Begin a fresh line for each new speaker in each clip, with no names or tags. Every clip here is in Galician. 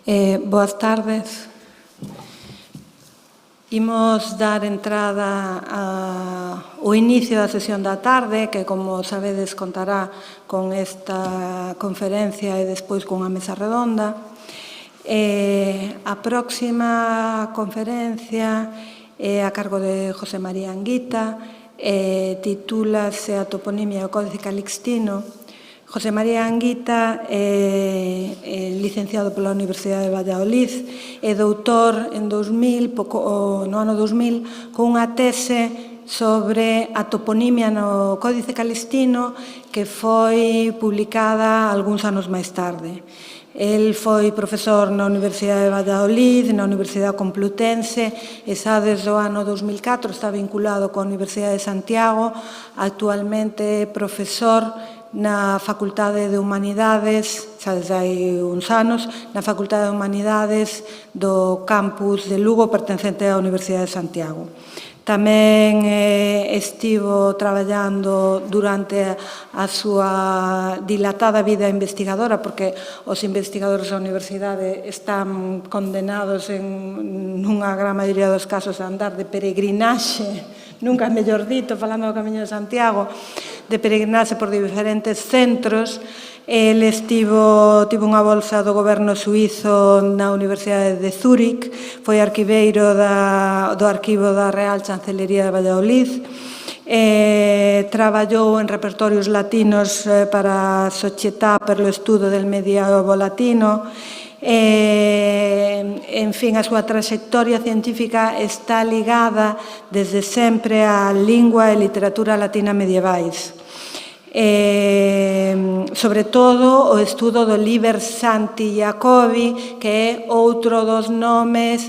Boas tardes. Imos dar entrada ao inicio da sesión da tarde, que, como sabedes, contará con esta conferencia e despois cunha mesa redonda. A próxima conferencia é a cargo de José María Anguita, titúlase A toponimia e o Códice Calixtino. José María Anguita é licenciado pola Universidade de Valladolid e doutor en 2000, no ano 2000, con unha tese sobre a toponimia no Códice Calixtino que foi publicada algúns anos máis tarde. El foi profesor na Universidade de Valladolid, na Universidade Complutense, e xa desde o ano 2004 está vinculado coa Universidade de Santiago. Actualmente é profesor na Facultade de Humanidades, xa desde hai uns anos, na Facultade de Humanidades do campus de Lugo, pertencente á Universidade de Santiago. Tamén estivo traballando durante a súa dilatada vida investigadora, porque os investigadores da universidade están condenados nunha gran maioría dos casos a andar de peregrinaxe, nunca mellor dito, falando do Camiño de Santiago, de peregrinaxe por diferentes centros. El tivo unha bolsa do goberno suízo na Universidade de Zúrich, foi arquiveiro do arquivo da Real Chancelería de Valladolid, traballou en repertorios latinos para a Società per lo Studio del Medioevo Latino. En fin, a súa trayectoria científica está ligada desde sempre á lingua e literatura latina medievais. Sobre todo o estudo do Liber Sancti Jacobi, que é outro dos nomes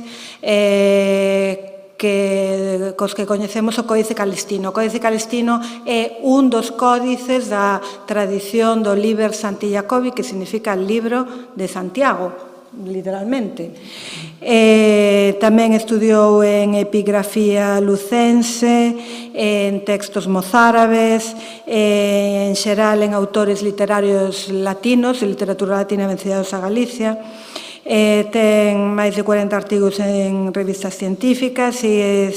cos que coñecemos o Códice Calixtino. O Códice Calixtino é un dos códices da tradición do Liber Sancti Jacobi, que significa libro de Santiago, literalmente. Tamén estudiou en epigrafía lucense, en textos mozárabes, en xeral en autores literarios latinos, de literatura latina vencidos a Galicia. Ten máis de 40 artigos en revistas científicas e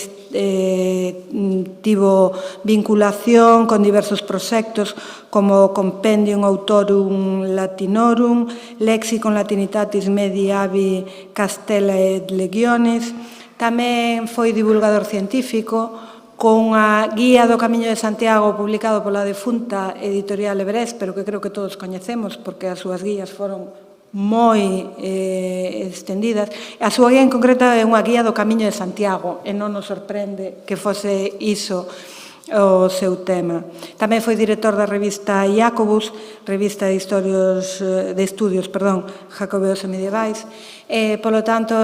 tivo vinculación con diversos proxectos como Compendium Autorum Latinorum, Lexicon Latinitatis Mediavi Castella et Legionis. Tamén foi divulgador científico con a Guía do Camiño de Santiago publicado pola defunta editorial Everest, pero que creo que todos coñecemos porque as súas guías foron moi extendidas. A súa guía en concreto é unha guía do Camiño de Santiago e non nos sorprende que fose iso o seu tema. Tamén foi director da revista Jacobus, revista de estudios jacobeos e medievais. Polo tanto,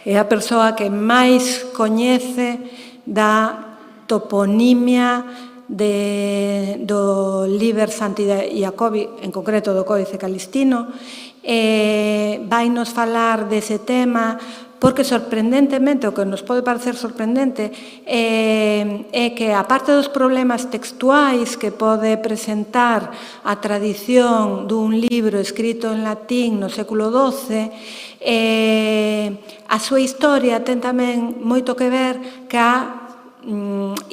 é a persoa que máis coñece da toponimia do Liber Sancti Jacobi, en concreto do Códice Calixtino. Vai nos falar dese tema porque, sorprendentemente, o que nos pode parecer sorprendente é que, aparte dos problemas textuais que pode presentar a tradición dun libro escrito en latín no século XII, a súa historia ten tamén moito que ver ca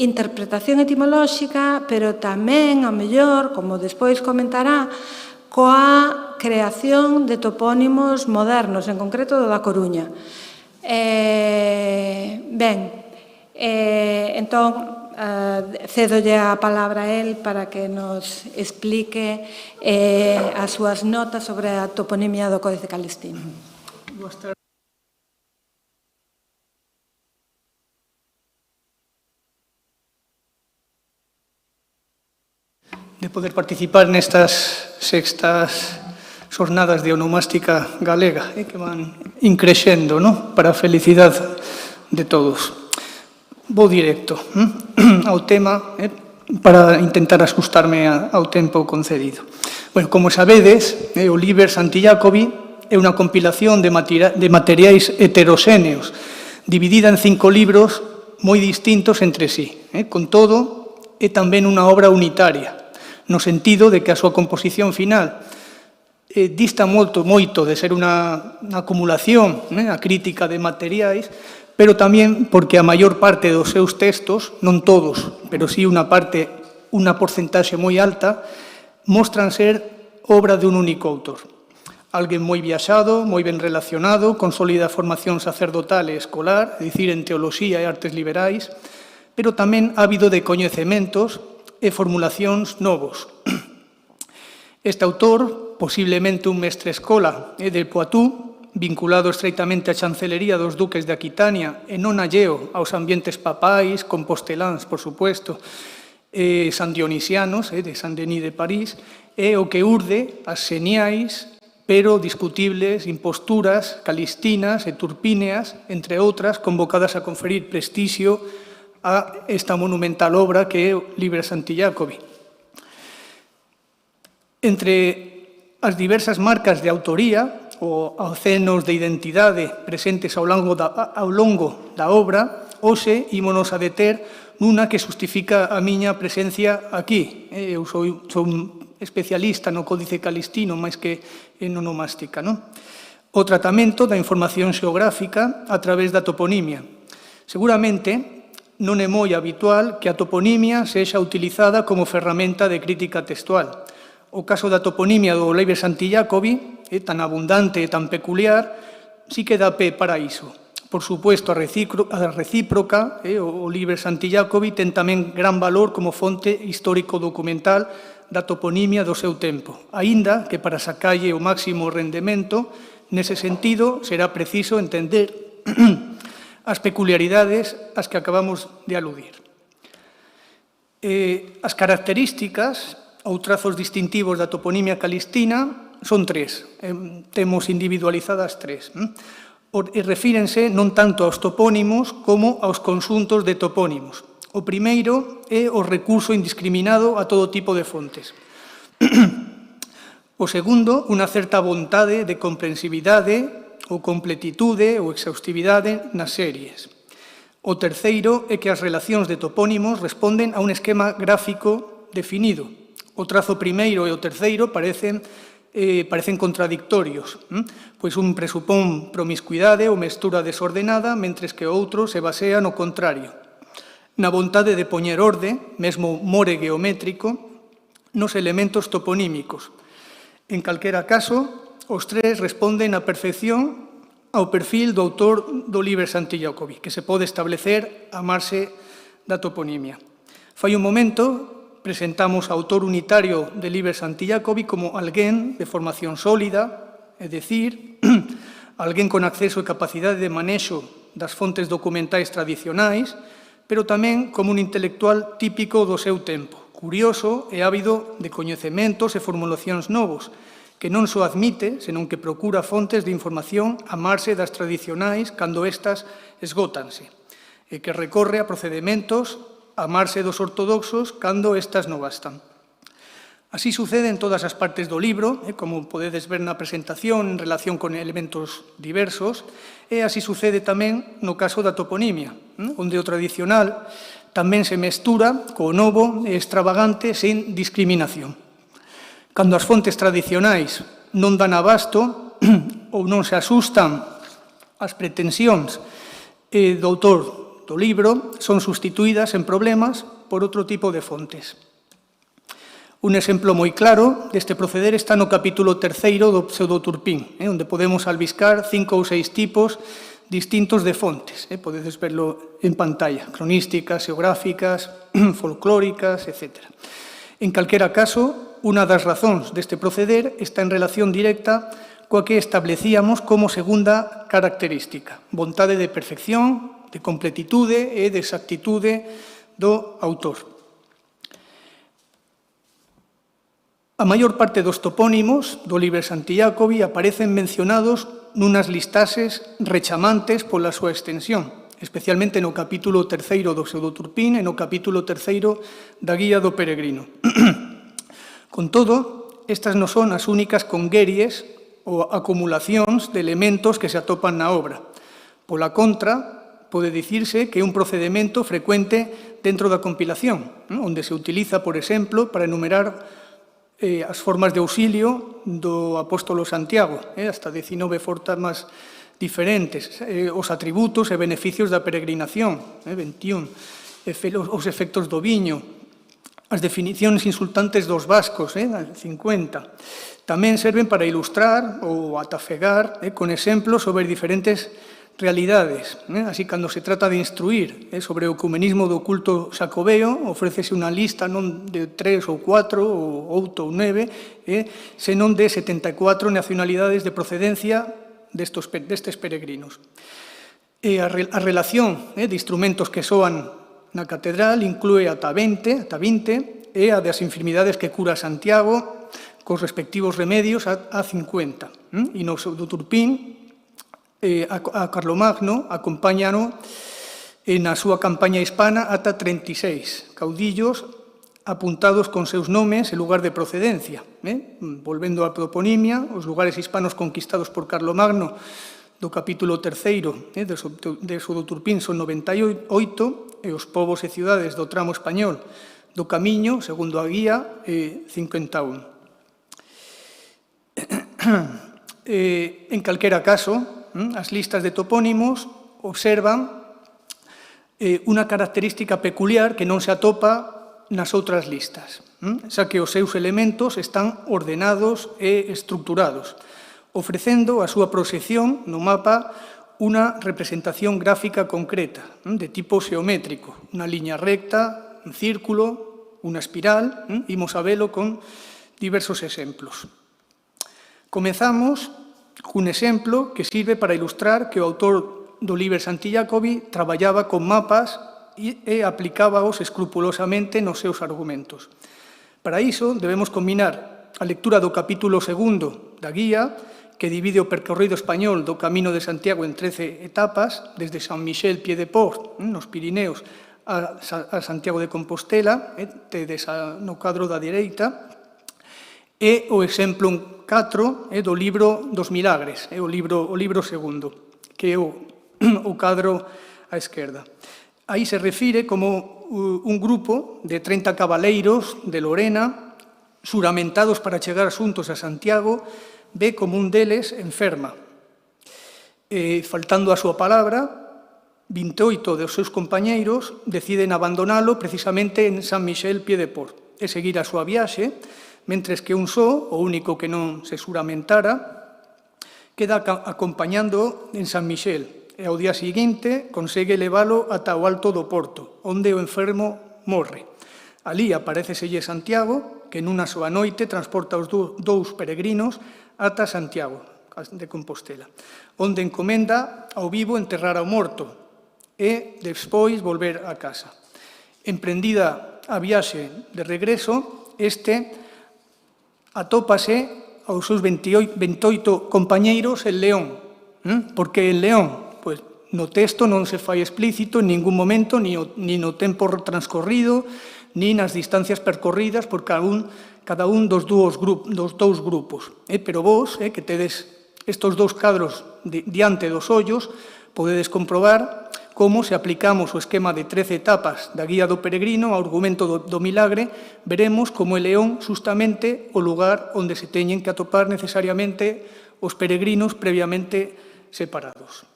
interpretación etimolóxica, pero tamén, ao mellor, como despois comentará, coa creación de topónimos modernos, en concreto do da Coruña. Entón, cedolle a palabra a él para que nos explique as súas notas sobre a toponimia do Códice Calixtino.
Boas tardes. De poder participar nestas sextas xornadas de onomástica galega que van increxendo, para a felicidade de todos. Vou directo ao tema para intentar ajustarme ao tempo concedido. Como sabedes, o Liber Sancti Jacobi é unha compilación de materiais heteroxéneos, dividida en 5 libros moi distintos entre sí. Con todo, é tamén unha obra unitaria, no sentido de que a súa composición final dista moito de ser unha acumulación, a crítica de materiais, pero tamén porque a maior parte dos seus textos, non todos, pero sí unha porcentaxe moi alta, mostran ser obra dun único autor. Alguén moi viaxado, moi ben relacionado, con sólida formación sacerdotal e escolar, é dicir, en teoloxía e artes liberais, pero tamén ávido de coñecementos e formulacións novos. Este autor, posiblemente un mestre escola de Poitou, vinculado estreitamente á chancelería dos duques de Aquitania e non alleo aos ambientes papais, composteláns, por supuesto, san dionisianos, de Saint-Denis de París, é o que urde as xeniais, pero discutibles imposturas calistinas e turpíneas, entre outras, convocadas a conferir prestixio a esta monumental obra que é o Liber Sancti Jacobi. Entre as diversas marcas de autoría ou acenos de identidade presentes ao longo da obra, hoxe ímonos a deter nunha que justifica a miña presencia aquí. Eu sou un especialista no Códice Calistino, máis que en onomástica. O tratamento da información xeográfica a través da toponimia. Seguramente non é moi habitual que a toponimia sexa utilizada como ferramenta de crítica textual. O caso da toponimia do Liber Sancti Jacobi, tan abundante e tan peculiar, sí que dá pé para iso. Por suposto, a recíproca, o Liber Sancti Jacobi, ten tamén gran valor como fonte histórico-documental da toponimia do seu tempo, aínda que para sacalle o máximo rendemento, nese sentido, será preciso entender as peculiaridades ás que acabamos de aludir. As características ou trazos distintivos da toponimia calistina son tres, temos individualizadas tres, e refírense non tanto aos topónimos como aos conxuntos de topónimos. O primeiro é o recurso indiscriminado a todo tipo de fontes. O segundo, unha certa vontade de comprensividade ou completitude ou exhaustividade nas series. O terceiro é que as relacións de topónimos responden a un esquema gráfico definido. O trazo primeiro e o terceiro parecen contradictorios, pois un presupón promiscuidade ou mestura desordenada, mentres que o outro se basea no contrario, na vontade de poñer orde, mesmo more geométrico, nos elementos toponímicos. En calquera caso, os tres responden á perfección ao perfil do autor do Liber Sancti Jacobi, que se pode establecer a marxe da toponimia. Fai un momento presentamos ao autor unitario de Liber Sancti Jacobi como alguén de formación sólida, é dicir, alguén con acceso e capacidade de manexo das fontes documentais tradicionais, pero tamén como un intelectual típico do seu tempo, curioso e ávido de coñecementos e formulacións novos, que non só admite, senón que procura fontes de información a marxe das tradicionais cando estas esgótanse, e que recorre a procedimentos a marxe dos ortodoxos cando estas non bastan. Así sucede en todas as partes do libro, como podedes ver na presentación en relación con elementos diversos, e así sucede tamén no caso da toponimia, onde o tradicional tamén se mestura co novo e extravagante sen discriminación. Cando as fontes tradicionais non dan abasto ou non se asustan ás pretensións do autor do libro, son sustituídas en problemas por outro tipo de fontes. Un exemplo moi claro deste proceder está no capítulo 3 do Pseudo-Turpín, onde podemos albiscar 5 ou 6 tipos distintos de fontes. Podedes verlo en pantalla, cronísticas, xeográficas, folclóricas, etc. En calquera caso, unha das razóns deste proceder está en relación directa coa que establecíamos como segunda característica, vontade de perfección, de completitude e de exactitude do autor. A maior parte dos topónimos do Liber Sancti Jacobi aparecen mencionados nunas listaxes rechamantes pola súa extensión, especialmente no capítulo 3 do Pseudo-Turpín e no capítulo 3 da Guía do Peregrino. Con todo, estas non son as únicas congueries ou acumulacións de elementos que se atopan na obra. Pola contra, pode dicirse que é un procedimento frecuente dentro da compilación, onde se utiliza, por exemplo, para enumerar as formas de auxilio do apóstolo Santiago, hasta 19 formas diferentes, os atributos e beneficios da peregrinación, 21, os efectos do viño, as definicións insultantes dos vascos, 50. Tamén serven para ilustrar ou atafegar con exemplos sobre diferentes realidades. Así, cando se trata de instruir sobre o ecumenismo do culto xacobeo, ofrécese unha lista non de 3 ou 4 ou 8 ou 9, senón de 74 nacionalidades de procedencia destes peregrinos. E a relación de instrumentos que soan na catedral inclúe ata 20, e a das enfermidades que cura Santiago cos respectivos remedios a 50. E no do Turpín, a Carlomagno acompáñano na súa campaña hispana ata 36 caudillos apuntados con seus nomes e lugar de procedencia. Volvendo á toponimia, os lugares hispanos conquistados por Carlomagno do capítulo 3 de do Turpín son 98 e os povos e cidades do tramo español do Camiño, segundo a guía, 51. En calquera caso, as listas de topónimos observan unha característica peculiar que non se atopa nas outras listas, xa que os seus elementos están ordenados e estructurados, ofrecendo a súa proxección no mapa unha representación gráfica concreta, de tipo xeométrico, unha liña recta, un círculo, unha espiral. Imos a velo con diversos exemplos. Comezamos cun exemplo que sirve para ilustrar que o autor do Liber Santi Jacobi traballaba con mapas e aplicábaos escrupulosamente nos seus argumentos. Para iso, debemos combinar a lectura do capítulo 2 da guía, que divide o percorrido español do Camino de Santiago en 13 etapas, desde San Michel Pied-de-Port, nos Pirineos, a Santiago de Compostela, tedes no cadro da dereita, e o exemplo 4 do libro dos milagres, o libro segundo, que é o cadro á esquerda. Aí se refire como un grupo de 30 cabaleiros de Lorena, xuramentados para chegar xuntos a Santiago, ve como un deles enferma. Faltando a súa palabra, 28 dos seus compañeiros deciden abandonalo precisamente en San Michel Pied-de-Port e seguir a súa viaxe, mentres que un só, o único que non se xuramentara, queda acompañando en San Michel e ao día seguinte consegue leválo ata o alto do Porto, onde o enfermo morre. Alí apareceselle Santiago, que nunha soa noite transporta os dous peregrinos ata Santiago de Compostela, onde encomenda ao vivo enterrar ao morto e despois volver a casa. Emprendida a viaxe de regreso, atópase aos seus 28 compañeiros en León. Por que en León? Pois no texto non se fai explícito en ningún momento, ni no tempo transcorrido, ni nas distancias percorridas por cada un dos dous grupos. Pero vos, que tedes estes dous cadros diante dos ollos, podedes comprobar como, se aplicamos o esquema de 13 etapas da guía do peregrino ao argumento do milagre, veremos como é León justamente o lugar onde se teñen que atopar necesariamente os peregrinos previamente separados.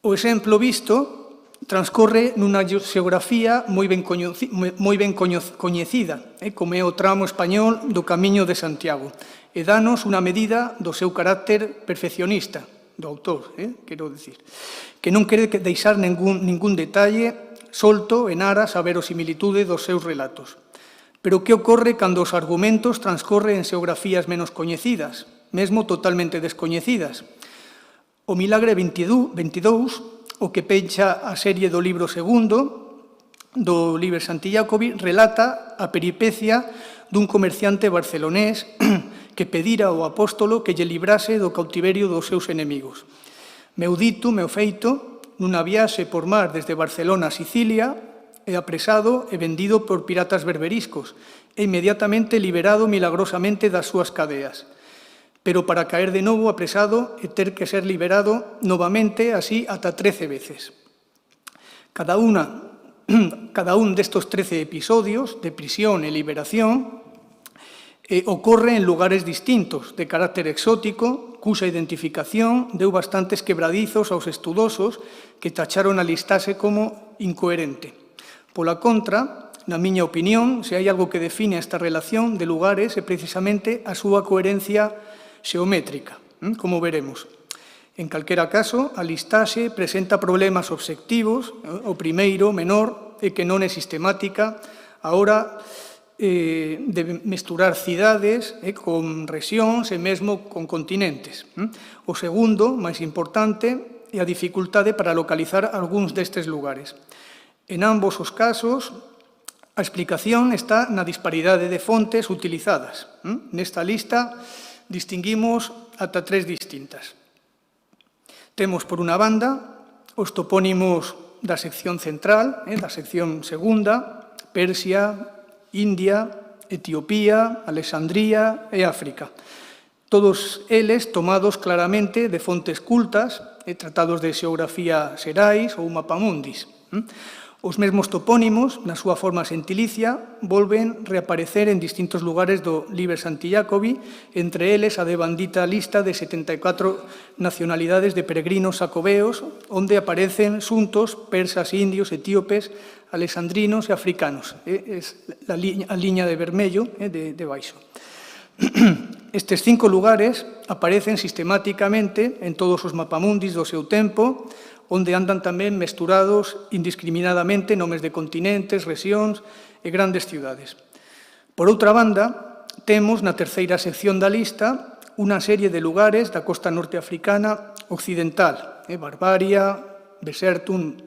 O exemplo visto transcorre nunha xeografía moi ben coñecida, como é o tramo español do Camiño de Santiago, e danos unha medida do seu carácter perfeccionista, do autor, quero dicir, que non quere deixar ningún detalle solto en aras a verosimilitude dos seus relatos. Pero que ocorre cando os argumentos transcorren en xeografías menos coñecidas, mesmo totalmente descoñecidas? O milagre 22, o que pecha a serie do libro segundo, do Liber Santi Jacobi, relata a peripecia dun comerciante barcelonés que pedira ao apóstolo que lle librase do cautiverio dos seus enemigos. Meu dito, meu feito, nunha viaxe por mar desde Barcelona a Sicilia, é apresado e vendido por piratas berberiscos e inmediatamente liberado milagrosamente das súas cadeas. Pero para caer de novo apresado e ter que ser liberado novamente así ata 13 veces. Cada unha cada un destos 13 episodios de prisión e liberación ocorre en lugares distintos, de carácter exótico, cuxa identificación deu bastantes quebradizos aos estudosos que tacharon a listaxe como incoherente. Pola contra, na miña opinión, se hai algo que define esta relación de lugares é precisamente a súa coherencia xeométrica, como veremos. En calquera caso, a listaxe presenta problemas obxectivos. O primeiro, menor, é que non é sistemática a hora de mesturar cidades con rexións e mesmo con continentes. O segundo, máis importante, é a dificultade para localizar algúns destes lugares. En ambos os casos, a explicación está na disparidade de fontes utilizadas. Nesta lista distinguimos ata 3 distintas. Temos, por unha banda, os topónimos da sección central, da sección segunda, Persia, India, Etiopía, Alexandría e África. Todos eles tomados claramente de fontes cultas, tratados de xeografía xerais ou mapamundis. Os mesmos topónimos, na súa forma xentilicia, volven reaparecer en distintos lugares do Liber Santi Jacobi, entre eles a de bandita lista de 74 nacionalidades de peregrinos xacobeos, onde aparecen xuntos persas, indios, etíopes, alexandrinos e africanos. É a liña de vermello de baixo. Estes 5 lugares aparecen sistemáticamente en todos os mapamundis do seu tempo, onde andan tamén mesturados indiscriminadamente nomes de continentes, rexións e grandes ciudades. Por outra banda, temos na terceira sección da lista unha serie de lugares da costa norteafricana occidental, Barbaria, Besertum,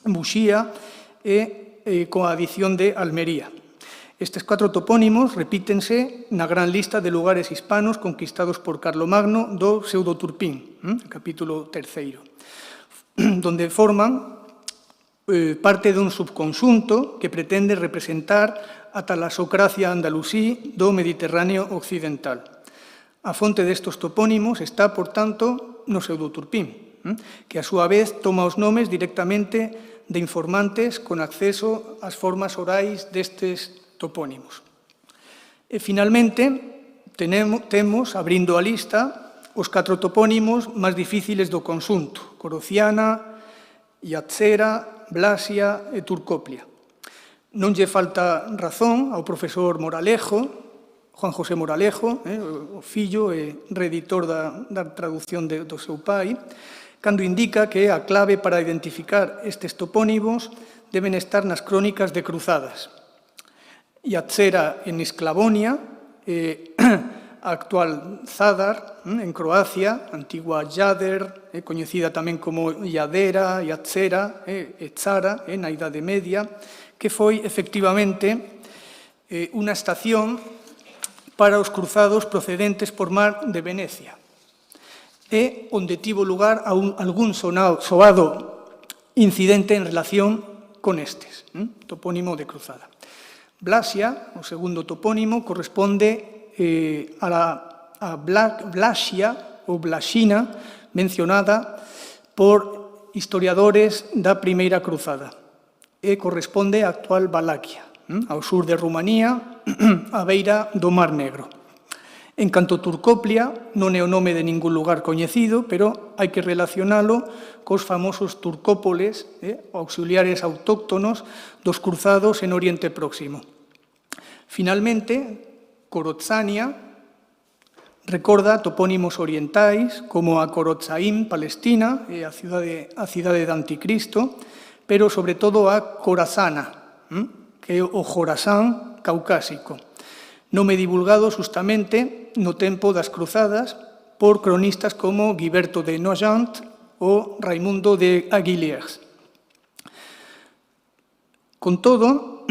Buxía e coa adición de Almería. Estes 4 topónimos repítense na gran lista de lugares hispanos conquistados por Carlomagno do Pseudo-Turpín, capítulo 3, donde forman parte dun subconxunto que pretende representar a talasocracia andalusí do Mediterráneo occidental. A fonte destos topónimos está, por tanto, no Pseudo-Turpín, que a súa vez toma os nomes directamente de informantes con acceso ás formas orais destes topónimos. E, finalmente, temos, abrindo a lista, os 4 topónimos máis difíciles do conxunto: Corociana, Yatzera, Blasia e Turcoplia. Non lle falta razón ao profesor Moralejo, Juan José Moralejo, o fillo e reeditor da traducción do seu pai, cando indica que a clave para identificar estes topónimos deben estar nas crónicas de cruzadas. Yatzera en Esclavonia, a actual Zadar, en Croacia, antigua Jader, coñecida tamén como Yadera, Yatzera, Etzara, na Idade Media, que foi, efectivamente, unha estación para os cruzados procedentes por mar de Venecia, e onde tivo lugar algún soado incidente en relación con estes, topónimo de cruzada. Blasia, o segundo topónimo, corresponde a Blasia ou Blasina, mencionada por historiadores da Primeira Cruzada, e corresponde á actual Valaquia, ao sur de Rumanía, á beira do Mar Negro. En canto a Turcoplia, non é o nome de ningún lugar coñecido, pero hai que relacionalo cos famosos turcópoles, auxiliares autóctonos dos cruzados en Oriente Próximo. Finalmente, Corotsania recorda topónimos orientais como a Corotzaim, Palestina, e a cidade de Anticristo, pero sobre todo a Corazana, que é o Jorasán caucásico, nome divulgado justamente no tempo das cruzadas por cronistas como Guiberto de Nogent ou Raimundo de Aguilers. Con todo,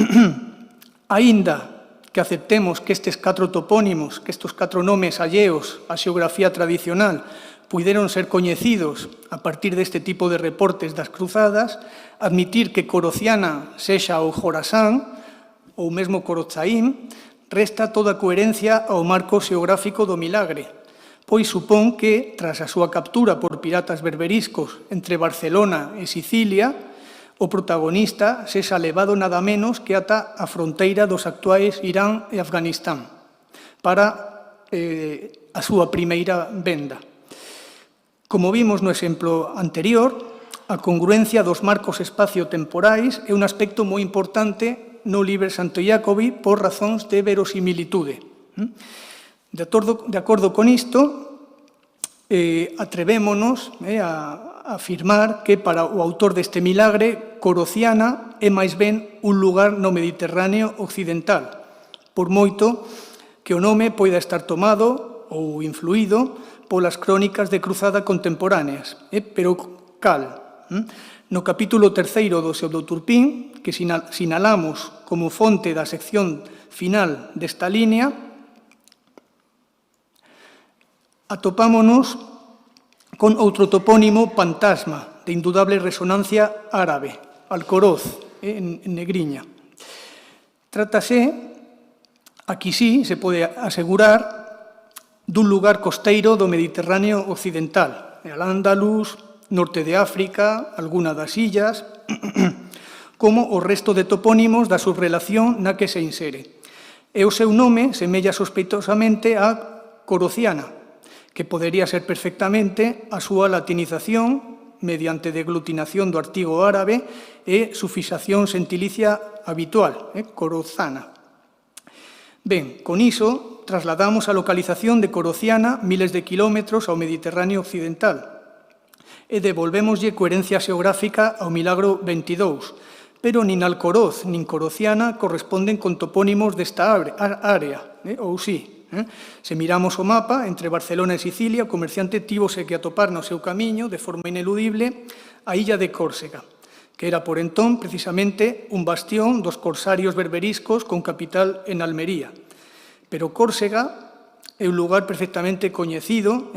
aínda que aceptemos que estes 4 topónimos, que estes 4 nomes alleos á xeografía tradicional puideron ser coñecidos a partir deste tipo de reportes das cruzadas, admitir que Corociana sexa o Jorasán ou mesmo Corotzaim resta toda coherencia ao marco xeográfico do milagre, pois supón que, tras a súa captura por piratas berberiscos entre Barcelona e Sicilia, o protagonista sexa levado nada menos que ata a fronteira dos actuais Irán e Afganistán para a súa primeira venda. Como vimos no exemplo anterior, a congruencia dos marcos espacio-temporais é un aspecto moi importante no Liber Santo Iacobi por razóns de verosimilitude. De acordo con isto, atrevémonos a afirmar que para o autor deste milagre, Corociana é máis ben un lugar no Mediterráneo occidental, por moito que o nome poida estar tomado ou influído polas crónicas de cruzada contemporáneas. Pero cal? No capítulo 3 do Pseudo-Turpín, que sinalamos como fonte da sección final desta línea, atopámonos con outro topónimo fantasma, de indudable resonancia árabe, Alcoroz, en negriña. Trátase, aquí sí, se pode asegurar, dun lugar costeiro do Mediterráneo occidental, Al-Ándalus, norte de África, alguna das illas, como o resto de topónimos da subrelación na que se insere. E o seu nome semella sospeitosamente a Corociana, que podería ser perfectamente a súa latinización mediante deglutinación do artigo árabe e sufixación sentilicia habitual, Corozana. Ben, con iso trasladamos a localización de Corociana miles de kilómetros ao Mediterráneo occidental e devolvémoslle coherencia xeográfica ao milagro 22, pero nin Alcoroz nin Corociana corresponden con topónimos desta área, ou sí. Se miramos o mapa, entre Barcelona e Sicilia, o comerciante tívose que atopar no seu camiño, de forma ineludible, a illa de Córsega, que era por entón precisamente un bastión dos corsarios berberiscos con capital en Almería. Pero Córsega é un lugar perfectamente coñecido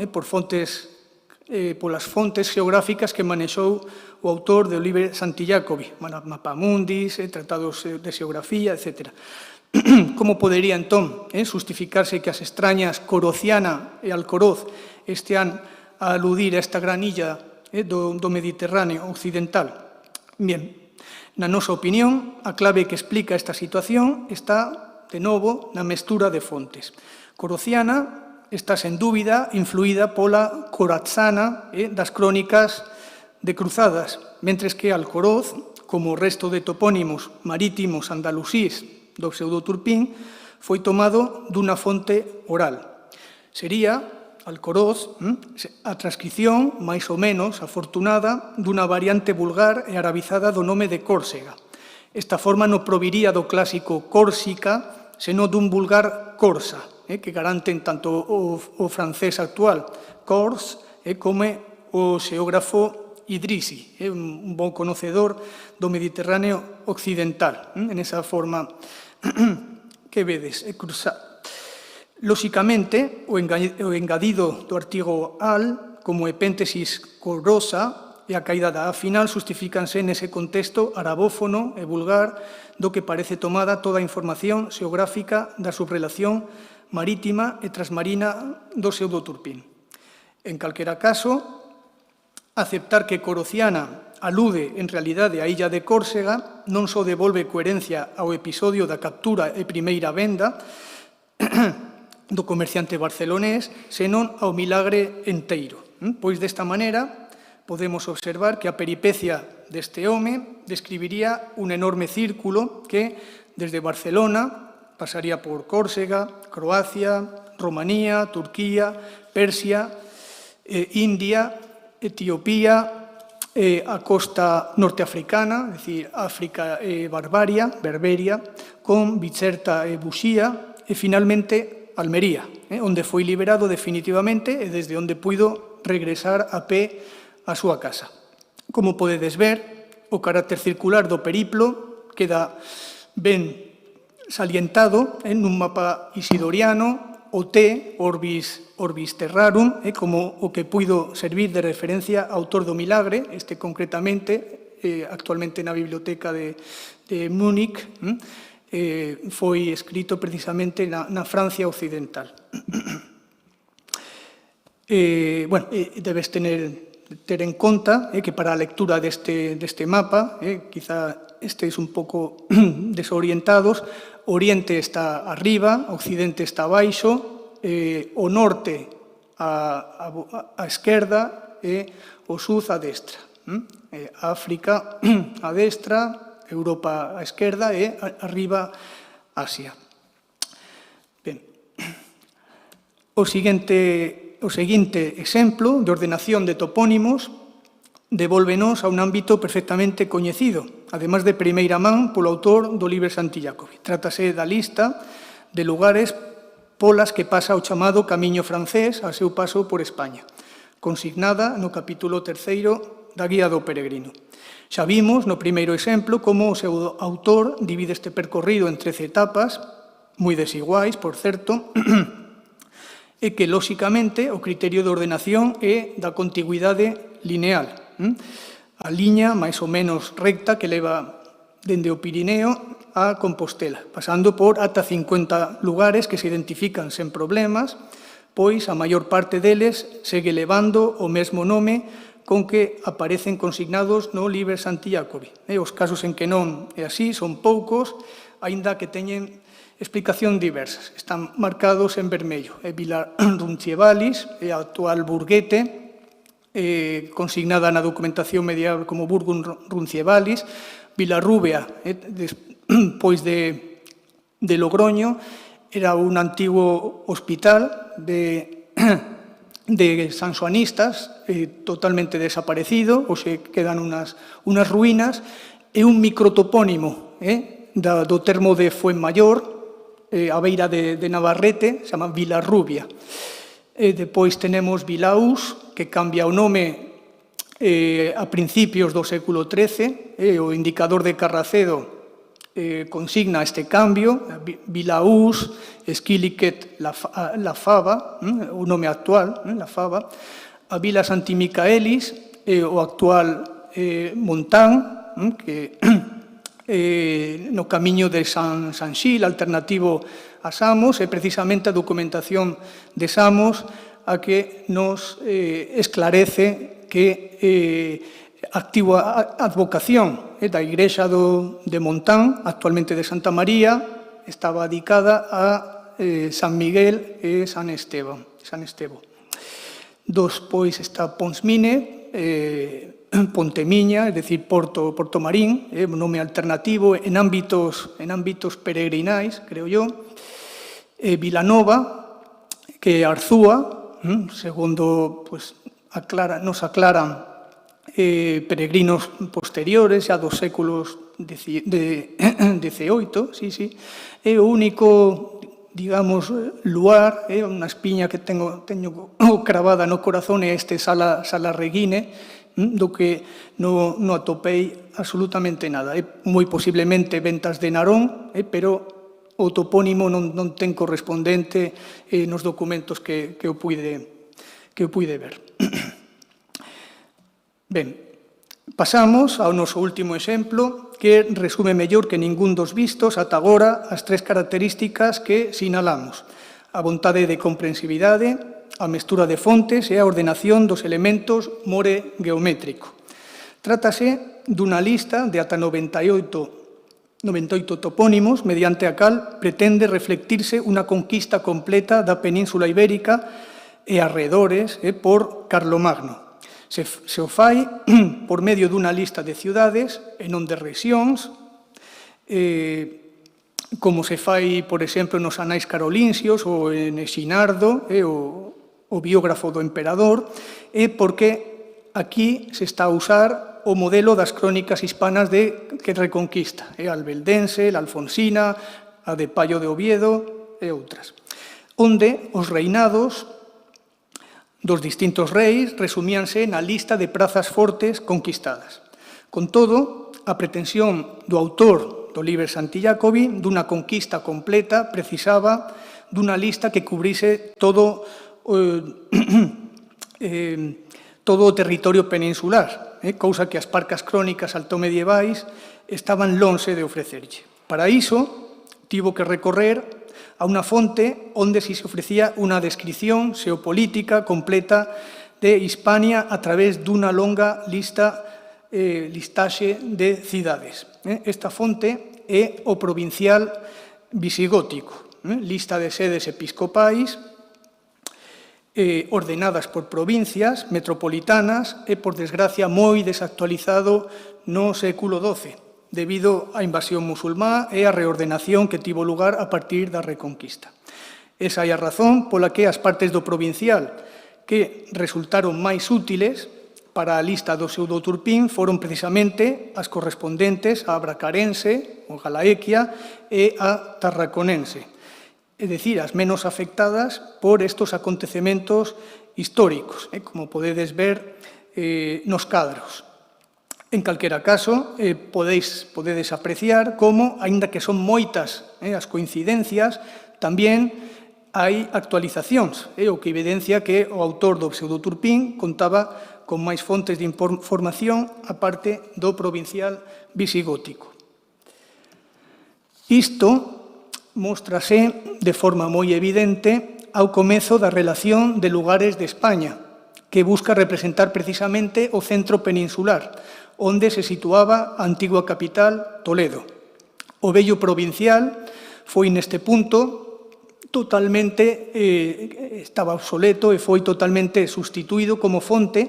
polas fontes xeográficas que manexou o autor do Liber Santi Iacobi, Mapamundis, tratados de xeografía, etc. Como podería, entón, justificarse que as extrañas Corociana e Alcoroz estean a aludir a esta gran illa do Mediterráneo occidental? Bien, na nosa opinión, a clave que explica esta situación está, de novo, na mestura de fontes. Corociana está, sen dúbida, influída pola corazana das crónicas de cruzadas, mentres que Alcoroz, como o resto de topónimos marítimos andalusís do Pseudo-Turpín, foi tomado dunha fonte oral. Sería, Alcoroz, a transcrición, máis ou menos afortunada, dunha variante vulgar e arabizada do nome de Córsega. Esta forma non proviría do clásico Córsica, senón dun vulgar Corsa, que garanten tanto o francés actual, Cors, como o xeógrafo Idrisi, un bon conocedor do Mediterráneo occidental, en esa forma que vedes, Lóxicamente, o engadido do artigo al, como epéntesis corosa e a caída da a final, justifícanse nese contexto arabófono e vulgar do que parece tomada toda a información xeográfica da subrelación marítima e transmarina do Pseudo-Turpín. En calquera caso, aceptar que Corociana alude, en realidade, a illa de Córsega, non só devolve coherencia ao episodio da captura e primeira venda do comerciante barcelonés, senón ao milagre enteiro. Pois desta maneira, podemos observar que a peripecia deste home describiría un enorme círculo que, desde Barcelona, pasaría por Córsega, Croacia, Romanía, Turquía, Persia, India, Etiopía, a costa norteafricana, es decir, África e Berberia, con Bicerta e Buxía, e finalmente Almería, onde foi liberado definitivamente e desde onde puido regresar a pé a súa casa. Como podedes ver, o carácter circular do periplo queda ben salientado nun mapa isidoriano, o T, Orbis Terrarum, como o que puido servir de referencia ao autor do milagre, este concretamente, actualmente na biblioteca de Múnich, foi escrito precisamente na Francia occidental. Debes tener ter en conta que para a lectura deste mapa, quizá estéis un pouco desorientados, Oriente está arriba, Occidente está abaixo, o norte a esquerda e o sur a destra. África a destra, Europa a esquerda e arriba Asia. Ben, o seguinte exemplo de ordenación de topónimos devólvenos a un ámbito perfectamente coñecido, ademais de primeira man polo autor do Oliver Santillacobi. Trátase da lista de lugares polas que pasa o chamado Camiño francés a seu paso por España, consignada no capítulo 3º da Guía do Peregrino. Xa vimos no primeiro exemplo como o seu autor divide este percorrido en 13 etapas, moi desiguais, por certo, e que, lóxicamente, o criterio de ordenación é da contigüidade lineal. A liña máis ou menos recta que leva dende o Pirineo a Compostela, pasando por ata 50 lugares que se identifican sen problemas, pois a maior parte deles segue levando o mesmo nome con que aparecen consignados no Oliver Santillacobi. Os casos en que non é así son poucos, aínda que teñen explicación diversas. Están marcados en vermello. Vila Roncesvalles, a actual Burguete, consignada na documentación medieval como Burgum Roncesvalles. Vilarrubia, despois de Logroño, era un antigo hospital de sanxoanistas, totalmente desaparecido, hoxe quedan unas ruínas, e un microtopónimo do termo de Fuenmayor, a beira de Navarrete, se chama Vilarrubia. Depois tenemos Vilaús, que cambia o nome a principios do século XIII, o indicador de Carracedo consigna este cambio, Vilaús, Esquiliquet, la Fava, o nome actual, la Fava, a Vila Santimicaelis, o actual Montán, que no camiño de San Xil, alternativo a Samos, e precisamente a documentación de Samos a que nos esclarece que activa advocación da Igrexa de Montán, actualmente de Santa María, estaba dedicada a San Miguel e San Estevo. Despois está Ponsmine, Pontemiña, es decir, Porto Marín, un nome alternativo en ámbitos peregrinais, creo yo. Vilanova, que é Arzúa, segundo nos aclaran peregrinos posteriores, xa dos séculos XVIII, é o único, digamos, luar, unha espiña que teño cravada no corazón, é este Salarreguine, do que non atopei absolutamente nada. Moi posiblemente Ventas de Narón, pero o topónimo non ten correspondente nos documentos que eu puide ver. Ben, pasamos ao noso último exemplo, que resume mellor que ningún dos vistos ata agora as tres características que sinalamos: a vontade de comprensividade, a mestura de fontes e a ordenación dos elementos more geométrico. Trátase dunha lista de ata 98 topónimos, mediante a cal pretende reflectirse unha conquista completa da Península Ibérica e arredores por Carlomagno. Se o fai por medio dunha lista de ciudades e non de rexións, como se fai, por exemplo, nos Anais Carolinsios ou en Exinardo, o biógrafo do emperador, porque aquí se está a usar o modelo das crónicas hispanas que reconquista, a albeldense, a alfonsina, a de Paio de Oviedo e outras, onde os reinados dos distintos reis resumíanse na lista de prazas fortes conquistadas. Con todo, a pretensión do autor do Oliver Santillacobi dunha conquista completa precisaba dunha lista que cubrise todo o territorio peninsular, cousa que as parcas crónicas altomedievais estaban lonxe de ofrecerlle. Para iso, tivo que recorrer a unha fonte onde se ofrecía unha descripción xeopolítica completa de Hispania a través dunha longa listaxe de cidades. Esta fonte é o provincial visigótico, lista de sedes episcopais ordenadas por provincias metropolitanas e, por desgracia, moi desactualizado no século XII, debido á invasión musulmá e á reordenación que tivo lugar a partir da Reconquista. Esa é a razón pola que as partes do provincial que resultaron máis útiles para a lista do pseudoturpín foron precisamente as correspondentes á bracarense, ou galaequia, e á tarraconense, é dicir, as menos afectadas por estos acontecementos históricos, como podedes ver nos cadros. En calquera caso, podedes apreciar como, aínda que son moitas as coincidencias, tamén hai actualizacións, o que evidencia que o autor do pseudoturpín contaba con máis fontes de información a parte do provincial visigótico. Isto móstrase de forma moi evidente ao comezo da relación de lugares de España, que busca representar precisamente o centro peninsular, onde se situaba a antigua capital, Toledo. O vello provincial foi neste punto totalmente, estaba obsoleto e foi totalmente sustituído como fonte,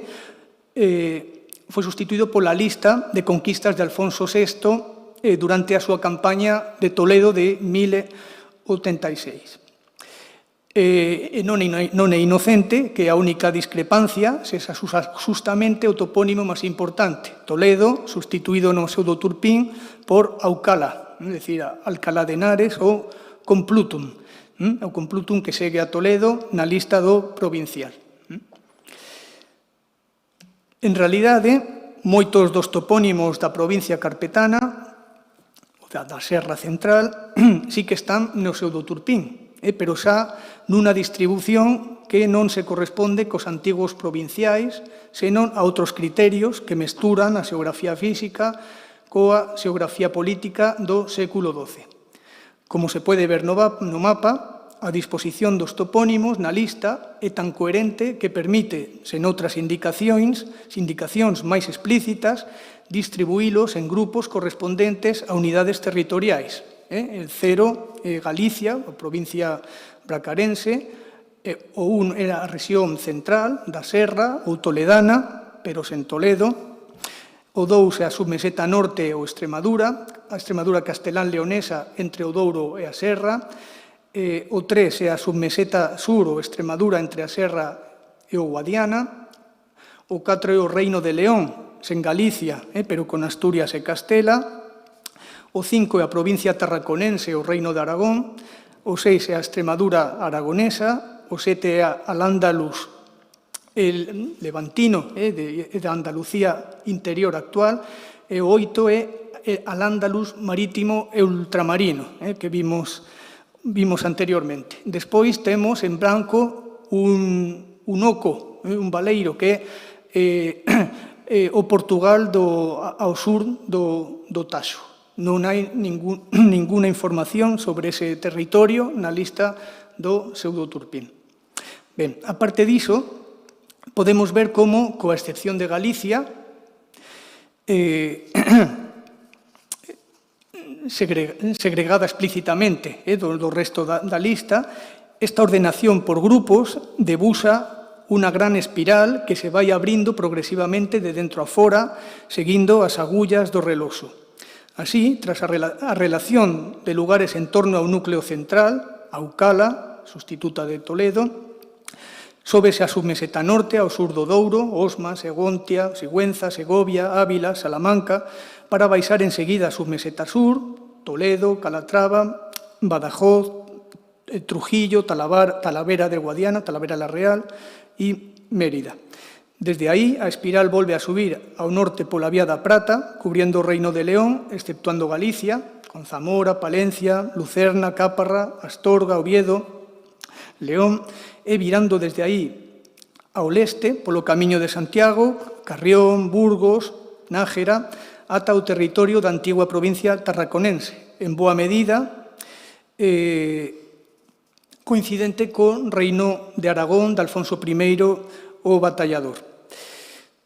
foi sustituído pola lista de conquistas de Alfonso VI durante a súa campaña de Toledo de 1086. Non é inocente que a única discrepancia sexa justamente o topónimo máis importante, Toledo, sustituído no pseudoturpín por Aucala, é dicir, Alcalá de Henares ou Complutum, o Complutum que segue a Toledo na lista do provincial. En realidade, moitos dos topónimos da provincia carpetana da Serra Central, sí que están no pseudoturpín, pero xa nunha distribución que non se corresponde cos antigos provinciais, senón a outros criterios que mesturan a xeografía física coa xeografía política do século XII. Como se pode ver no mapa, a disposición dos topónimos na lista é tan coherente que permite, sen outras indicacións máis explícitas, distribuílos en grupos correspondentes a unidades territoriais. El 0 é Galicia, a provincia bracarense, o 1 era a rexión central da Serra ou Toledana, pero sen Toledo. O 2 é a submeseta norte ou Extremadura, a Extremadura castelán-leonesa entre o Douro e a Serra. O 3 é a submeseta sur ou Extremadura entre a Serra e o Guadiana. O 4 é o Reino de León, sen Galicia, pero con Asturias e Castela. O 5 é a provincia tarraconense, o Reino de Aragón. O 6 é a Extremadura aragonesa. O 7 é Al-Ándalus levantino, da Andalucía interior actual. E o 8 é Al-Ándalus marítimo e ultramarino, que vimos anteriormente. Despois temos en branco un oco, un baleiro, que é o Portugal ao sur do Taxo. Non hai ninguna información sobre ese territorio na lista do pseudoturpín. Ben, a parte diso, podemos ver como, coa excepción de Galicia, segregada explícitamente do resto da lista, esta ordenación por grupos debuxa unha gran espiral que se vai abrindo progresivamente de dentro a fora, seguindo as agullas do reloxo. Así, tras a relación de lugares en torno ao núcleo central, Aucala, sustituta de Toledo, sóbese a submeseta norte, ao sur do Douro, Osma, Segontia, Sigüenza, Segovia, Ávila, Salamanca, para baixar enseguida a submeseta sur, Toledo, Calatrava, Badajoz, Trujillo, Talavera de Guadiana, Talavera la Real e Mérida. Desde aí, a espiral volve a subir ao norte pola Vía da Prata, cubriendo o Reino de León, exceptuando Galicia, con Zamora, Palencia, Lucerna, Cáparra, Astorga, Oviedo, León, e virando desde aí ao leste, polo camiño de Santiago, Carrión, Burgos, Nájera, ata o territorio da antigua provincia tarraconense, en boa medida coincidente co Reino de Aragón de Alfonso I o batallador.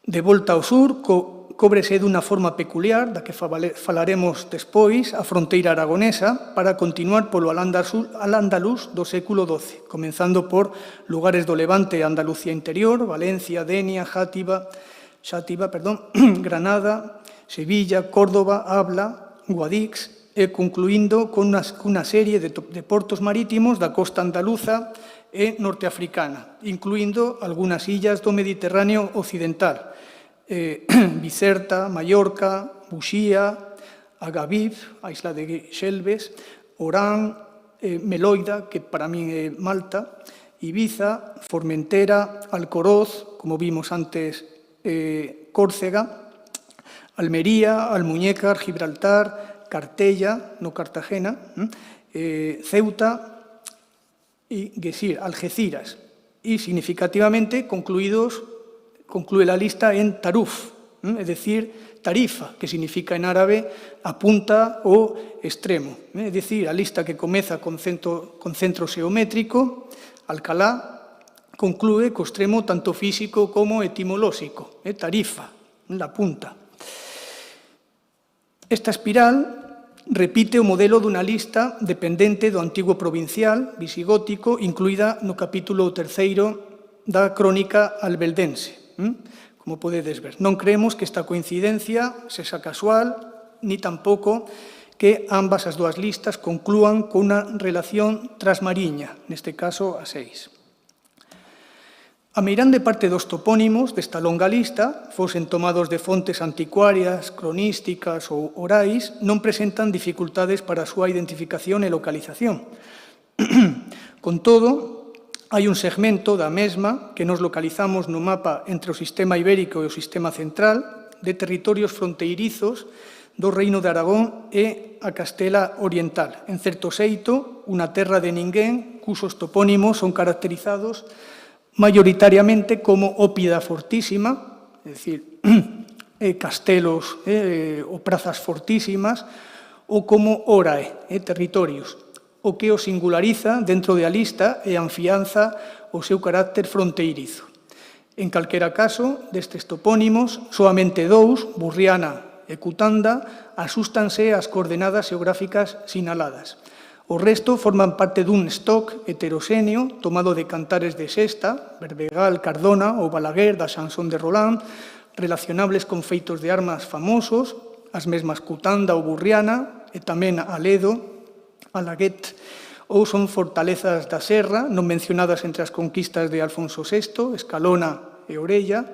De volta ao sur, cóbrese dunha forma peculiar, da que falaremos despois, a fronteira aragonesa, para continuar polo Al-Ándalus do século XII, comenzando por lugares do Levante e Andalucía interior, Valencia, Denia, Xátiva, Granada, Sevilla, Córdoba, Abla, Guadix, e concluindo con unha serie de portos marítimos da costa andaluza e norteafricana, incluindo algunhas illas do Mediterráneo occidental, Bicerta, Mallorca, Buxía, Agaviv, a isla de Xelves, Orán, Meloida, que para min é Malta, Ibiza, Formentera, Alcoroz, como vimos antes, Córcega, Almería, Almuñécar, Gibraltar, Cartella, no Cartagena, Ceuta y Guesir, Algeciras. Y significativamente concluye la lista en Taruf, es decir, Tarifa, que significa en árabe a punta o extremo. Es decir, a lista que comeza con centro xeométrico, Alcalá, concluye co extremo tanto físico como etimolóxico, Tarifa, la punta. Esta espiral repite o modelo dunha lista dependente do antigo provincial visigótico incluída no capítulo 3 da crónica albeldense. Como podedes ver, non creemos que esta coincidencia sexa casual, ni tampouco que ambas as dúas listas conclúan con unha relación transmariña, neste caso a 6. A meirande parte dos topónimos desta longa lista, fosen tomados de fontes anticuarias, cronísticas ou orais, non presentan dificultades para a súa identificación e localización. Con todo, hai un segmento da mesma que nos localizamos no mapa entre o sistema ibérico e o sistema central de territorios fronteirizos do Reino de Aragón e a Castela Oriental. En certo xeito, unha terra de ninguén cusos topónimos son caracterizados maioritariamente como Ópida Fortísima, é dicir, castelos ou prazas fortísimas, ou como Orae, territorios, o que o singulariza dentro da lista e afianza o seu carácter fronteirizo. En calquera caso, destes topónimos, soamente 2, Burriana e Cutanda, asústanse ás coordenadas xeográficas sinaladas. O resto forman parte dun stock heteroxéneo tomado de cantares de Sesta, Berbegal, Cardona ou Balaguer da Sansón de Roland, relacionables con feitos de armas famosos, as mesmas Cutanda ou Burriana, e tamén Aledo, Alaguet, ou son fortalezas da serra, non mencionadas entre as conquistas de Alfonso VI, Escalona e Oreja,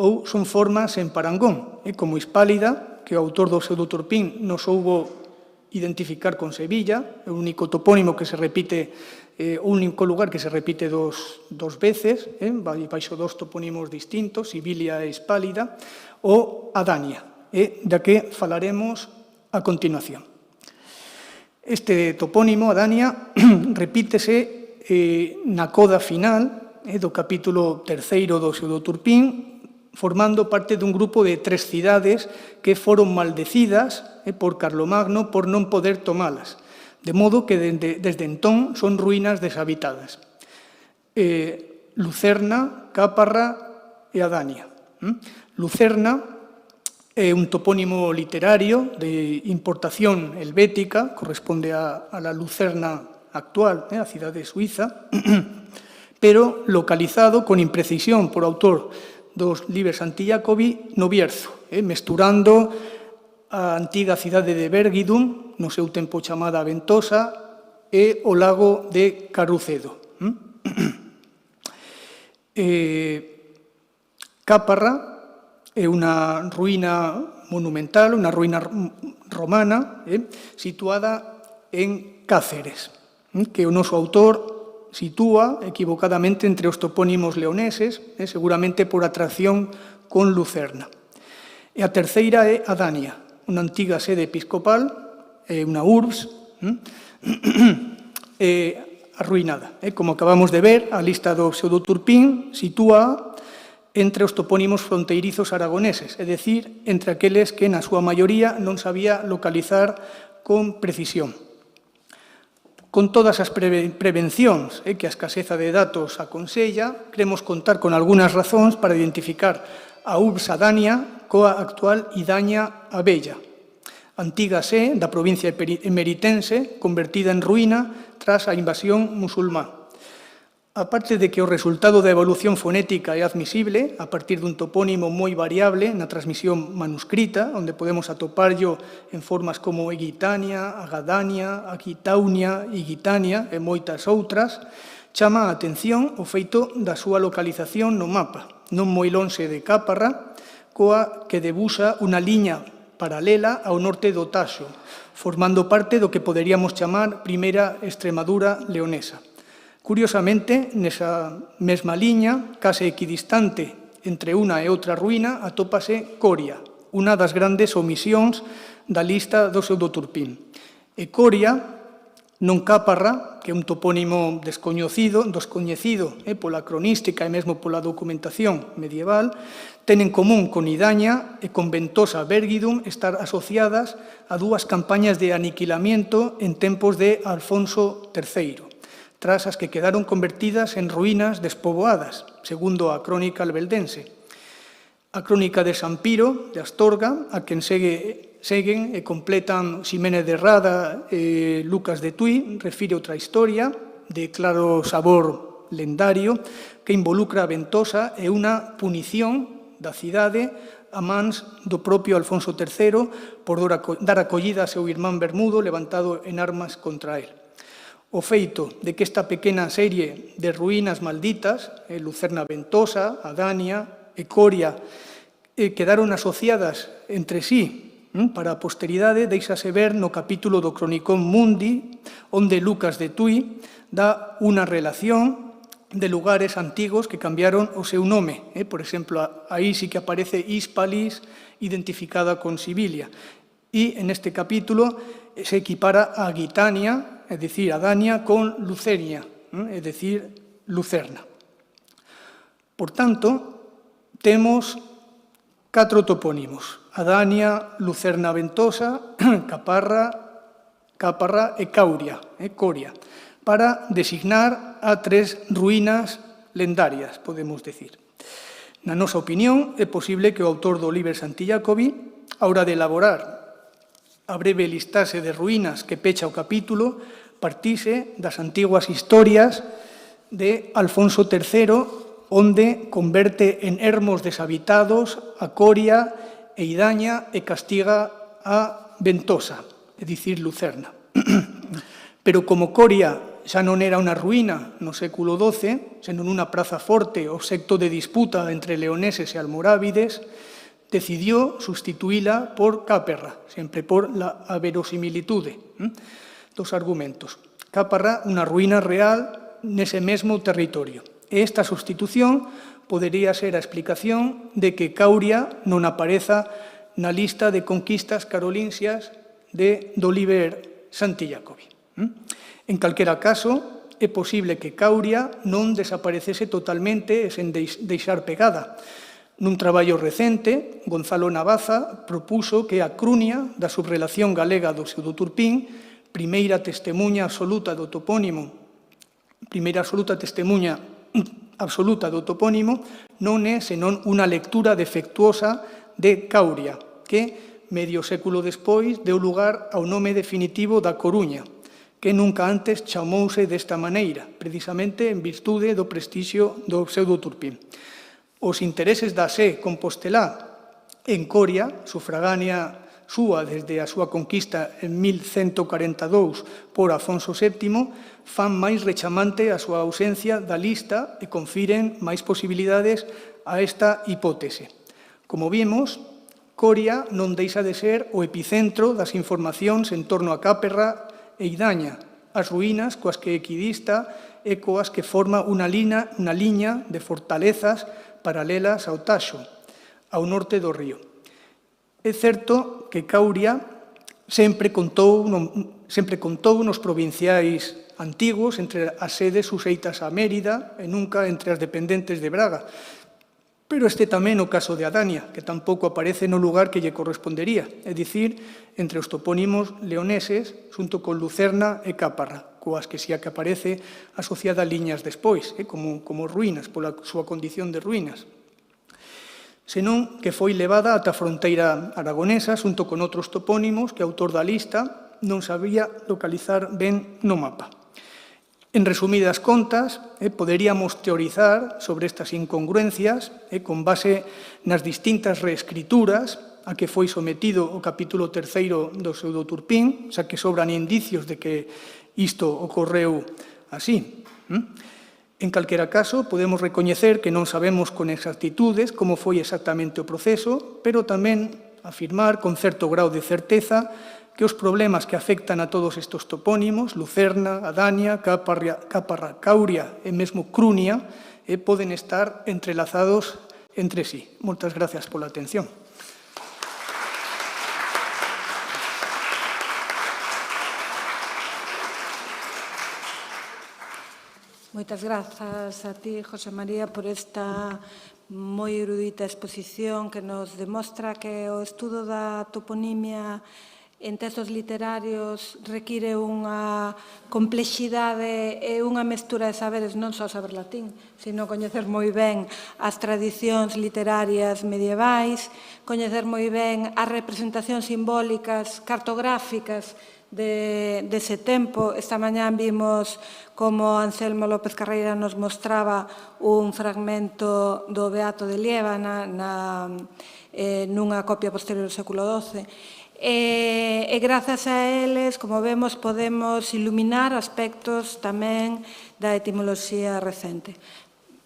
ou son formas en Parangón, como Hispálida, que o autor do Pseudoturpín nos soubo identificar con Sevilla, é o único topónimo que se repite, o único lugar que se repite dos veces, baixo dos topónimos distintos, Sibilia e Hispálida, ou Adania, da que falaremos a continuación. Este topónimo, Adania, repítese na coda final do capítulo 3 do Pseudoturpín, formando parte dun grupo de 3 cidades que foron maldecidas por Carlomagno por non poder tomalas, de modo que desde entón son ruínas deshabitadas. Lucerna, Cáparra e Adania. Lucerna é un topónimo literario de importación helvética, corresponde a la Lucerna actual, a cidade suiza, pero localizado con imprecisión por autor dos Liber Santi Jacobi no Bierzo, mesturando a antiga cidade de Bergidum, no seu tempo chamada Ventosa, e o lago de Carucedo. Cáparra é unha ruína monumental, unha ruína romana, situada en Cáceres, que o noso autor sitúa equivocadamente entre os topónimos leoneses, seguramente por atracción con Lucerna. E a terceira é Adania, unha antiga sede episcopal, unha urbs, arruinada. Como acabamos de ver, a lista do Pseudoturpín sitúa entre os topónimos fronteirizos aragoneses, é dicir, entre aqueles que na súa maioría non sabía localizar con precisión. Con todas as prevencións que a escaseza de datos aconsella, queremos contar con algunhas razóns para identificar a Urbs Adania coa actual Idaña Abella, antiga sé da provincia emeritense convertida en ruína tras a invasión musulmá. Aparte de que o resultado da evolución fonética é admisible a partir dun topónimo moi variable na transmisión manuscrita, onde podemos atoparlo en formas como Eguitania, Agadania, Aquitaunia, Iguitania e moitas outras, chama a atención o feito da súa localización no mapa, non moi lonxe de Cáparra, coa que debuxa unha liña paralela ao norte do Taxo, formando parte do que poderíamos chamar primeira Extremadura leonesa. Curiosamente, nesa mesma liña, case equidistante entre unha e outra ruína, atópase Coria, unha das grandes omisións da lista do Pseudoturpín. E Coria, non Cáparra, que é un topónimo descoñecido pola cronística e mesmo pola documentación medieval, ten en común con Idaña e con Ventosa Vergidum estar asociadas a dúas campañas de aniquilamiento en tempos de Alfonso III, tras as que quedaron convertidas en ruínas despoboadas, segundo a crónica albeldense. A crónica de Sampiro, de Astorga, a quen seguen e completan Ximénez de Rada e Lucas de Tui, refire outra historia de claro sabor lendario que involucra a Ventosa e unha punición da cidade a mans do propio Alfonso III por dar acollida a seu irmán Bermudo levantado en armas contra él. O feito de que esta pequena serie de ruínas malditas, Lucerna Ventosa, Adania e Coria, quedaron asociadas entre sí para a posteridade, deixase ver no capítulo do Cronicón Mundi, onde Lucas de Tui dá unha relación de lugares antigos que cambiaron o seu nome. Por exemplo, aí sí que aparece Hispalis, identificada con Sibilia. E en este capítulo se equipara a Aquitania, é dicir, Adania, con Lucernia, é dicir, Lucerna. Por tanto, temos 4 topónimos: Adania, Lucerna Ventosa, Cáparra e Coria, para designar a 3 ruínas lendarias, podemos decir. Na nosa opinión, é posible que o autor do Liber Santillacobi, a hora de elaborar a breve listaxe de ruínas que pecha o capítulo, partise das antiguas historias de Alfonso III, onde converte en ermos deshabitados a Coria e Idaña e castiga a Ventosa, é dicir, Lucerna. Pero como Coria xa non era unha ruína no século XII, senón unha praza forte, obxecto de disputa entre leoneses e almorávides, decidió sustituíla por Cáparra, sempre por la verosimilitude dos argumentos. Cáparra, unha ruína real nese mesmo territorio. E esta sustitución podería ser a explicación de que Cauria non apareza na lista de conquistas carolinxias do Liber Santillacobi. En calquera caso, é posible que Cauria non desaparecese totalmente e sen deixar pegada. Nun traballo recente, Gonzalo Navaza propuso que a crunia da subrelación galega do Pseudoturpín, primeira testemunha absoluta do topónimo, non é senón unha lectura defectuosa de Cauria, que, medio século despois, deu lugar ao nome definitivo da Coruña, que nunca antes chamouse desta maneira, precisamente en virtude do prestixio do Pseudoturpín. Os intereses da sé compostelá en Coria, sufragánea súa desde a súa conquista en 1142 por Afonso VII, fan máis rechamante a súa ausencia da lista e confiren máis posibilidades a esta hipótese. Como vimos, Coria non deixa de ser o epicentro das informacións en torno a Cáparra e Idaña, as ruínas coas que equidista e coas que forma unha liña de fortalezas paralelas ao Taxo, ao norte do río. É certo que Cauria sempre contou nos provinciais antigos entre as sedes suxeitas a Mérida e nunca entre as dependentes de Braga. Pero este tamén o caso de Adania, que tampouco aparece no lugar que lle correspondería, é dicir, entre os topónimos leoneses, xunto con Lucerna e Cáparra, coas que si a que aparece asociada a liñas despois, como ruínas, pola súa condición de ruínas, senón que foi levada ata a fronteira aragonesa xunto con outros topónimos que o autor da lista non sabía localizar ben no mapa. En resumidas contas, poderíamos teorizar sobre estas incongruencias con base nas distintas reescrituras a que foi sometido o capítulo 3 do Pseudo-Turpín, xa que sobran indicios de que isto ocorreu así. En calquera caso, podemos recoñecer que non sabemos con exactitudes como foi exactamente o proceso, pero tamén afirmar con certo grau de certeza que os problemas que afectan a todos estes topónimos, Lucerna, Adania, Caparra, Cauria e mesmo Crunia, poden estar entrelazados entre sí. Moitas gracias pola atención.
Moitas grazas a ti, José María, por esta moi erudita exposición que nos demostra que o estudo da toponimia en textos literarios require unha complexidade e unha mestura de saberes, non só saber latín, sino coñecer moi ben as tradicións literarias medievais, coñecer moi ben as representacións simbólicas, cartográficas dese tempo. Esta mañán vimos como Anselmo López Carreira nos mostraba un fragmento do Beato de Liébana nunha copia posterior do século XII. E grazas a eles, como vemos, podemos iluminar aspectos tamén da etimoloxía recente.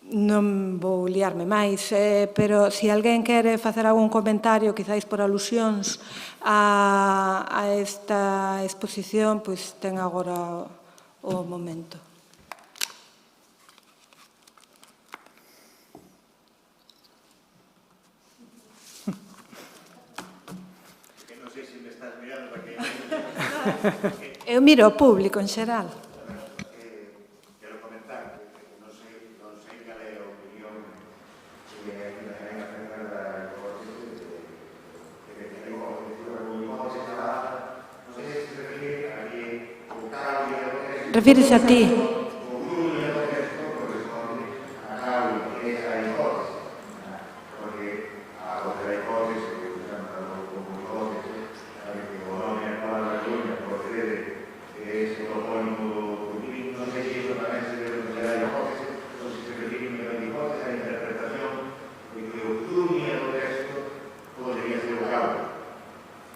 Non vou liarme máis, pero se alguén quere facer algún comentario, quizáis por alusións a esta exposición, pois ten agora o momento. Eu miro o público en xeral.
Quero comentar que non sei cal é a opinión que hai acerca da hipótese que ten como hipótese non sei se se refire a que o Cauria do texto
Refírese a ti.
o Crunia do texto corresponde a Cauria, que é a hipótese, porque a outra hipótese que usamos como hipótese sabe que o nome e a palabra Crunia procede ese topónimo do Turpín, non sei se iso tamén se debe considerar hipótese, ou se refiere a hipótese a interpretación de que o Crunia do texto podería ser o Cauria.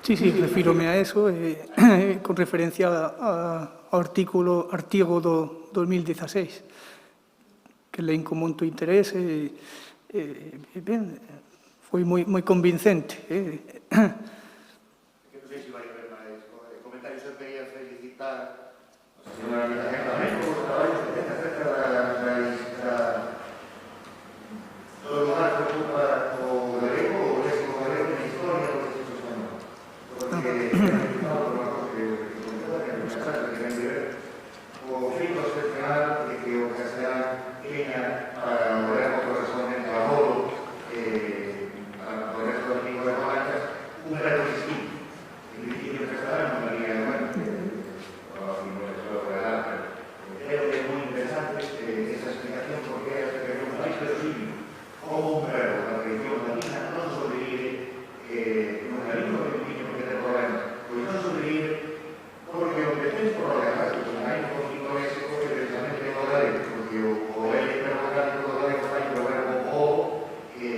Sí, refírome a eso, con referencia ao artigo do 2016, que leín con moito interés e foi moi convincente.
Non sei se vai haber máis comentarios. Eu quería felicitar a señora Miguel tamén por os traballos que ten acerca da lista do lugar que ocupa o galego, o léxico galego na historia do léxico español. Porque o fito excepcional de que o castelán tiña para o verbo correspondente ao modo para o resto das linguas romanas un verbo distinto. En principio castelán non valía creo que é moi interesante esa explicación porque é a explicación máis verosímil como un verbo da tradición latina non sobrevive nunha lingua que tiña que ter problemas, pois non sobrevive porque o que tens problemas hai un conflicto léxico que precisamente é o galego, porque o L verbográfico do galego fai o verbo o que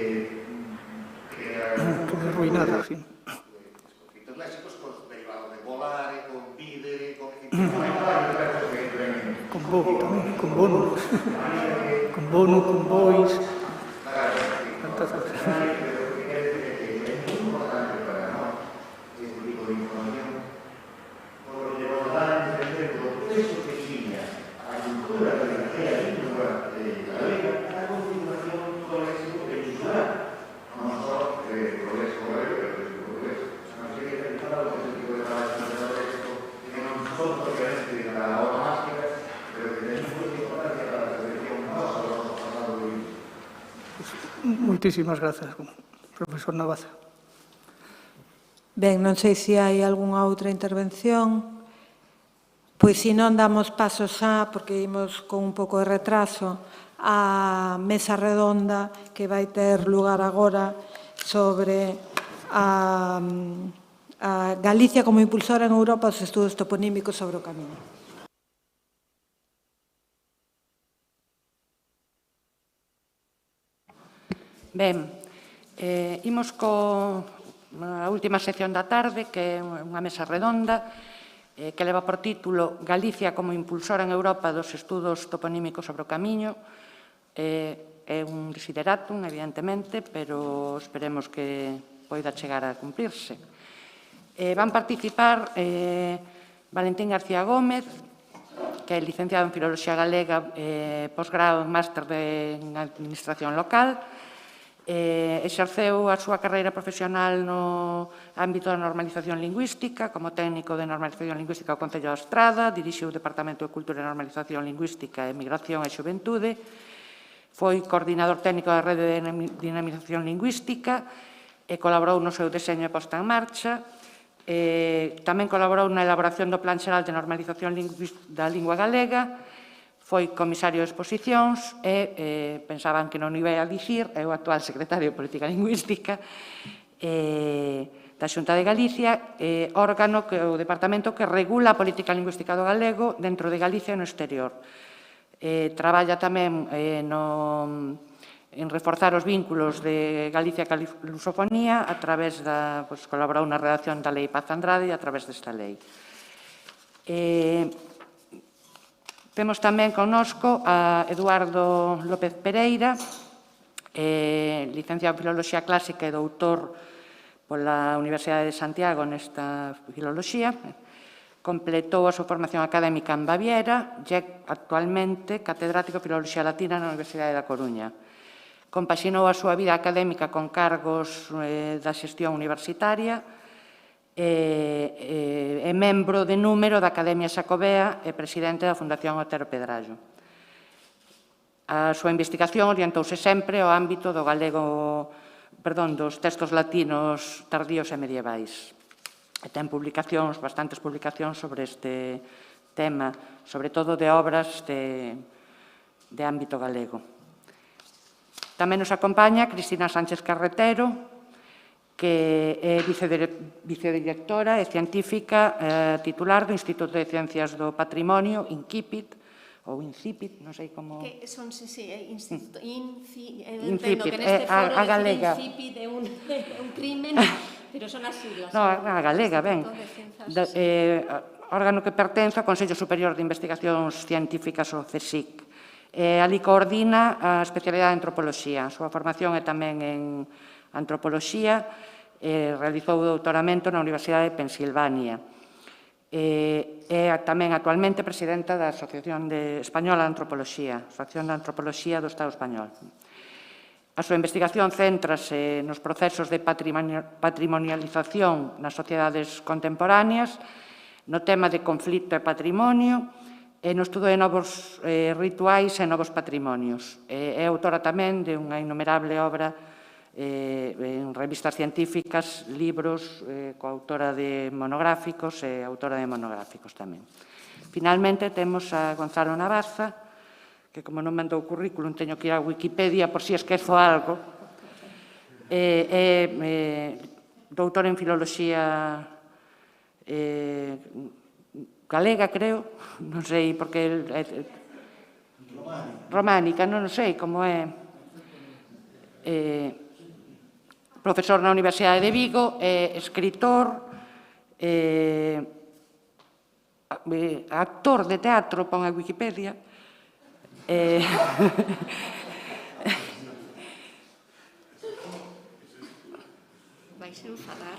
Arruinado, sí.
os conflictos léxicos con derivados de volare, con videre, con varios verbos que entren
Con bo tamén, con bono. Con bono, con bois. Tantas cosas. Moitísimas grazas, profesor Navaza.
Ben, non sei se hai algunha outra intervención. Pois se non damos paso xa, porque imos con un pouco de retraso, a mesa redonda que vai ter lugar agora sobre a Galicia como impulsora en Europa dos estudos toponímicos sobre o camiño.
Ben, imos coa última sección da tarde, que é unha mesa redonda, que leva por título Galicia como impulsora en Europa dos estudos toponímicos sobre o camiño. É un desideratum, evidentemente, pero esperemos que poida chegar a cumplirse. Van participar Valentín García Gómez, que é licenciado en Filoloxía Galega, posgrado en máster en Administración Local, exerceu a súa carreira profesional no ámbito da normalización lingüística, como técnico de normalización lingüística ao Concello da Estrada, dirixiu o Departamento de Cultura e Normalización Lingüística, Emigración e Xuventude, foi coordinador técnico da Rede de Dinamización Lingüística e colaborou no seu deseño e posta en marcha. Tamén colaborou na elaboración do Plan Xeral de Normalización da Lingua Galega, foi comisario de exposicións e, pensaban que non iba a dicir, é o actual secretario de Política Lingüística da Xunta de Galicia, órgano, o departamento que regula a política lingüística do galego dentro de Galicia e no exterior. Traballa tamén en reforzar os vínculos de Galicia ca lusofonía a través da, colaborou na redacción da Lei Paz Andrade e a través desta lei. Temos tamén connosco a Eduardo López Pereira, licenciado en Filoloxía Clásica e doutor pola Universidade de Santiago nesta filoloxía. Completou a súa formación académica en Baviera e é actualmente catedrático de Filoloxía Latina na Universidade da Coruña. Compaxinou a súa vida académica con cargos da xestión universitaria, é membro de número da Academia Xacobea e presidente da Fundación Otero Pedrallo. A súa investigación orientouse sempre ao ámbito do galego, dos textos latinos tardíos e medievais. E ten bastantes publicacións sobre este tema, sobre todo de obras de ámbito galego. Tamén nos acompaña Cristina Sánchez Carretero, que é vicedirectora e científica titular do Instituto de Ciencias do Patrimonio, INCIPIT, ou INCIPIT, non sei como...
Son, sí, Instituto
INCIPIT,
que neste foro
a galega.
INCIPIT é un crimen, pero son as siglas.
Non, a galega, ben. Órgano que pertence ao Consello Superior de Investigacións Científicas, o CSIC. Ali coordina a especialidade de antropoloxía. A súa formación é tamén en antropoloxía, realizou o doutoramento na Universidade de Pensilvania. É tamén actualmente presidenta da Asociación Española de Antropoloxía, Asociación de Antropoloxía do Estado Español. A súa investigación céntrase nos procesos de patrimonialización nas sociedades contemporáneas, no tema de conflito e patrimonio, e no estudo de novos rituais e novos patrimonios. É autora tamén de unha innumerable obra en revistas científicas, libros, coautora de monográficos e autora de monográficos tamén. Finalmente, temos a Gonzalo Navaza, que como non mandou o currículum, teño que ir a Wikipedia por si esquezo algo. É doutor en Filoloxía galega, creo, non sei, porque... Románica, non sei como é... Profesor na Universidade de Vigo, escritor, actor de teatro, pon a Wikipedia.
Vais enfadar.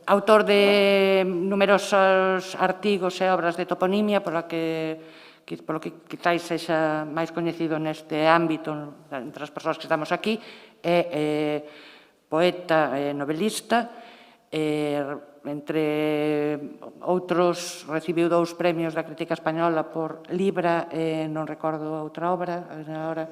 Autor de numerosos artigos e obras de toponimia, polo que quizáis sexa máis coñecido neste ámbito entre as persoas que estamos aquí, é poeta e novelista, entre outros recibiu 2 premios da crítica española por Libra, non recordo outra obra, agora.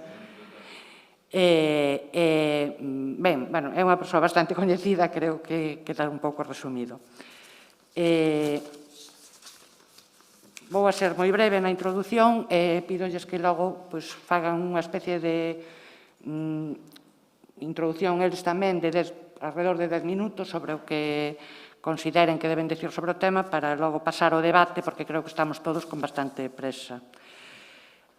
Ben, é unha persoa bastante coñecida, creo que queda un pouco resumido. Vou a ser moi breve na introdución e pídolles que logo fagan unha especie de introducción eles tamén de alrededor de 10 minutos sobre o que consideren que deben decir sobre o tema para logo pasar ao debate, porque creo que estamos todos con bastante presa.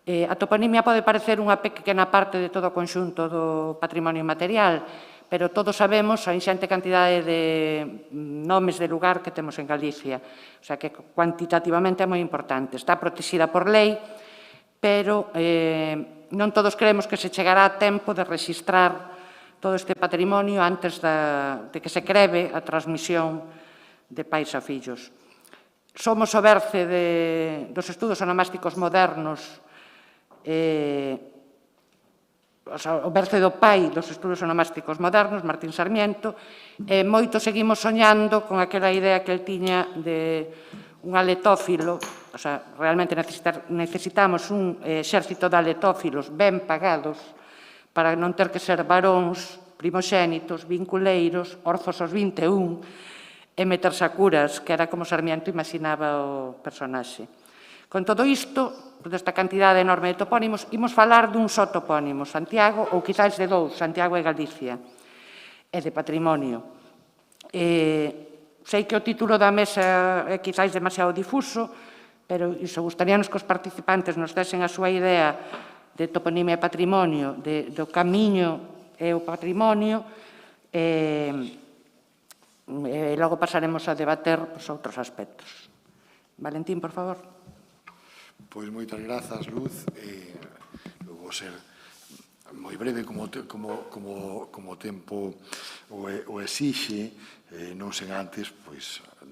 A toponimia pode parecer unha pequena parte de todo o conxunto do patrimonio inmaterial, pero todos sabemos a inxente cantidade de nomes de lugar que temos en Galicia. O sea que cuantitativamente é moi importante. Está protexida por lei, pero non todos creemos que se chegará a tempo de rexistrar todo este patrimonio antes de que se crebe a transmisión de pais a fillos. Somos o berce dos estudos onomásticos modernos, o berce do pai dos estudos onomásticos modernos, Martín Sarmiento, e moito seguimos soñando con aquela idea que el tiña de un aletófilo, o sea, realmente necesitamos un exército de aletófilos ben pagados para non ter que ser varóns, primoxénitos, vinculeiros, orzos aos 21, e meter sacuras, que era como Sarmiento imaginaba o personaxe. Con todo isto, desta cantidade enorme de topónimos, imos falar dun só topónimo, Santiago, ou quizás de dous, Santiago e Galicia, e de patrimonio. Sei que o título da mesa é quizás demasiado difuso, pero iso gustaríanos que os participantes nos desen a súa idea de toponimia e patrimonio, do camiño e o patrimonio, e logo pasaremos a debater outros aspectos. Valentín, por favor.
Pois moitas grazas, Luz. Eu vou ser moi breve como o tempo o exixe, non sen antes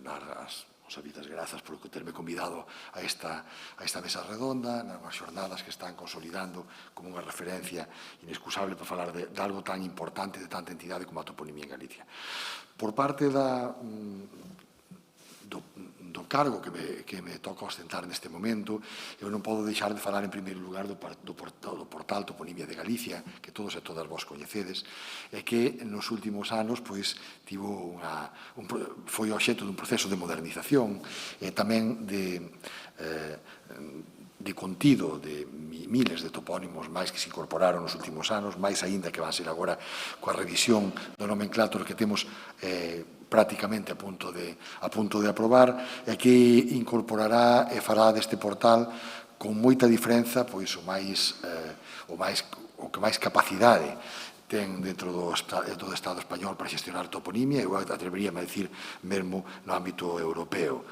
dar as sabidas grazas por terme convidado a esta mesa redonda, nas xornadas que están consolidando como unha referencia inexcusable para falar de algo tan importante, de tanta entidade como a toponimia en Galicia. Por parte do cargo que me toca ostentar neste momento, eu non podo deixar de falar en primeiro lugar do portal Toponimia de Galicia, que todos e todas vos coñecedes, e que nos últimos anos foi obxecto dun proceso de modernización e tamén de contido de miles de topónimos máis que se incorporaron nos últimos anos, máis aínda que van ser agora coa revisión do nomenclator que temos prácticamente a punto de aprobar, e que incorporará e fará deste portal con moita diferenza o que máis capacidade ten dentro do Estado español para xestionar toponimia, eu atreveríame a dicir mesmo no ámbito europeo.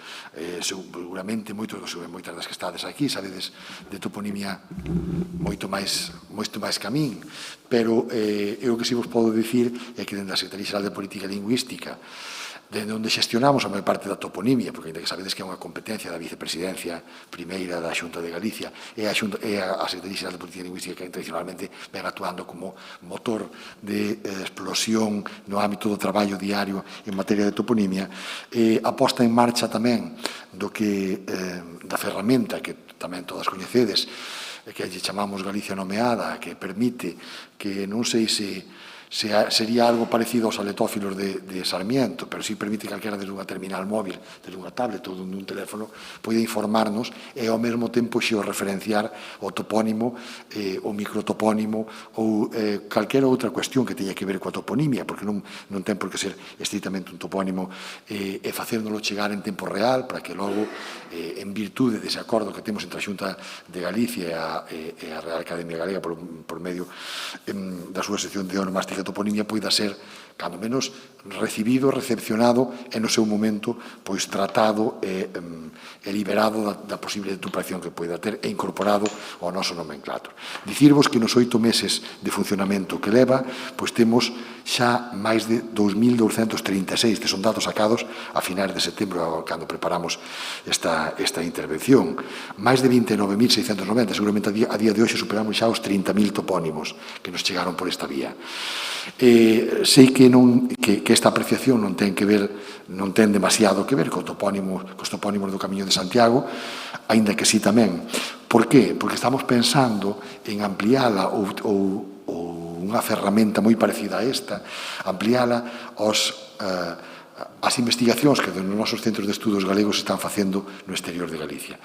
Seguramente moitas das que estades aquí sabedes de toponimia moito máis que a min, pero eu que si vos podo dicir é que dentro da Secretaría Xeral de Política Lingüística, dende onde xestionamos a maior parte da toponimia, porque ainda que sabedes que é unha competencia da vicepresidencia primeira da Xunta de Galicia, e a Secretaría Xeral de Política Lingüística que tradicionalmente ven actuando como motor de explosión no ámbito do traballo diario en materia de toponimia, a posta en marcha tamén da ferramenta que tamén todas coñecedes, que lle chamamos Galicia Nomeada, que permite que non sei se sería algo parecido aos aletófilos de Sarmiento, pero si permite que calquera desde unha terminal móvil, desde unha tablet ou dun teléfono, pode informarnos e ao mesmo tempo xeorreferenciar o topónimo, o microtopónimo ou calquera outra cuestión que teña que ver coa toponimia, porque non ten por que ser estritamente un topónimo, e facérnoslo chegar en tempo real para que logo, en virtude dese acordo que temos entre a Xunta de Galicia e a Real Academia Galega por medio da súa sección de onomástica toponimia, poida ser, cando menos, recibido, recepcionado e no seu momento tratado e liberado da posible deturpación que poida ter e incorporado ao noso nomenclator. Dicirvos que nos 8 meses de funcionamento que leva, temos xa máis de 2.236, que son datos sacados a finais de setembro, cando preparamos esta intervención. Máis de 29.690, seguramente a día de hoxe superamos xa os 30.000 topónimos que nos chegaron por esta vía. Sei que esta apreciación non ten demasiado que ver cos topónimos do Camiño de Santiago, aínda que sí tamén. Por qué? Porque estamos pensando en ampliála ou unha ferramenta moi parecida a esta, ampliála as investigacións que nos nosos centros de estudos galegos están facendo no exterior de Galicia.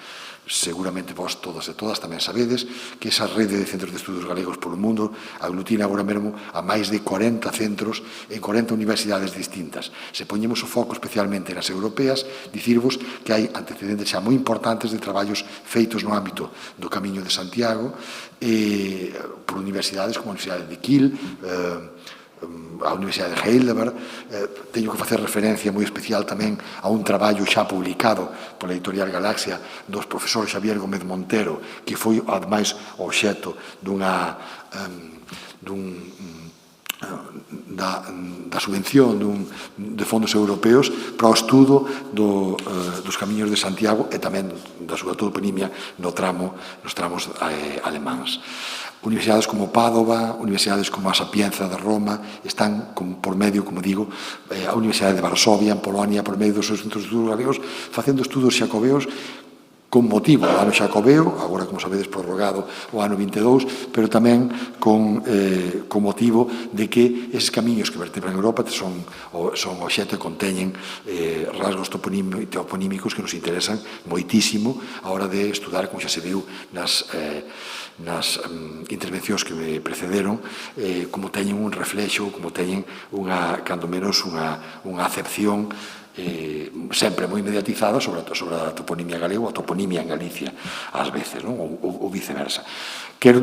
Seguramente vos todas e todas tamén sabedes que esa rede de centros de estudos galegos polo mundo aglutina agora mesmo a máis de 40 centros en 40 universidades distintas. Se poñemos o foco especialmente nas europeas, dicirvos que hai antecedentes xa moi importantes de traballos feitos no ámbito do Camiño de Santiago por universidades como a Universidade de Kiel, a Universidade de Heidelberg. Teño que facer referencia moi especial tamén a un traballo xa publicado pola editorial Galaxia dos profesor Xavier Gómez Montero, que foi ademais obxecto da subvención de fondos europeos para o estudo dos camiños de Santiago e tamén da súa toponimia nos tramos alemáns. Universidades como Pádova, universidades como a Sapienza de Roma, están por medio, como digo, a Universidade de Varsovia, en Polonia, por medio dos seus centros de estudos galegos, facendo estudos xacobeos con motivo do ano xacobeo, agora, como sabedes, prorrogado o ano 22, pero tamén con motivo de que eses camiños que vertebran Europa son obxecto e conteñen rasgos toponímicos que nos interesan moitísimo a hora de estudar, como xa se viu nas intervencións que me precederon, como teñen un reflexo, como teñen cando menos unha acepción sempre moi mediatizada sobre a toponimia galega ou a toponimia en Galicia ás veces, ou viceversa. Quero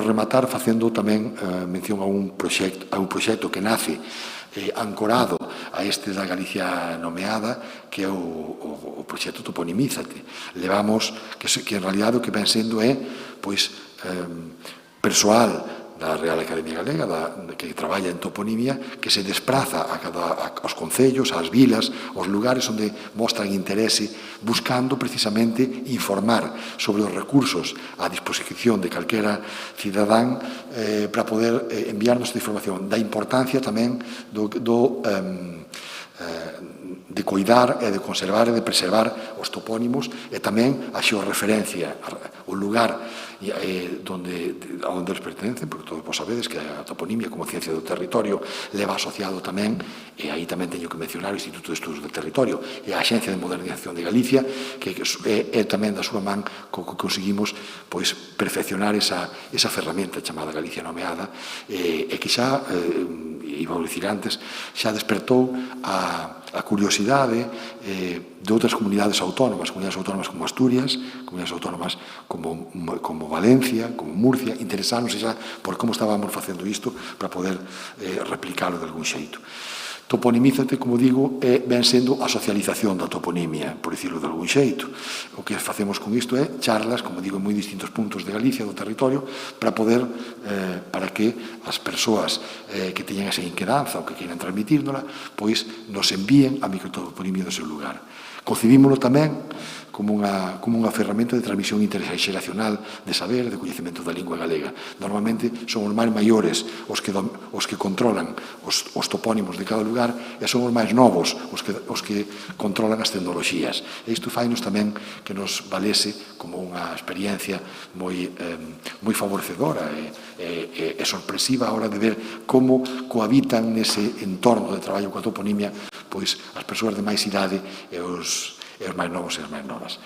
rematar facendo tamén mención a un proxecto que nace ancorado a este da Galicia nomeada, que é o proxecto Toponimízate. Levamos que en realidad o que ven sendo é persoal da Real Academia Galega, que traballa en toponimia, que se despraza aos concellos, ás vilas, aos lugares onde mostran interese, buscando precisamente informar sobre os recursos á disposición de calquera cidadán para poder enviarnos esta información. Da importancia tamén de coidar e de conservar e de preservar os topónimos e tamén a xeorreferencia, o lugar onde eles pertencen, porque todos vos sabedes que a toponimia como ciencia do territorio leva asociado tamén, e aí tamén teño que mencionar o Instituto de Estudos do Territorio e a Axencia de Modernización de Galicia, que é tamén da súa man que conseguimos perfeccionar esa ferramenta chamada Galicia Nomeada, e que xa, iba a dicir antes, xa despertou a curiosidade de outras comunidades autónomas como Asturias, comunidades autónomas como Valencia, como Murcia, interesándose xa por como estábamos facendo isto para poder replicarlo de algún xeito. Toponimízate, como digo, ven sendo a socialización da toponimia, por dicirlo de algún xeito. O que facemos con isto é charlas, como digo, en moi distintos puntos de Galicia, do territorio, para que as persoas que teñan esa inquedanza ou que queiran transmitírnola, pois nos envíen a microtoponimia do seu lugar. Concibímolo tamén como unha ferramenta de transmisión interxeracional de saber, de coñecemento da lingua galega. Normalmente son os máis maiores os que controlan os topónimos de cada lugar e son os máis novos os que controlan as tecnoloxías. E isto fainos tamén que nos valese como unha experiencia moi favorecedora e sorpresiva a hora de ver como cohabitan nese entorno de traballo coa toponimia pois as persoas de máis idade e os máis novos e as máis novas.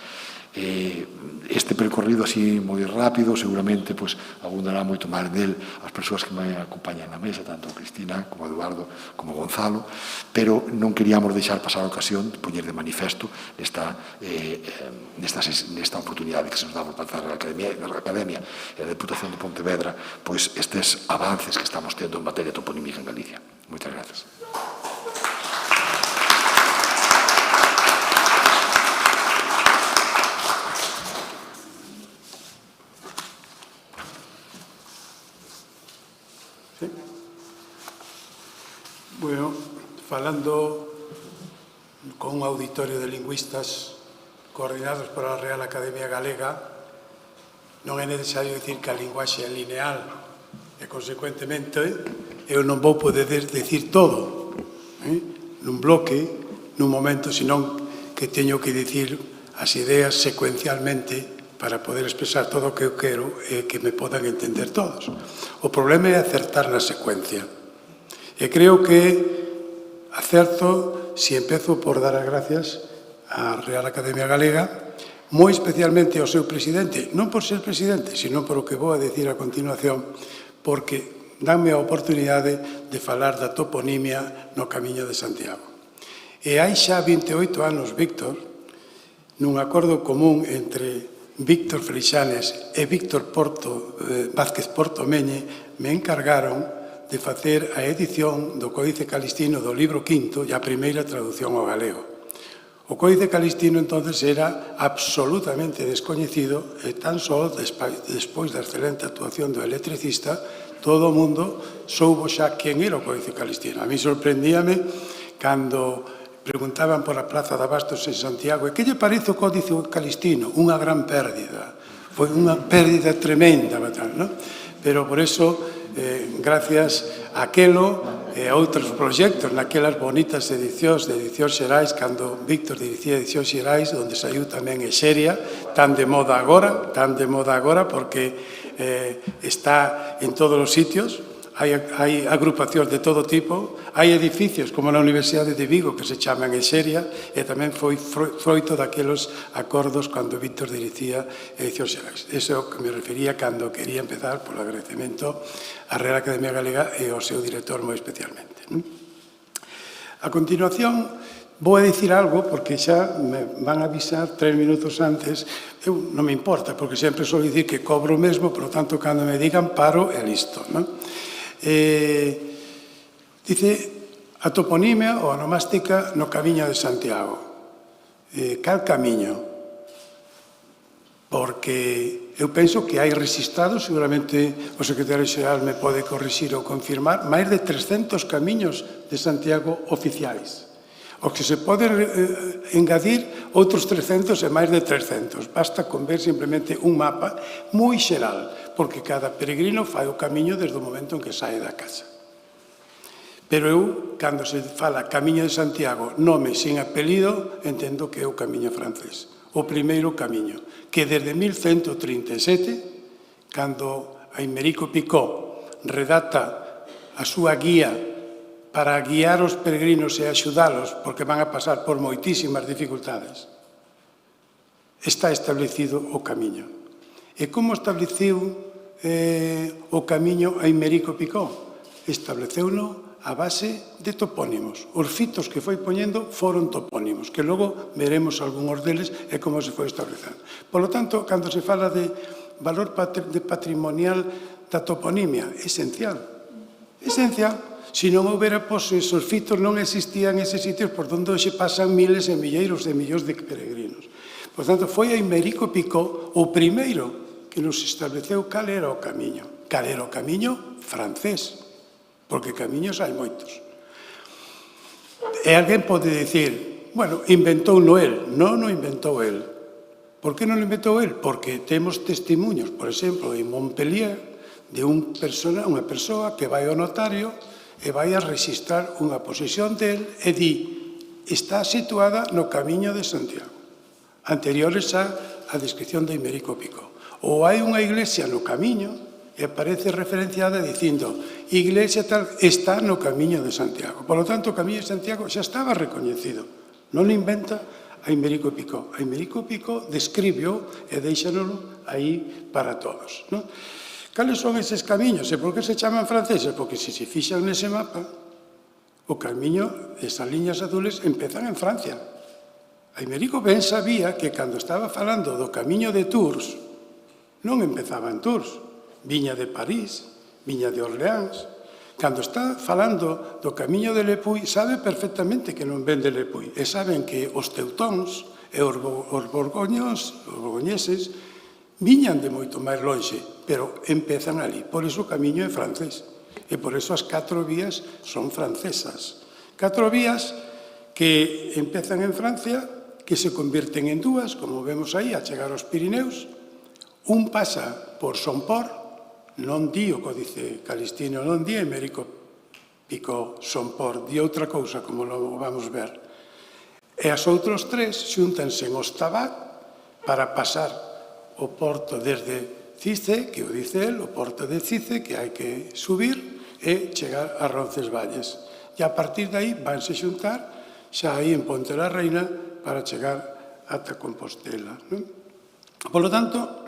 Este percorrido así moi rápido seguramente abundará moito máis del as persoas que me acompañan na mesa, tanto Cristina como Eduardo como Gonzalo, pero non queríamos deixar pasar a ocasión de poñer de manifesto nesta oportunidade que se nos dá por parte da Academia e da Deputación de Pontevedra estes avances que estamos tendo en materia toponímica en Galicia. Moitas grazas.
Bueno, falando con un auditorio de lingüistas coordinados por a Real Academia Galega, non é necesario dicir que a linguaxe é lineal e, consecuentemente, eu non vou poder dicir todo nun bloque, nun momento, senón que teño que dicir as ideas secuencialmente para poder expresar todo o que eu quero e que me podan entender todos. O problema é acertar na secuencia. E creo que acerto si empezo por dar as gracias á Real Academia Galega, moi especialmente ao seu presidente, non por ser presidente, sino por o que vou a decir a continuación, porque danme a oportunidade de falar da toponimia no Camiño de Santiago. E hai xa 28 anos, Víctor, nun acordo común entre Víctor Freixanes e Víctor Vázquez Portomeñe, me encargaron de facer a edición do Códice Calistino do libro quinto e a primeira traducción ao galego. O Códice Calistino, entonces, era absolutamente descoñecido e tan só despois da excelente actuación do electricista, todo o mundo soubo xa quen era o Códice Calistino. A mí sorprendíame cando preguntaban por a Plaza de Abastos en Santiago e que lle parece o Códice Calistino? Unha gran pérdida. Foi unha pérdida tremenda, non? Pero por eso, gracias a aquelo e a outros proxectos, naquelas bonitas edicións de Edicións Xerais, cando Víctor dirixía Edicións Xerais, onde saiu tamén Exeria, tan de moda agora, porque está en todos os sitios, hai agrupacións de todo tipo, hai edificios como na Universidade de Vigo que se chaman Exeria, e tamén foi froito daquelos acordos cando Víctor dirixía Edicións Xerais. Eso é o que me refería cando quería empezar polo agradecemento á Real Academia Galega e ao seu director moi especialmente. A continuación, vou a dicir algo, porque xa me van a avisar 3 minutos antes. Eu non me importa, porque sempre sou dicir que cobro o mesmo, por lo tanto, cando me digan paro e listo. Dice a toponimia ou onomástica no Camiño de Santiago. Cal camiño? Porque eu penso que hai rexistrados, seguramente o secretario xeral me pode corrixir ou confirmar, máis de 300 camiños de Santiago oficiais. O que se pode engadir outros 300 e máis de 300. Basta con ver simplemente un mapa moi xeral, porque cada peregrino fai o camiño desde o momento en que sae da casa. Pero eu, cando se fala Camiño de Santiago, nome sin apelido, entendo que é o camiño francés. O primeiro camiño, que desde 1137, cando Aymeric Picot redacta a súa guía para guiar os peregrinos e axudalos, porque van a pasar por moitísimas dificultades, está establecido o camiño. E como estableciu o camiño Aymeric Picot? Estableceuno a base de topónimos. Os fitos que foi poñendo foron topónimos, que logo veremos algúns deles e como se foi establecendo. Por lo tanto, cando se fala de valor patrimonial da toponimia, esencial. Esencial. Se non houbera esos fitos, non existían eses sitios por onde hoxe pasan miles e milleiros de millóns de peregrinos. Por tanto, foi Aymeric Picot o primeiro que nos estableceu cal era o camiño. Cal era o camiño francés. Porque camiños hai moitos. E alguén pode dicir, bueno, inventouno el. Non o inventou el. Por que non o inventou el? Porque temos testemunhos, por exemplo, en Montpellier, de unha persoa que vai ao notario e vai a registrar unha posesión del e di, está situada no Camiño de Santiago, anteriores a descripción de Aymeric Picot. Ou hai unha iglesia no Camiño e aparece referenciada dicindo iglesia tal está no Camiño de Santiago. Por lo tanto, o Camiño de Santiago xa estaba recoñecido. Non o inventa Aymeric Picot. Aymeric Picot describio e deixanolo aí para todos. Cales son eses camiños? E por que se chaman franceses? Porque se se fixan nese mapa, o camiño, esas liñas azules, empezan en Francia. Aymeric ben sabía que cando estaba falando do Camiño de Tours, non empezaba en Tours, viña de París, viña de Orleans. Cando está falando do Camiño de Le Puy, sabe perfectamente que non ven de Le Puy. E saben que os teutóns e os borgoñeses, viñan de moito máis lonxe, pero empezan ali. Por iso o camiño é francés. E por iso as 4 vías son francesas. 4 vías que empezan en Francia, que se convirten en 2, como vemos aí, a chegar aos Pirineus. Un pasa por Somport, non di o Códice Calistino, non di Aymeric Picot Somport, di outra cousa, como lo vamos ver. E as outros 3 xúntanse en Ostabat para pasar o porto desde Cice, que o dice el, o porto de Cice, que hai que subir e chegar a Roncesvalles. E a partir de aí vanse xuntar xa aí en Ponte la Reina para chegar ata Compostela. Por lo tanto,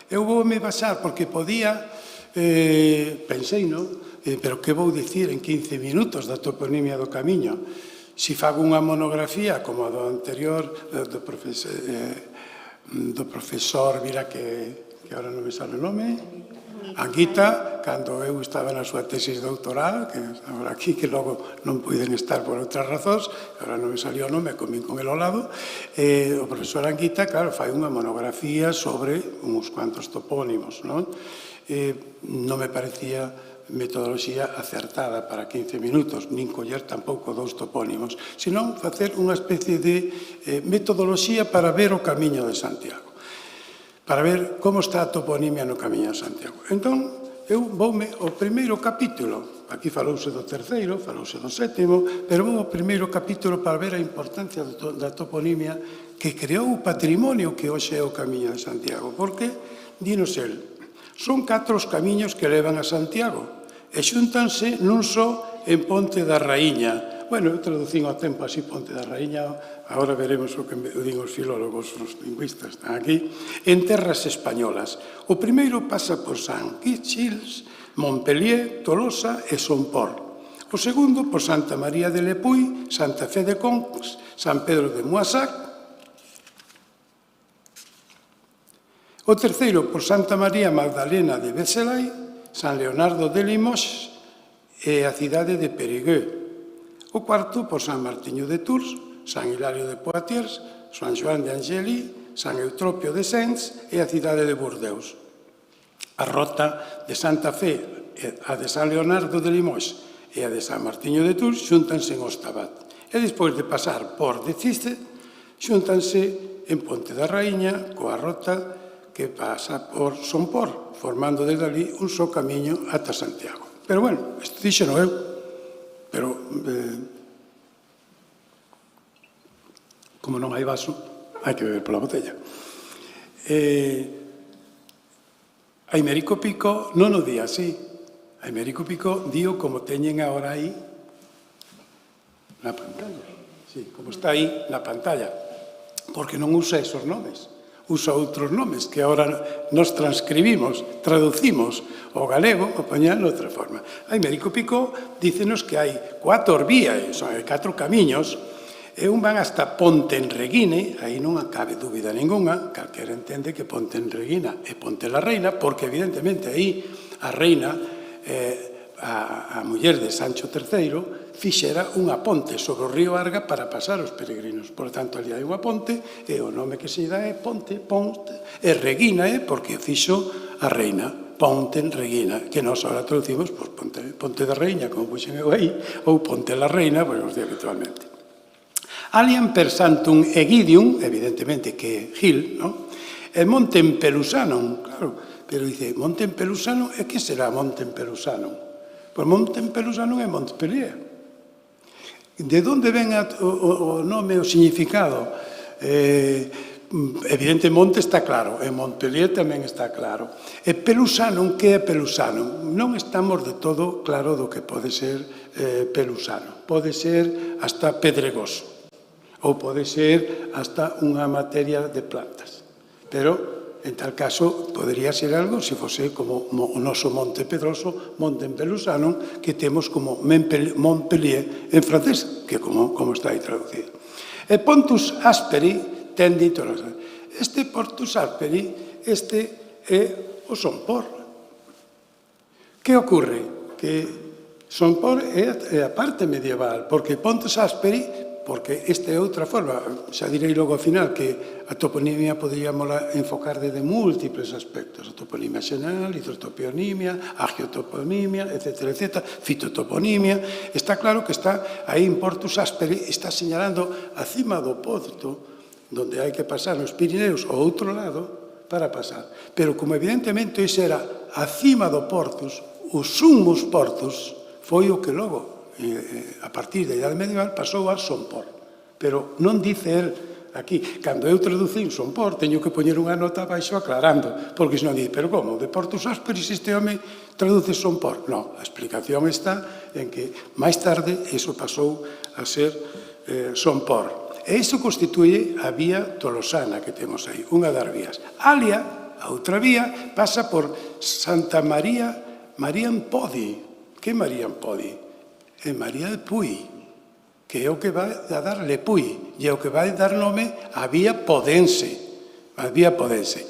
eu voume basar, porque podía, pensei, pero que vou dicir en 15 minutos da toponimia do camiño? Si fago unha monografía como a do anterior, do profesor, mira que agora non me sale o nome, Anguita, cando eu estaba na súa tesis doutoral, que agora aquí, que logo non puiden estar por outras razóns, agora non me salió o nome, comín con el ao lado, o profesor Anguita, claro, fai unha monografía sobre uns cuantos topónimos, non? Non me parecía metodoloxía acertada para 15 minutos, nin coller tampouco 2 topónimos, senón facer unha especie de metodoloxía para ver o Camiño de Santiago, para ver como está a toponimia no Camiño de Santiago. Entón, eu voume ao primeiro capítulo, aquí falouse do terceiro, falouse do sétimo, pero vou ao primeiro capítulo para ver a importancia da toponimia que creou o patrimonio que hoxe é o Camiño de Santiago, porque, dinos el, son 4 os camiños que levan a Santiago e xúntanse nun só en Ponte da Raíña. Bueno, eu traducín ao tempo así Ponte da Raíña, agora veremos o que din os filólogos, os lingüistas, están aquí, en terras españolas. O primeiro pasa por San Quixils, Montpellier, Tolosa e Somport. O segundo por Santa María de Lepuy, Santa Fe de Concs, San Pedro de Moissac. O terceiro por Santa María Magdalena de Becelay, San Leonardo de Limoges e a cidade de Périgueux. O cuarto por San Martiño de Tours, San Hilario de Poitiers, San Xoán de Angeli, San Eutropio de Sens e a cidade de Bordeus. A rota de Santa Fe, a de San Leonardo de Limoges e a de San Martiño de Tours xúntanse en Ostabat. E despois de pasar por Deciste, xúntanse en Ponte da Raíña coa rota que pasa por Somport, formando desde ali un só camiño ata Santiago. Pero bueno, isto dixeno eu, pero como non hai vaso, hai que beber pola botella. Aimérico Pico non o di así. Aimérico Pico dio como teñen agora aí na pantalla. Sí, como está aí na pantalla. Porque non usa esos nomes. Usa outros nomes que agora nos transcribimos, traducimos ao galego, o poñan de outra forma. Aimérico Pico dícenos que hai 4 vías, son 4 camiños, e un van hasta Pontenreguine, aí non cabe dúbida ninguna, calquera entende que Pontenreguina é Ponte la Reina, porque evidentemente aí a reina, a muller de Sancho III, fixera unha ponte sobre o río Arga para pasar os peregrinos. Por tanto, ali hai unha ponte, e o nome que se dá é Ponte, e Reguina é porque fixo a reina, Pontenreguina, que nós agora traducimos por Ponte da Reina, como puxen eu aí, ou Ponte la Reina, pois os di habitualmente. Alian per Santum Egidium, evidentemente que é Gil, non? E Montempelusanum, claro, pero dice, Montempelusanum, e que será Montempelusanum? Pois Montempelusanum é Montpellier. De onde ven o nome, o significado? Evidente, Monte está claro, e Montpellier tamén está claro. E Pelusanum, que é Pelusanum? Non estamos de todo claro do que pode ser Pelusano. Pode ser hasta pedregoso, ou pode ser hasta unha materia de plantas. Pero, en tal caso, podría ser algo se fose como o noso Monte Pedroso, Montempelusanum, que temos como Montpellier en francés, que como está aí traducido. E Pontus Asperi ten dito, este Pontus Asperi, este é o Somport. Que ocorre? Que Somport é a parte medieval, porque Pontus Asperi, porque esta é outra forma, xa direi logo ao final que a toponimia poderíamos enfocar desde múltiples aspectos, a toponimia xeral, hidrotoponimia, agiotoponimia, etc., fitotoponimia. Está claro que está aí en Pontus Asperi, está señalando acima do Porto, donde hai que pasar nos Pirineos ao outro lado para pasar. Pero como evidentemente iso era acima do Portus, os sumos Portus foi o que logo a partir da Idade Medieval pasou a Somport. Pero non dice el aquí, cando eu traducín Somport, teño que poñer unha nota abaixo aclarando, porque senón dice, pero como, de Pontus Asperis este home traduce Somport? Non, a explicación está en que máis tarde iso pasou a ser son por. E iso constituye a vía tolosana que temos aí, unha das vías. Alia, a outra vía, pasa por Santa María Mariampodi. Que Mariampodi? É María de Puy, que é o que vai a dar Lepuy, e é o que vai dar nome á vía Podense. A vía Podense.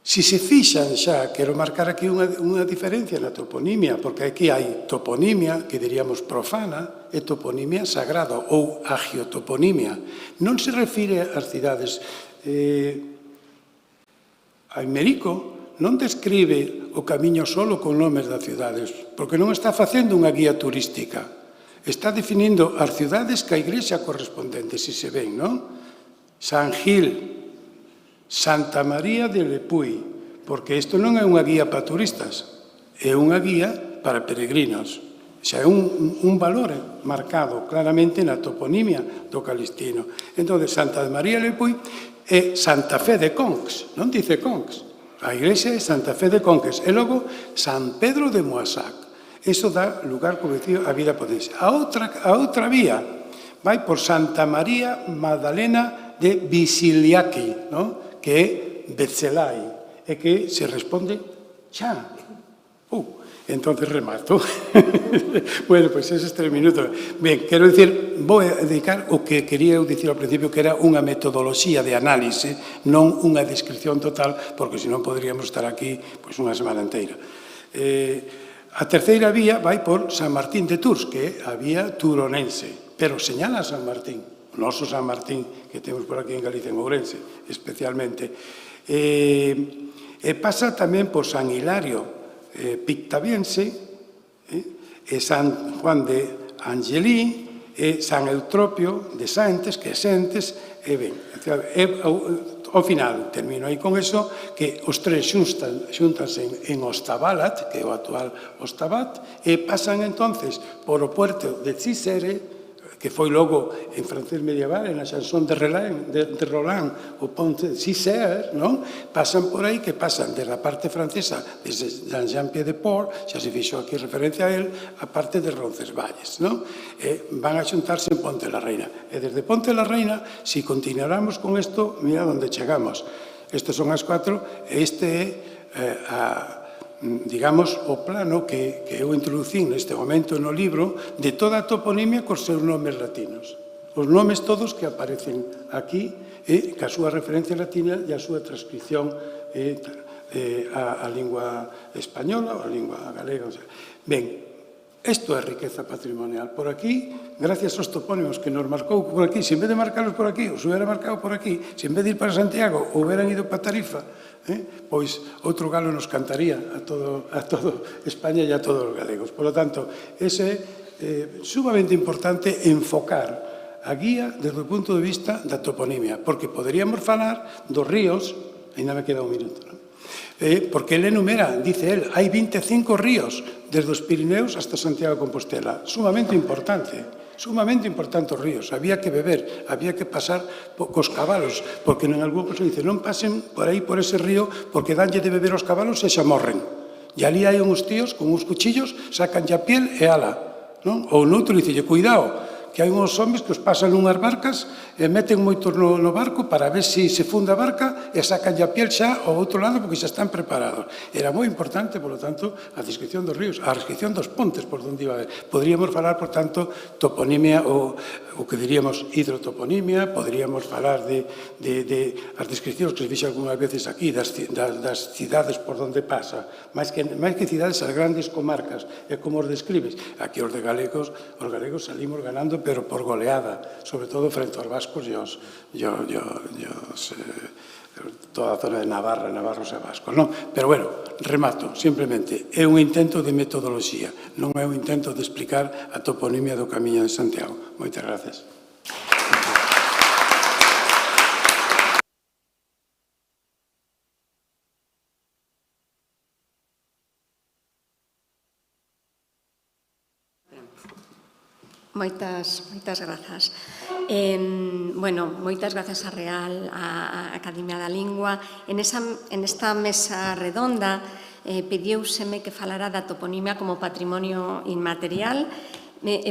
Si se fixan xa, quero marcar aquí unha diferencia na toponimia, porque aquí hai toponimia, que diríamos profana, e toponimia sagrada, ou agiotoponimia. Non se refire ás cidades. Aimerico non describe o camiño solo con nomes das cidades, porque non está facendo unha guía turística. Está definindo as cidades que a igrexa correspondente, si se ven, non? San Gil, Santa María de Lepuy, porque isto non é unha guía para turistas, é unha guía para peregrinos. Xa é un valor marcado claramente na toponimia do Calistino. Entón, Santa María de Lepuy é Santa Fe de Conques, non dice Conques. A iglesia é Santa Fe de Conques. E logo, San Pedro de Moissac. Iso dá lugar, como dicía, a vida podense. A outra vía vai por Santa María Magdalena de Visiliaki, non? Que é Betzelai, e que se responde xa. Entonces remato. Bueno, pois eses 3 minutos. Ben, quero dicir, vou dedicar o que quería dicir ao principio, que era unha metodoloxía de análise, non unha descripción total, porque senón poderíamos estar aquí pois unha semana inteira. A terceira vía vai por San Martín de Tours, que é a vía turonense, pero señala San Martín. O noso San Martín que temos por aquí en Galicia, en Ourense, especialmente. E pasa tamén por San Hilario Pictaviense, e San Juan de Angelí, e San Eutropio de Saintes, que é Sentes, e ben, ao final, termino aí con eso, que os tres xúntanse en Ostabalat, que é o actual Ostabat, e pasan entonces por o puerto de Cisere, que foi logo en francés medieval, na chanson de Roland, o ponte de Cisère, non? Pasan por aí, que pasan desde a parte francesa, desde Jean-Pied-de-Port, xa se fixo aquí referencia a él, a parte de Roncesvalles, non? E van a xuntarse en Ponte la Reina. E desde Ponte la Reina, si continuáramos con isto, mira onde chegamos. Estes son as 4, e este é digamos, o plano que eu introducín neste momento no libro de toda a toponimia cos seus nomes latinos. Os nomes todos que aparecen aquí e ca súa referencia latina e a súa transcripción a lingua española ou a lingua galega. Ben, isto é riqueza patrimonial. Por aquí, gracias aos topónimos que nos marcou por aquí, se en vez de marcarlos por aquí, os hubiera marcado por aquí, se en vez de ir para Santiago, hubieran ido para Tarifa, pois outro galo nos cantaría a todo España e a todos os galegos. Por lo tanto, ese é sumamente importante enfocar a guía desde o punto de vista da toponimia, porque poderíamos falar dos ríos, ainda me queda un minuto, non? Porque ele enumera, dice el, hai 25 ríos desde os Pirineos hasta Santiago de Compostela, sumamente importante os ríos, había que beber, había que pasar cos cabalos, porque en algún caso dice, non pasen por aí por ese río, porque danlle de beber aos cabalos e xa morren. E ali hai uns tíos con uns cuchillos, sacan a piel e ala, non? Ou noutro dice, cuidado, que hai uns homes que os pasan nunhas barcas e meten moitos no barco para ver se funda a barca e sacan a piel xa ao outro lado porque xa están preparados. Era moi importante, por lo tanto, a descripción dos ríos, a descripción dos pontes por onde iba a ver. Poderíamos falar, por tanto, toponimia ou o que diríamos hidrotoponimia, poderíamos falar de as descripcións que se fixo algunhas veces aquí, das cidades por onde pasa, máis que cidades, as grandes comarcas, e como os describes. Aquí os galegos salimos ganando, pero por goleada, sobre todo frente aos vascos e toda a zona de Navarra, navarros e vascos, non? Pero, bueno, remato, simplemente, é un intento de metodoloxía, non é un intento de explicar a toponimia do Camiño de Santiago. Moitas gracias.
Moitas grazas. Bueno, moitas grazas a Real, a Academia da Lingua. En esta mesa redonda pediúseme que falara da toponimia como patrimonio inmaterial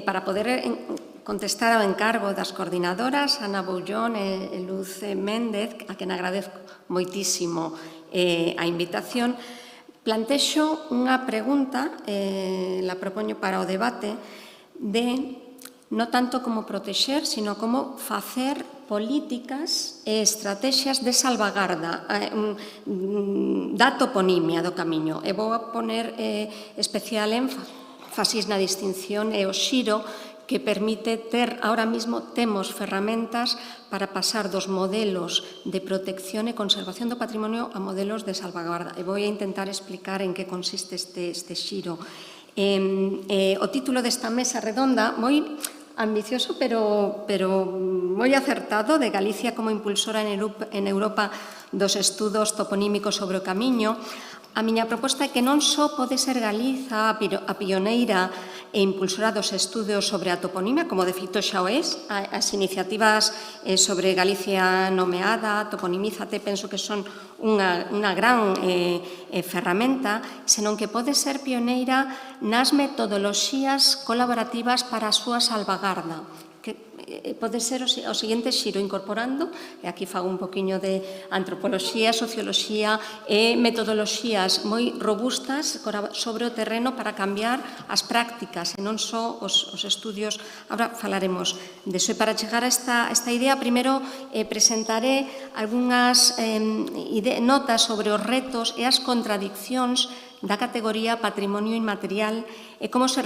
para poder contestar ao encargo das coordinadoras Ana Boullón e Luz Méndez, a quen agradezco moitísimo a invitación. Plantexo unha pregunta, la propoño para o debate, de non tanto como protexer, sino como facer políticas e estrategias de salvagarda da toponimia do camiño. E vou a poner especial énfasis na distinción e o xiro que permite ter, ahora mismo temos ferramentas para pasar dos modelos de protección e conservación do patrimonio a modelos de salvaguarda. E vou a intentar explicar en que consiste este xiro. O título desta mesa redonda, moi ambicioso, pero moi acertado, de Galicia como impulsora en Europa dos estudos toponímicos sobre o camiño. A miña proposta é que non só pode ser Galiza a pioneira e impulsora dos estudos sobre a toponimia, como de feito xa o é, as iniciativas sobre Galicia nomeada, Toponimízate, penso que son unha gran ferramenta, senón que pode ser pioneira nas metodoloxías colaborativas para a súa salvagarda. Pode ser o seguinte xiro, incorporando, e aquí fago un poquinho de antropoloxía, socioloxía e metodoloxías moi robustas sobre o terreno para cambiar as prácticas e non só os estudios. Ahora falaremos deso. E para chegar a esta idea, primeiro presentaré algunhas notas sobre os retos e as contradiccións da categoría patrimonio inmaterial e como se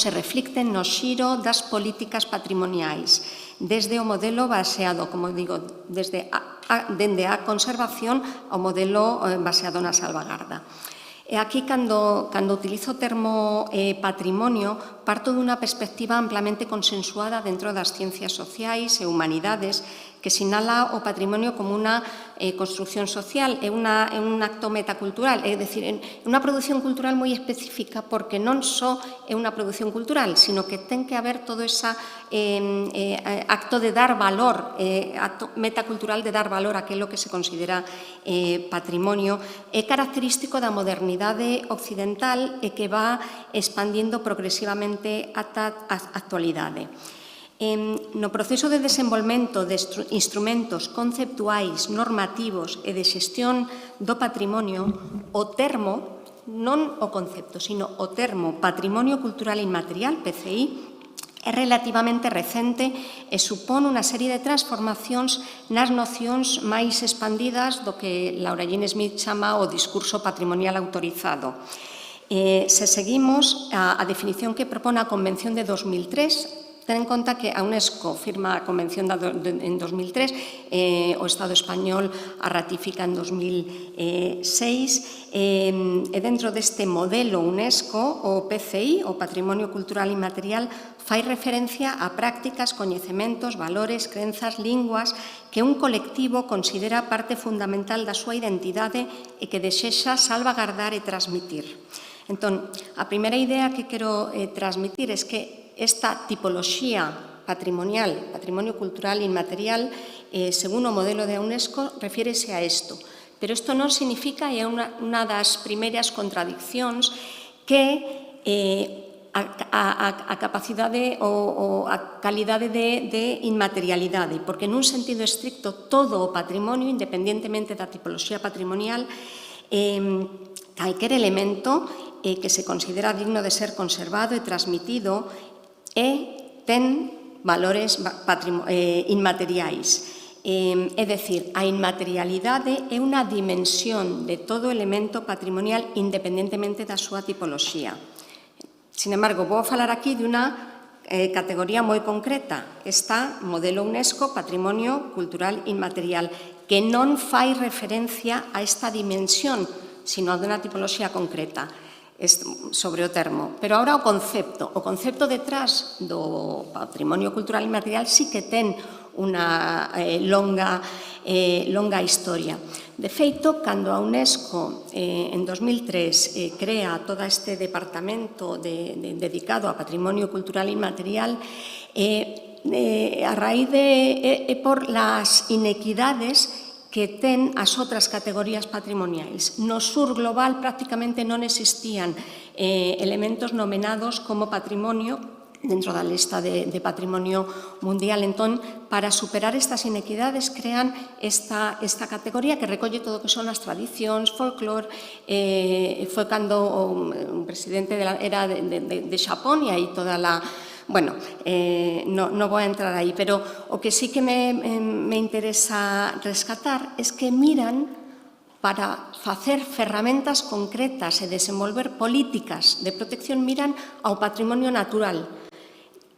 reflicten no xiro das políticas patrimoniais, desde o modelo baseado, como digo, dende a conservación ao modelo baseado na salvagarda. E aquí, cando utilizo o termo patrimonio, parto dunha perspectiva amplamente consensuada dentro das ciencias sociais e humanidades, que sinala o patrimonio como unha construcción social, é un acto metacultural, é dicir, é unha produción cultural moi específica, porque non só é unha produción cultural, sino que ten que haber todo ese acto de dar valor, acto metacultural de dar valor a aquilo que se considera patrimonio, é característico da modernidade occidental e que va expandindo progresivamente ata a actualidade. No proceso de desenvolvemento de instrumentos conceptuais, normativos e de xestión do patrimonio, o termo, non o concepto, sino o termo Patrimonio Cultural Inmaterial, PCI, é relativamente recente e supón unha serie de transformacións nas nocións máis expandidas do que Laura Jean Smith chama o discurso patrimonial autorizado. Se seguimos a definición que propone a Convención de 2003, ten en conta que a UNESCO firma a Convención en 2003, o Estado español a ratifica en 2006, e dentro deste modelo UNESCO, o PCI, o Patrimonio Cultural Inmaterial, fai referencia a prácticas, coñecementos, valores, crenzas, linguas que un colectivo considera parte fundamental da súa identidade e que desexa salvagardar e transmitir. Entón, a primeira idea que quero transmitir é que esta tipoloxía patrimonial, patrimonio cultural inmaterial, según o modelo de UNESCO, refiérese a isto. Pero isto non significa, e é unha das primeiras contradiccións, que a capacidade ou a calidade de inmaterialidade, porque nun sentido estricto todo o patrimonio, independentemente da tipoloxía patrimonial, calquer elemento que se considera digno de ser conservado e transmitido ten valores inmateriais. É dicir, a inmaterialidade é unha dimensión de todo elemento patrimonial independentemente da súa tipoloxía. Sin embargo, vou falar aquí de unha categoría moi concreta, esta modelo UNESCO Patrimonio Cultural Inmaterial, que non fai referencia a esta dimensión, sino a unha tipoloxía concreta sobre o termo. Pero agora o concepto detrás do patrimonio cultural inmaterial sí que ten unha longa historia. De feito, cando a UNESCO en 2003 crea todo este departamento dedicado a patrimonio cultural inmaterial, a raíz por las inequidades que ten as outras categorías patrimoniais. No sur global prácticamente non existían elementos nomenados como patrimonio dentro da lista de Patrimonio Mundial. Entón, para superar estas inequidades, crean esta categoría que recolle todo o que son as tradicións, folclore. Foi cando o presidente era de Xapón, e aí toda a... Bueno, non vou a entrar aí, pero o que sí que me interesa rescatar é que miran para facer ferramentas concretas e desenvolver políticas de protección, miran ao patrimonio natural.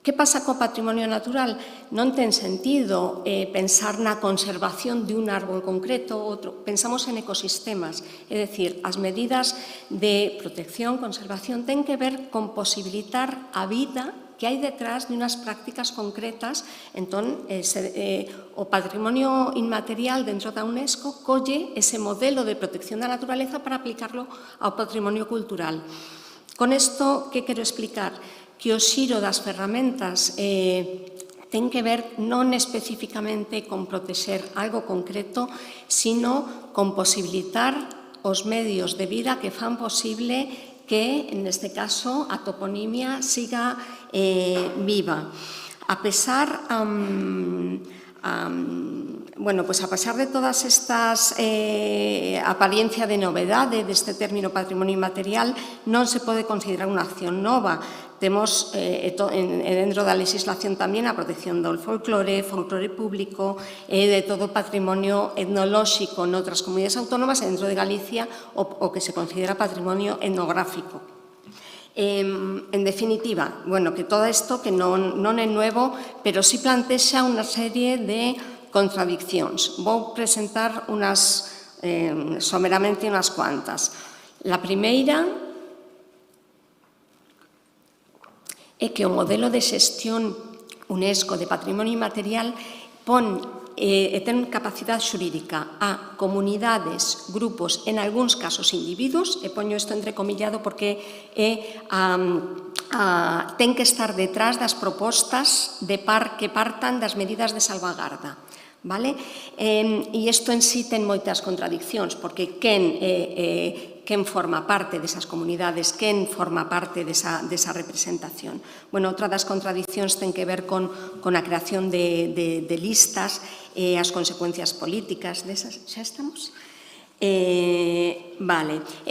Que pasa co patrimonio natural? Non ten sentido pensar na conservación de un árbol concreto ou outro. Pensamos en ecosistemas, é dicir, as medidas de protección, conservación, ten que ver con posibilitar a vida que hai detrás de unhas prácticas concretas. Entón, o patrimonio inmaterial dentro da UNESCO colle ese modelo de protección da naturaleza para aplicarlo ao patrimonio cultural. Con isto, que quero explicar? Que o xiro das ferramentas ten que ver non especificamente con protexer algo concreto, sino con posibilitar os medios de vida que fan posible que, neste caso, a toponimia siga viva. A pesar de todas estas apariencia de novedade deste término patrimonio inmaterial, non se pode considerar unha acción nova. Temos dentro da legislación tamén a protección do folclore público, de todo o patrimonio etnolóxico noutras comunidades autónomas, e dentro de Galicia o que se considera patrimonio etnográfico. En definitiva, que todo isto que non é novo, pero sí plantexa unha serie de contradiccións. Vou presentar someramente unhas cuantas. La primeira é que o modelo de xestión UNESCO de patrimonio inmaterial ten capacidade xurídica a comunidades, grupos, en algúns casos individuos, e poño isto entrecomillado porque ten que estar detrás das propostas que partan das medidas de salvagarda. E isto en sí ten moitas contradiccións, porque quen forma parte desas comunidades, quen forma parte desa representación. Outra das contradiccións ten que ver con a creación de listas e as consecuencias políticas desas. Xa estamos? E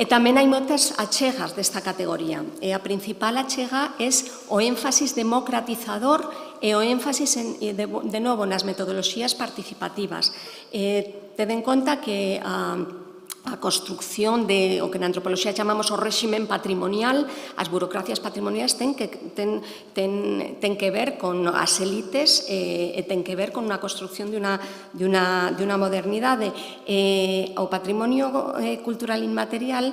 tamén hai moitas achegas desta categoría. E a principal achega é o énfasis democratizador e o énfasis, de novo, nas metodoloxías participativas. Ten en conta que a construcción de o que na antropoloxía chamamos o réximen patrimonial, as burocracias patrimoniais ten que ver con as élites e ten que ver con unha construcción de unha modernidade. O patrimonio cultural inmaterial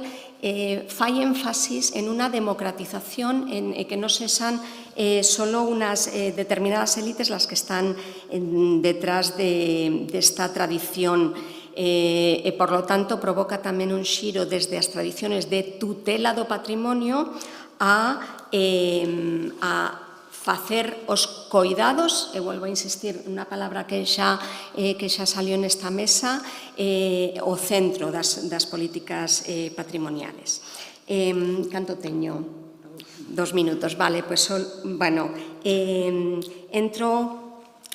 fai énfasis en unha democratización, en que non sexan solo unas determinadas élites las que están detrás desta tradición, e, por lo tanto, provoca tamén un xiro desde as tradiciones de tutela do patrimonio a facer os coidados, e volvo a insistir unha palabra que xa salió nesta mesa, o centro das políticas patrimoniales. Canto teño? 2 minutos, vale, pois, entro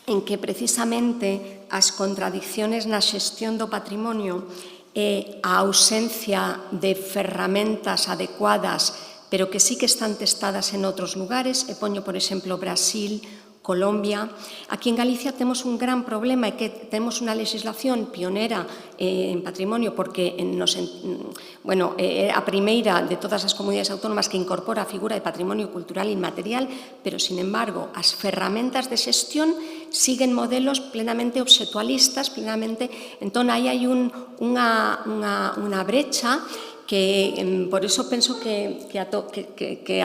en que precisamente as contradicciones na xestión do patrimonio e a ausencia de ferramentas adecuadas, pero que sí que están testadas en outros lugares, e poño, por exemplo, Brasil, Colombia. Aquí en Galicia temos un gran problema, e que temos unha legislación pionera en patrimonio, porque é a primeira de todas as comunidades autónomas que incorpora a figura de patrimonio cultural inmaterial, pero, sin embargo, as ferramentas de xestión siguen modelos plenamente obxectualistas, entón aí hai unha brecha que, por iso penso que a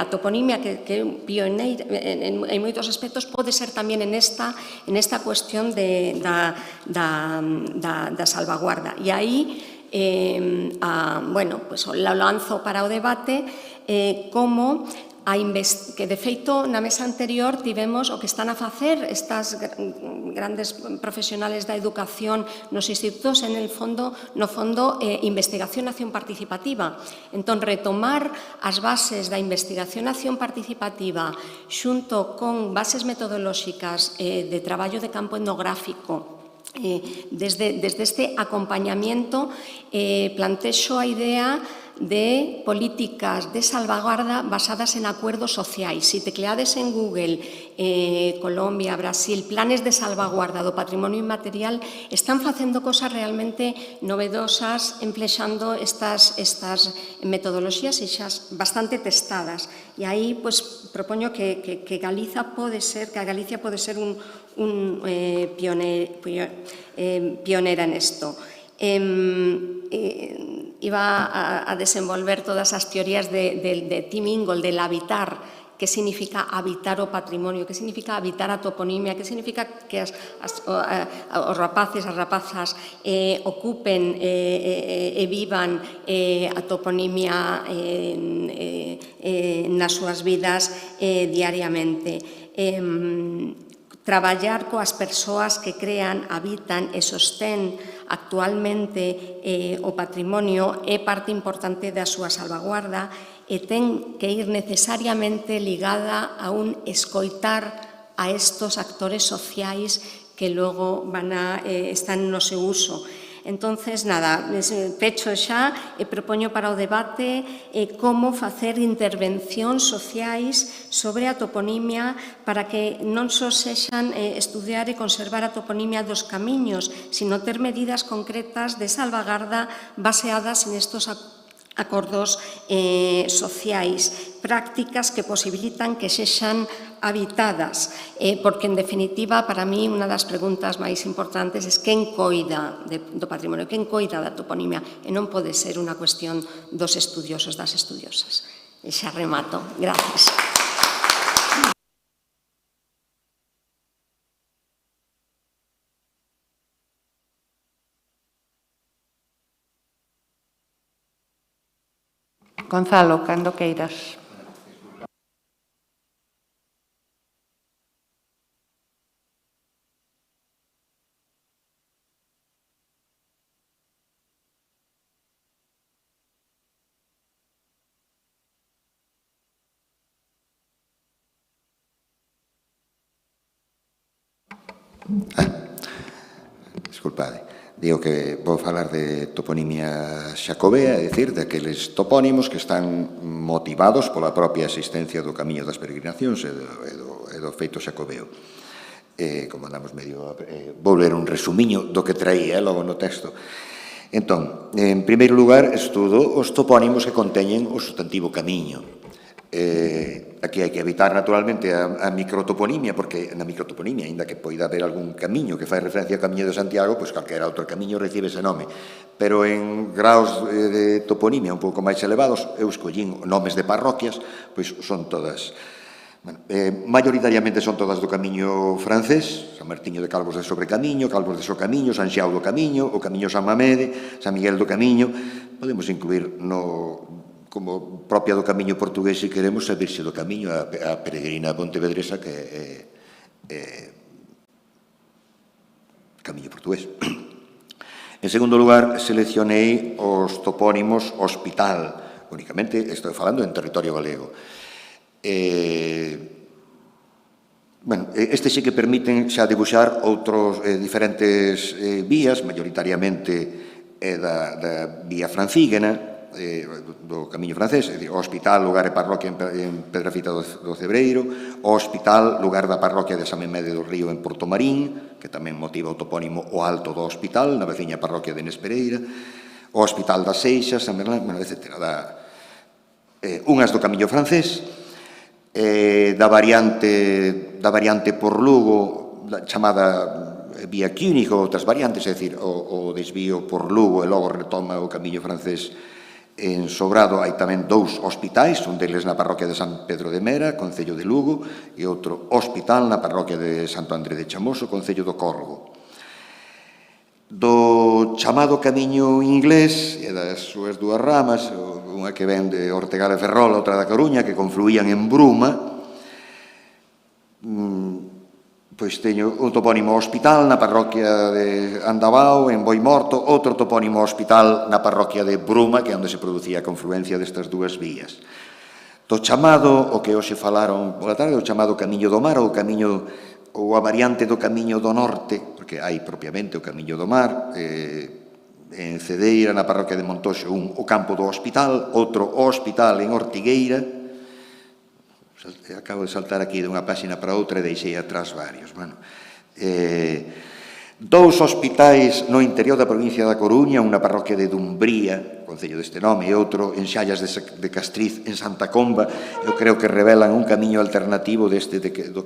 toponimia, que é pioneira en moitos aspectos, pode ser tamén en esta cuestión da salvaguarda. E aí, lo lanzo para o debate como que de feito na mesa anterior tivemos o que están a facer estas grandes profesionales da educación nos institutos no fondo investigación e acción participativa. Entón, retomar as bases da investigación e acción participativa xunto con bases metodolóxicas de traballo de campo etnográfico. Desde este acompañamiento plantexo a idea de políticas de salvaguarda basadas en acuerdos sociais. Se tecleades en Google, Colombia, Brasil, planes de salvaguarda do patrimonio inmaterial, están facendo cosas realmente novedosas, emplexando estas metodoloxías e xa bastante testadas. E aí, propoño que Galicia pode ser un pionera nesto. Iba a desenvolver todas as teorías de Tim Ingold, del habitar, que significa habitar o patrimonio, que significa habitar a toponimia, que significa que os rapaces, as rapazas ocupen e vivan a toponimia nas súas vidas diariamente. Traballar coas persoas que crean, habitan e sostén actualmente o patrimonio é parte importante da súa salvaguarda e ten que ir necesariamente ligada a un escoitar a estos actores sociais que logo están no seu uso. Entonces, nada, pecho xa e propoño para o debate como facer intervencións sociais sobre a toponimia para que non só sexan estudiar e conservar a toponimia dos camiños, sino ter medidas concretas de salvaguarda baseadas en estos acordos sociais, prácticas que posibilitan que sexan habitadas, porque, en definitiva, para mí, unha das preguntas máis importantes é quen coida do patrimonio, quen coida da toponimia, e non pode ser unha cuestión dos estudiosos, das estudiosas. E xa remato. Gracias.
Gonzalo, cando queiras.
Disculpade. Digo que vou falar de toponimia xacobea, é dicir, daqueles topónimos que están motivados pola propia existencia do Camiño das Peregrinacións e do feito xacobeo. Como andamos medio... Vou ler un resumiño do que traía logo no texto. Entón, en primeiro lugar, estudo os topónimos que conteñen o substantivo camiño. Aquí hai que evitar naturalmente a microtoponimia, porque na microtoponimia, aínda que poida haber algún camiño que fai referencia ao Camiño de Santiago, pois calquera outro camiño recibe ese nome, pero en graos de toponimia un pouco máis elevados eu escollín nomes de parroquias, pois son todas, maioritariamente son todas do Camiño francés, San Martiño de Calvos de Sobrecamiño, Calvos de Socamiño, San Xiao do Camiño, o Camiño San Mamede, San Miguel do Camiño. Podemos incluir como propia do Camiño portugués, se queremos, a Virxe do Camiño, a peregrina pontevedresa, que é Camiño portugués. En segundo lugar, seleccionei os topónimos hospital, únicamente estou falando en territorio galego. Este sí que permiten xa debuxar outros diferentes vías, maioritariamente da vía francígena, do Camiño francés, o hospital, lugar e parroquia en Pedrafita do Cebreiro, o hospital, lugar da parroquia de San Memede do Río en Porto Marín, que tamén motiva o topónimo o Alto do Hospital, na veciña parroquia de Nespereira, o Hospital das Seixas, San Bernardo, etc. Unhas do Camiño francés, da variante por Lugo, chamada vía Cúnico, outras variantes, é dicir, o desvío por Lugo e logo retoma o Camiño francés. En Sobrado hai tamén dous hospitais, un deles na parroquia de San Pedro de Mera, concello de Lugo, e outro hospital na parroquia de Santo André de Chamoso, concello do Corgo. do chamado camiño inglés e das súas dúas ramas, unha que ven de Ortegal e Ferrol, outra da Coruña, que confluían en Bruma. Pois teño un topónimo hospital na parroquia de Andabao, en Boimorto, outro topónimo hospital na parroquia de Bruma, que é onde se producía a confluencia destas dúas vías. Do chamado, o que hoxe falaron pola tarde, o chamado Camiño do Mar, ou a variante do Camiño do Norte, porque hai propiamente o Camiño do Mar, en Cedeira, na parroquia de Montoxo, o campo do hospital, outro o hospital en Ortigueira. Acabo de saltar aquí de unha páxina para outra e deixei atrás varios. Dous hospitais no interior da provincia da Coruña, unha parroquia de Dumbría, concello deste nome, e outro en Xallas de Castriz, en Santa Comba. Eu creo que revelan un camiño alternativo do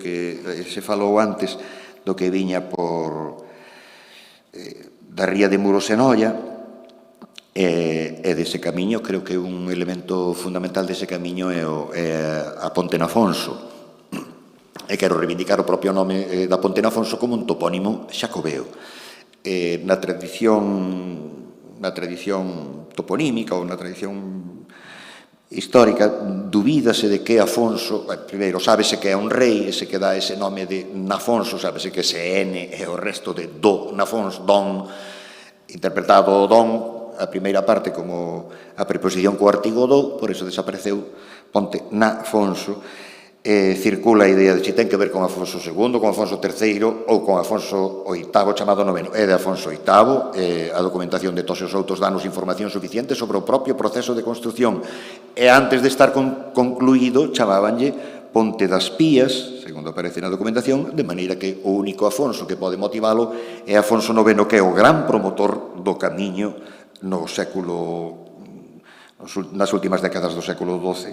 que se falou antes, do que viña por da ría de Murosenoia. E dese camiño, creo que un elemento fundamental dese camiño é a Ponte Nafonso. E quero reivindicar o propio nome da Ponte Nafonso como un topónimo xacobeo. Na tradición toponímica ou na tradición histórica, dubídase de que Afonso, primeiro, sábese que é un rei, ese que dá ese nome de Nafonso, sábese que ese N é o resto de do, Nafonso, don, interpretado o don, a primeira parte como a preposición co artigo do, por eso desapareceu Ponte Nafonso. Circula a idea de se ten que ver con Afonso II, con Afonso III ou con Afonso VIII, chamado noveno. É de Afonso VIII, a documentación de todos os outros danos información suficiente sobre o propio proceso de construción. E antes de estar concluído, chamábanlle Ponte das Pías, segundo aparece na documentación, de maneira que o único Afonso que pode motivalo é Afonso IX, que é o gran promotor do camiño nas últimas décadas do século XII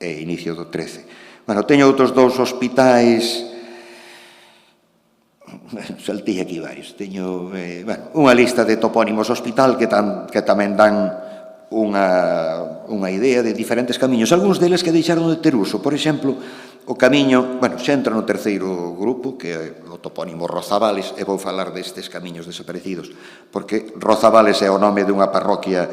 e inicio do XIII. Teño outros dous hospitais, saltei aquí varios, teño unha lista de topónimos hospital que tamén dan unha idea de diferentes camiños, algúns deles que deixaron de ter uso. Por exemplo, o camiño, xa entra no terceiro grupo, que é o topónimo Rozavales, e vou falar destes camiños desaparecidos, porque Rozavales é o nome dunha parroquia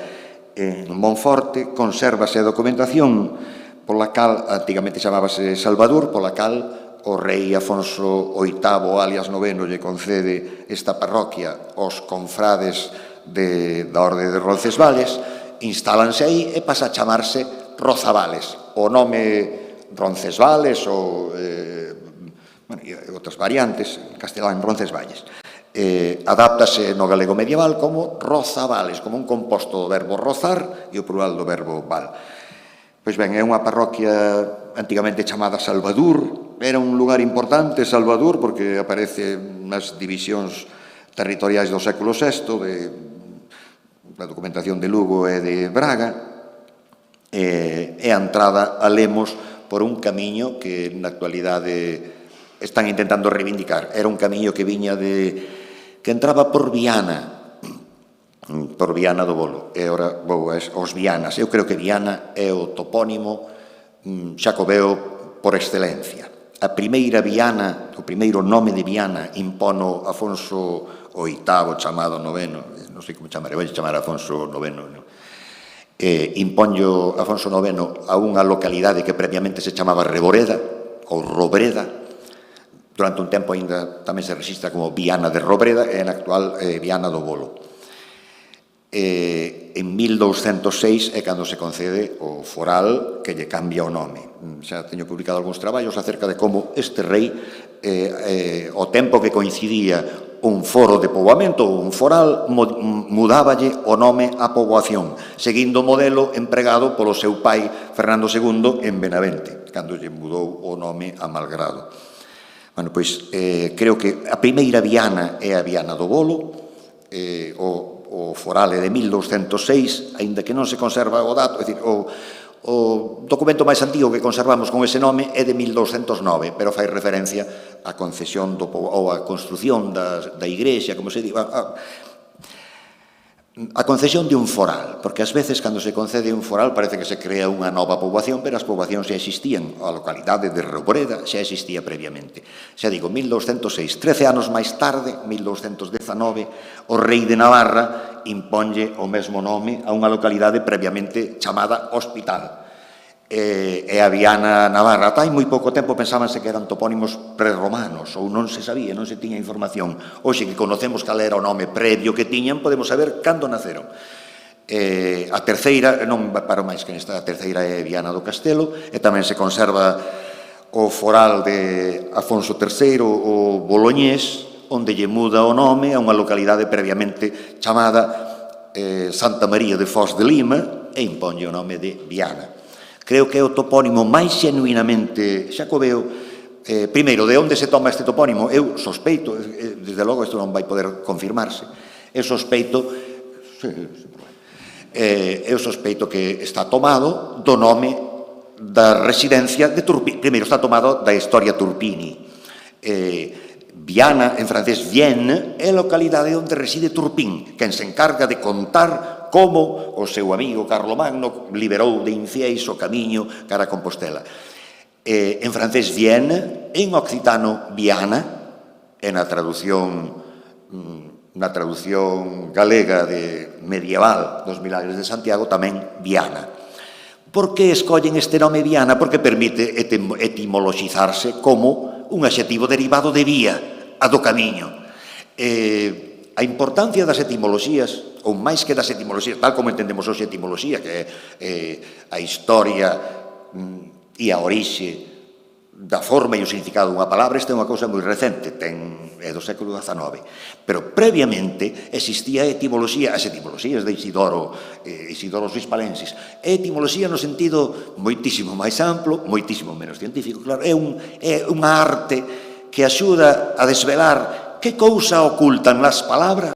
en Monforte, consérvase a documentación pola cal, antigamente chamábase Salvador, pola cal o rei Afonso VIII, alias IX, lle concede esta parroquia aos confrades da Orde de Roncesvalles, instálanse aí e pasa a chamarse Rozavales. O nome Roncesvalles ou outras variantes, en castelán Roncesvalles, adáptase no galego medieval como Rozavales, como un composto do verbo rozar e o plural do verbo val. Pois ben, é unha parroquia antigamente chamada Salvador, era un lugar importante Salvador porque aparece nas divisións territoriais do século VI, da documentación de Lugo e de Braga, e a entrada a Lemos por un camiño que na actualidade están intentando reivindicar. Era un camiño que viña que entraba por Viana do Bolo, e ora vou aos Vianas. Eu creo que Viana é o topónimo xacobeo por excelencia. A primeira Viana, o primeiro nome de Viana impono Afonso VIII, chamado noveno, non sei como chamar, vou chamar Afonso IX, imponllo Afonso IX a unha localidade que previamente se chamaba Reboreda ou Robreda. Durante un tempo ainda tamén se registra como Viana de Robreda e na actual Viana do Bolo. En 1206 é cando se concede o foral que lle cambia o nome. Xa teño publicado algúns traballos acerca de como este rei, o tempo que coincidía un foro de poboamento ou un foral, mudáballe o nome á poboación, seguindo o modelo empregado polo seu pai Fernando II en Benavente, cando lle mudou o nome a Malgrado. Creo que a primeira Viana é a Viana do Bolo, o foral é de 1206, aínda que non se conserva o dato, é dicir, o documento máis antigo que conservamos con ese nome é de 1209, pero fai referencia á concesión ou á construción da igrexa, como se di. a concesión de un foral, porque ás veces cando se concede un foral parece que se crea unha nova poboación, pero as poboacións xa existían, a localidade de Reboreda xa existía previamente. Xa digo, 1206, 13 anos máis tarde, 1219, o rei de Navarra imponlle o mesmo nome a unha localidade previamente chamada Hospital. E a Viana Navarra, ata hai moi pouco tempo pensábanse que eran topónimos prerromanos, ou non se sabía, non se tiña información. Hoxe que conocemos cal era o nome previo que tiñan, podemos saber cando naceron. A terceira, non paro máis que nesta, a terceira é Viana do Castelo, e tamén se conserva o foral de Afonso III, o Boloñés, onde lle muda o nome a unha localidade previamente chamada Santa María de Foz de Lima, e imponlle o nome de Viana. Creo que é o topónimo máis xenuinamente xacobeo. Primeiro, de onde se toma este topónimo? Eu sospeito, desde logo isto non vai poder confirmarse, eu sospeito que está tomado do nome da residencia de Turpini. Primeiro, está tomado da historia Turpini. Viana, en francés, Vienne, é a localidade onde reside Turpín, quen se encarga de contar como o seu amigo Carlomagno liberou de Incieis o camiño cara a Compostela. En francés, Vienne, en occitano, Viana, e na traducción galega medieval dos Milagres de Santiago, tamén Viana. Por que escollen este nome Viana? Porque permite etimoloxizarse como un adxetivo derivado de vía, a do camiño. A importancia das etimoloxías, ou máis que das etimoloxías, tal como entendemos hoxe etimoloxía, que é a historia e a orixe da forma e o significado dunha palabra, esta é unha cousa moi recente, é do século XIX. Pero previamente existía etimoloxía, as etimoloxías de Isidoro Hispalensis, etimoloxía no sentido moitísimo máis amplo, moitísimo menos científico, claro, é unha arte que axuda a desvelar que cousa ocultan as palabras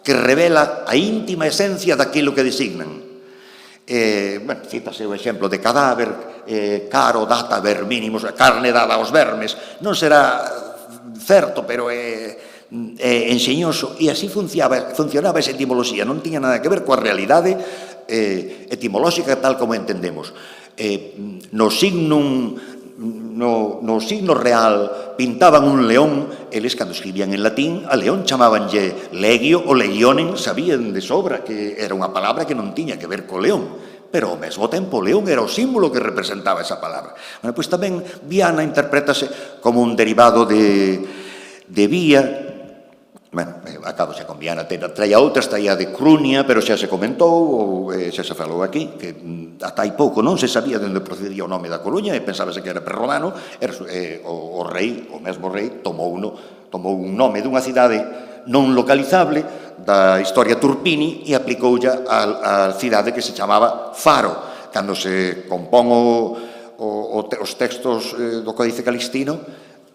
que revela a íntima esencia daquilo que designan. Cítase o exemplo de cadáver, caro, data, ver mínimos, carne dada aos vermes. Non será certo, pero é enxeñoso, e así funcionaba esa etimoloxía. Non tiña nada que ver coa realidade etimolóxica tal como entendemos. No signo real pintaban un león, eles cando escribían en latín, a león chamabanlle legio ou legionen, sabían de sobra que era unha palabra que non tiña que ver co león, pero ao mesmo tempo o león era o símbolo que representaba esa palabra. Bueno, pois tamén Viana interprétase como un derivado de vía. Bueno, acabo xa con Viana, traía outras, traía de Crunia, pero xa se comentou, ou xa se falou aquí, que ata hai pouco non se sabía de onde procedía o nome da Coruña, e pensábase que era prerromano, o mesmo rei, tomou un nome dunha cidade non localizable da historia Turpini e aplicoulla á cidade que se chamaba Faro. Cando se compón os textos do Códice Calixtino,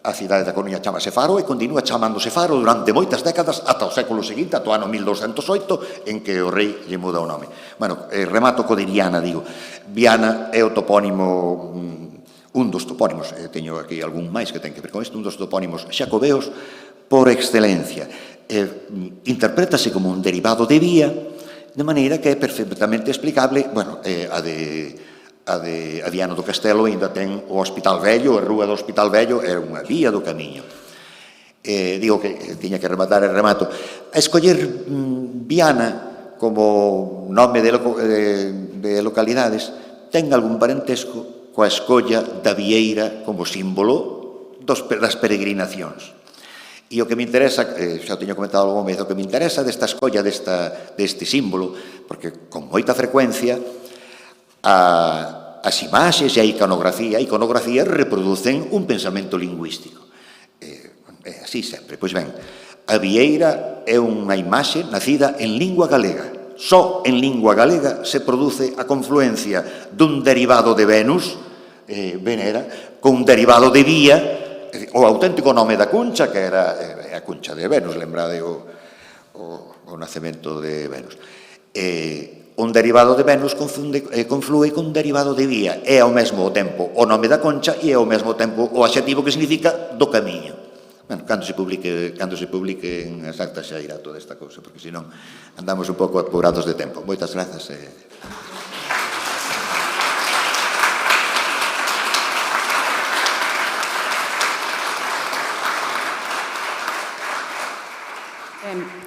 a cidade da Coruña chamase Faro e continúa chamándose Faro durante moitas décadas ata o século seguinte, ata o ano 1208, en que o rei lle muda o nome. Bueno, remato co de Viana, digo. Viana é o topónimo, un dos topónimos, teño aquí algún máis que ten que ver con isto, un dos topónimos xacobeos por excelencia. Interprétase como un derivado de vía, de maneira que é perfectamente explicable, bueno, a Viana do Castelo ainda ten o Hospital Vello, a rúa do Hospital Vello é unha vía do camiño. Digo que tiña que rematar e remato. A escoller Viana como nome de localidades ten algún parentesco coa escolla da vieira como símbolo das peregrinacións. E o que me interesa, xa o teño comentado algún vez, o que me interesa desta escolla, deste símbolo, porque con moita frecuencia as imaxes e a iconografía reproducen un pensamento lingüístico. É así sempre. Pois ben, a vieira é unha imaxe nacida en lingua galega. Só en lingua galega se produce a confluencia dun derivado de Venus, Venera, con un derivado de vía, o auténtico nome da Cuncha, que era a Cuncha de Venus, lembrade o nacemento de Venus. Un derivado de Venus conflúe con un derivado de vía. É ao mesmo tempo o nome da Concha e é ao mesmo tempo o adxetivo que significa do camiño. Bueno, cando se publiquen as actas xa irá toda esta cousa, porque senón andamos un pouco apurados de tempo. Moitas grazas.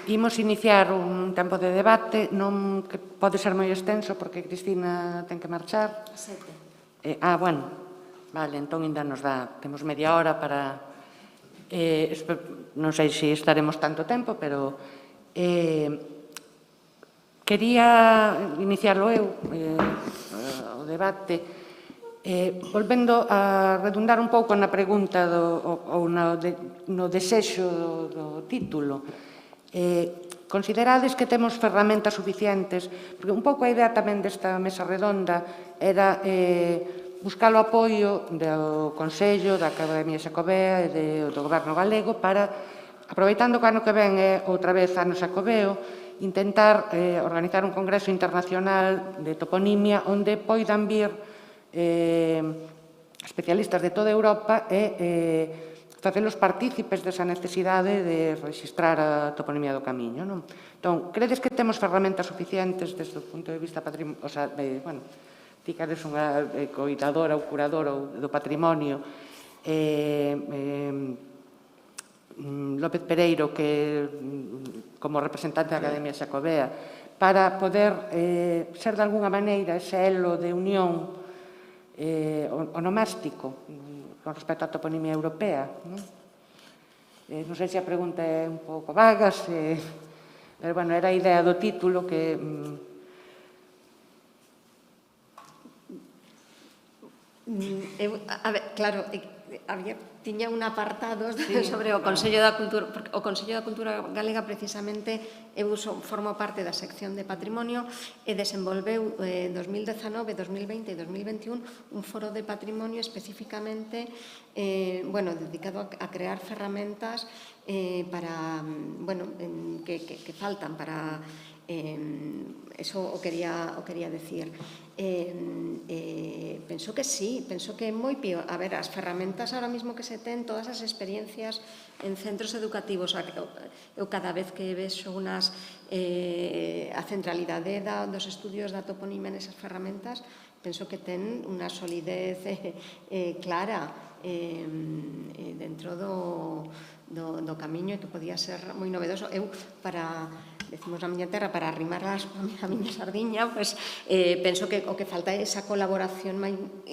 Imos iniciar un tempo de debate, non que pode ser moi extenso porque Cristina ten que marchar. Bueno, vale, entón ainda nos dá, temos media hora para... non sei se estaremos tanto tempo, pero quería iniciarlo eu, o debate, volvendo a redundar un pouco na pregunta ou no desexo do título. Considerades que temos ferramentas suficientes? Porque un pouco a idea tamén desta mesa redonda era buscar o apoio do Consello, da Academia Xacobea e do Goberno galego para, aproveitando que ano que ven é outra vez ano Xacobeo, intentar organizar un congreso internacional de toponimia onde poidan vir especialistas de toda Europa e facelos partícipes desa necesidade de registrar a toponimia do camiño. Entón, credes que temos ferramentas suficientes desde o punto de vista patrimonial? O sea, bueno, ti que eres unha coidadora ou curadora do patrimonio, López Pereiro, que como representante da Academia Xacobea, para poder ser de alguna maneira ese elo de unión onomástico con respecto á toponimia europea. Non sei se a pregunta é un pouco vaga, pero, bueno, era a idea do título que...
A ver, claro, tiña un apartado sobre o Consello da Cultura, porque o Consello da Cultura Galega precisamente eu formo parte da sección de patrimonio e desenvolveu 2019, 2020 e 2021 un foro de patrimonio especificamente dedicado a crear ferramentas para, que faltan para... Eso o quería decir. Penso que sí, penso que é moi pío. A ver, as ferramentas ahora mismo que se ten, todas as experiencias en centros educativos, eu cada vez que vexo a centralidade dos estudios da toponimia nesas ferramentas, penso que ten unha solidez clara dentro do camiño e que podía ser moi novedoso. Eu, decimos na miña terra, para arrimar a miña sardiña, penso que o que falta é esa colaboración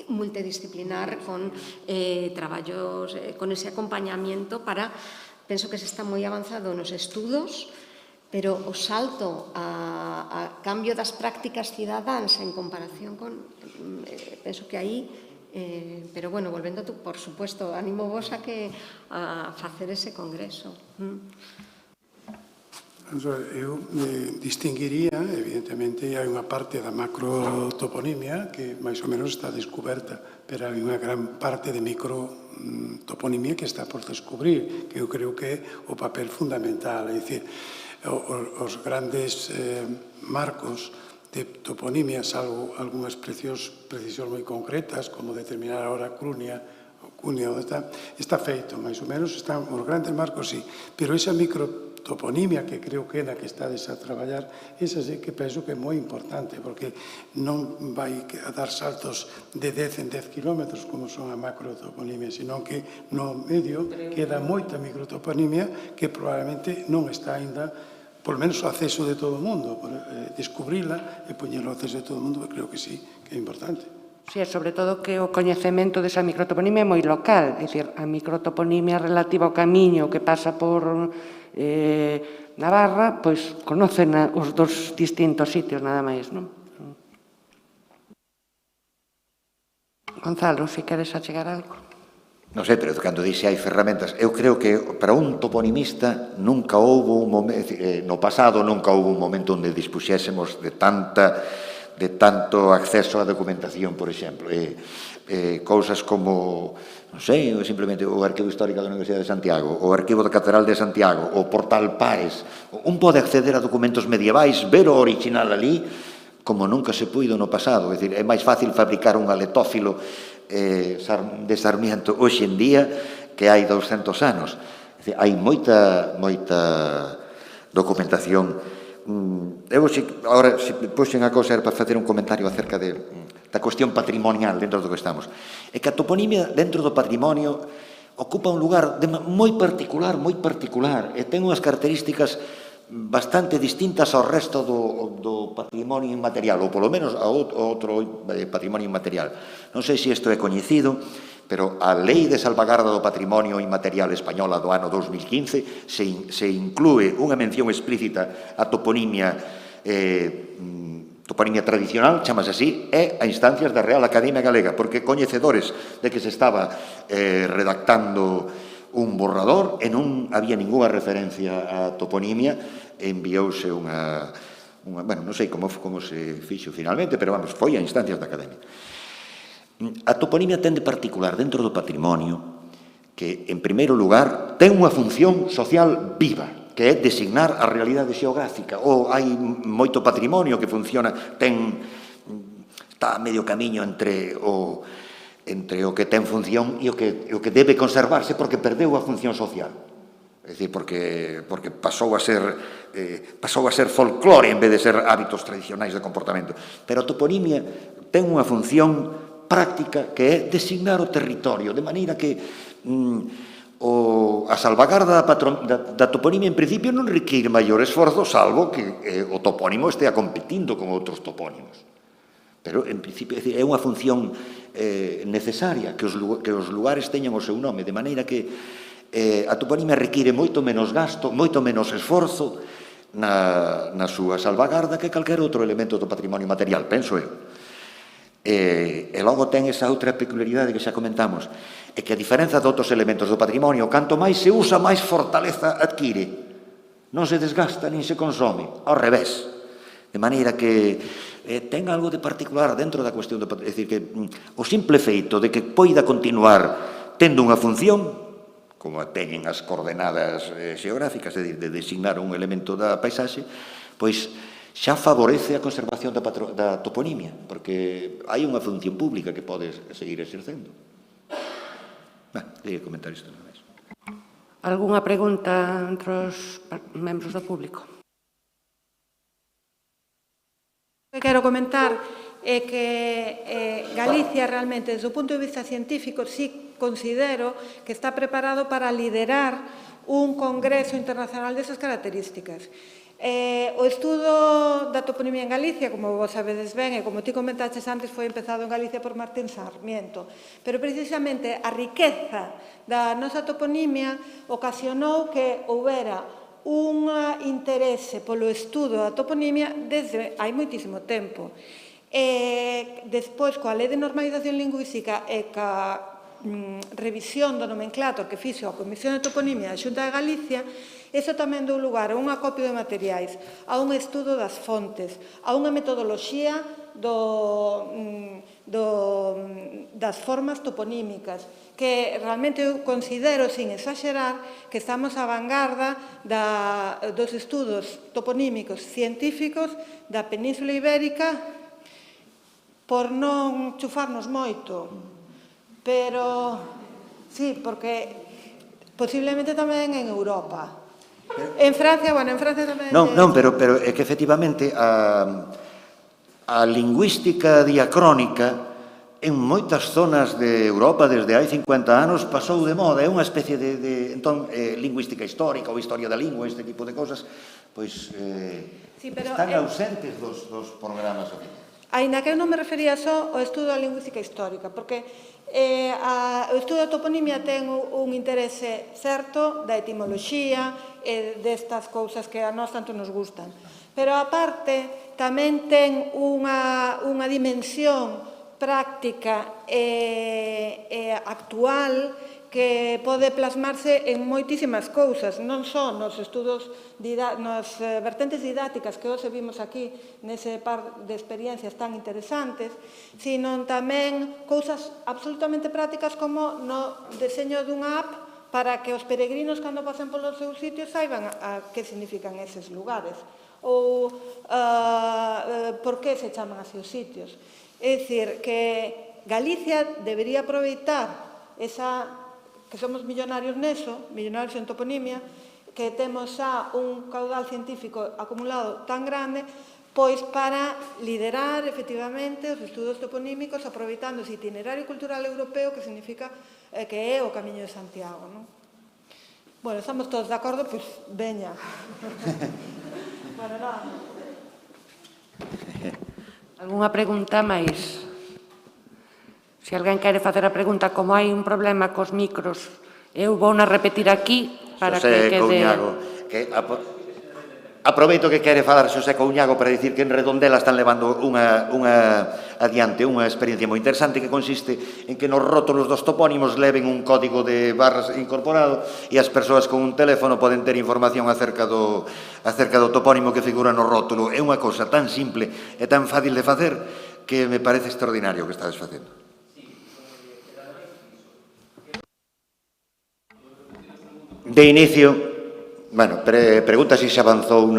multidisciplinar con traballos, con ese acompañamiento penso que se está moi avanzado nos estudos, pero o salto a cambio das prácticas cidadáns en comparación con, penso que aí, pero, bueno, volvendo tú, por suposto, animo vos a facer ese congreso.
Eu distinguiría, evidentemente, hai unha parte da macrotoponimia que máis ou menos está descoberta, pero hai unha gran parte de microtoponimia que está por descubrir, que eu creo que é o papel fundamental. É dicir, os grandes marcos de toponimia, salvo algunhas precisións moi concretas, como determinar a hora cunha, está feito, máis ou menos, están os grandes marcos, sí, pero esa microtoponimia que creo que é na que estades a traballar, esa sí que penso que é moi importante, porque non vai a dar saltos de 10 en 10 kilómetros como son a macrotoponimia, senón que no medio queda moita microtoponimia que probablemente non está aínda, por menos o acceso de todo o mundo, descubrila e poñer o acceso de todo o mundo, creo que sí, que é importante.
Sí, sobre todo que o coñecemento desa microtoponimia é moi local, é dicir, a microtoponimia relativa ao camiño que pasa por Navarra, pois conocen os dos distintos sitios, nada máis, non? Gonzalo, se queres achegar algo.
Non sei, pero cando dixe hai ferramentas, eu creo que para un toponimista nunca houbo un momento, no pasado nunca houbo un momento onde dispuxésemos de tanto acceso á documentación, por exemplo. Cousas como, non sei, simplemente o Arquivo Histórico da Universidade de Santiago, o Arquivo da Catedral de Santiago, o Portal Paes. Un pode acceder a documentos medievais, ver o original ali, como nunca se puido no pasado. É dicir, é máis fácil fabricar un aletófilo de Sarmiento hoxe en día que hai 200 anos. É Hai moita documentación. Eu, agora, se puxen a cosa, era para facer un comentario acerca da cuestión patrimonial dentro do que estamos. É que a toponimia dentro do patrimonio ocupa un lugar moi particular, e ten unhas características bastante distintas ao resto do patrimonio inmaterial, ou polo menos ao outro patrimonio inmaterial. Non sei se isto é coñecido, pero a Lei de Salvagarda do Patrimonio Inmaterial Española do ano 2015 se inclúe unha mención explícita a toponimia tradicional, chamase así, e a instancias da Real Academia Galega, porque coñecedores de que se estaba redactando un borrador e non había ninguna referencia a toponimia, enviouse unha bueno, non sei como se fixo finalmente, pero vamos, foi a instancias da Academia. A toponimia ten de particular dentro do patrimonio que, en primeiro lugar, ten unha función social viva, que é designar a realidade xeográfica. Ou hai moito patrimonio que funciona, está a medio camiño entre o que ten función e o que debe conservarse porque perdeu a función social. É dicir, porque pasou a ser folclore en vez de ser hábitos tradicionais de comportamento. Pero a toponimia ten unha función práctica que é designar o territorio, de maneira que a salvagarda da toponimia en principio non require maior esforzo, salvo que o topónimo estea competindo con outros topónimos. Pero, en principio, é unha función necesaria que os lugares teñan o seu nome, de maneira que a toponimia require moito menos gasto, moito menos esforzo na súa salvagarda que calquer outro elemento do patrimonio material, penso eu. E logo ten esa outra peculiaridade que xa comentamos, é que a diferenza de outros elementos do patrimonio, canto máis se usa, máis fortaleza adquire. Non se desgasta nin se consome, ao revés. De maneira que ten algo de particular dentro da cuestión do patrimonio. É dicir, que o simple feito de que poida continuar tendo unha función, como teñen as coordenadas xeográficas, é dicir, de designar un elemento da paisaxe, pois xa favorece a conservación da toponimia, porque hai unha función pública que pode seguir exercendo. Queria comentar isto nada máis.
Algúnha pregunta entre os membros do público?
O que quero comentar é que Galicia realmente, desde o punto de vista científico, sí considero que está preparado para liderar un congreso internacional desas características. O estudo da toponimia en Galicia, como vos sabedes ben, e como ti comentaches antes, foi empezado en Galicia por Martín Sarmiento. Pero precisamente a riqueza da nosa toponimia ocasionou que houbera un interese polo estudo da toponimia desde hai moitísimo tempo. Despois, coa Lei de Normalización Lingüística e ca revisión do nomenclator que fixo a Comisión de Toponimia da Xunta de Galicia, iso tamén dou lugar a un acopio de materiais, a un estudo das fontes, a unha metodoloxía das formas toponímicas, que realmente eu considero, sin exagerar, que estamos á vanguarda dos estudos toponímicos científicos da Península Ibérica, por non chufarnos moito. Pero, sí, porque posiblemente tamén en Europa. En Francia, bueno, en Francia tamén...
Non, pero é que efectivamente a lingüística diacrónica en moitas zonas de Europa desde hai 50 anos pasou de moda, é unha especie de entón, lingüística histórica ou historia da lingua, este tipo de cosas, pois están ausentes dos programas oficiais.
Aínda que eu non me refería só ao estudo da lingüística histórica, porque o estudo da toponimia ten un interese certo da etimoloxía e destas cousas que a nós tanto nos gustan. Pero, aparte, tamén ten unha dimensión práctica e actual que pode plasmarse en moitísimas cousas, non só nos estudos, nas vertentes didácticas que hoxe vimos aquí, nese par de experiencias tan interesantes, sino tamén cousas absolutamente prácticas como no deseño dunha app para que os peregrinos, cando pasen polos seus sitios, saiban a que significan eses lugares ou por que se chaman así os sitios. É dicir, que Galicia debería aproveitar esa que somos millonarios neso, millonarios en toponimia, que temos xa un caudal científico acumulado tan grande, pois para liderar efectivamente os estudos toponímicos aproveitando ese itinerario cultural europeo que significa que é o Camiño de Santiago, non? Bueno, estamos todos de acordo, pois veña. Bueno, nada.
Algúnha pregunta máis? Se alguén quere facer a pregunta, como hai un problema cos micros, eu vou na repetir aquí para que quede...
Couñago, que aproveito que quere falar Xosé Couñago para dicir que en Redondela están levando adiante unha experiencia moi interesante que consiste en que nos rótulos dos topónimos leven un código de barras incorporado e as persoas con un teléfono poden ter información acerca do topónimo que figura no rótulo. É unha cousa tan simple e tan fácil de facer que me parece extraordinario o que estades facendo. De inicio... Bueno, pregunta se avanzou,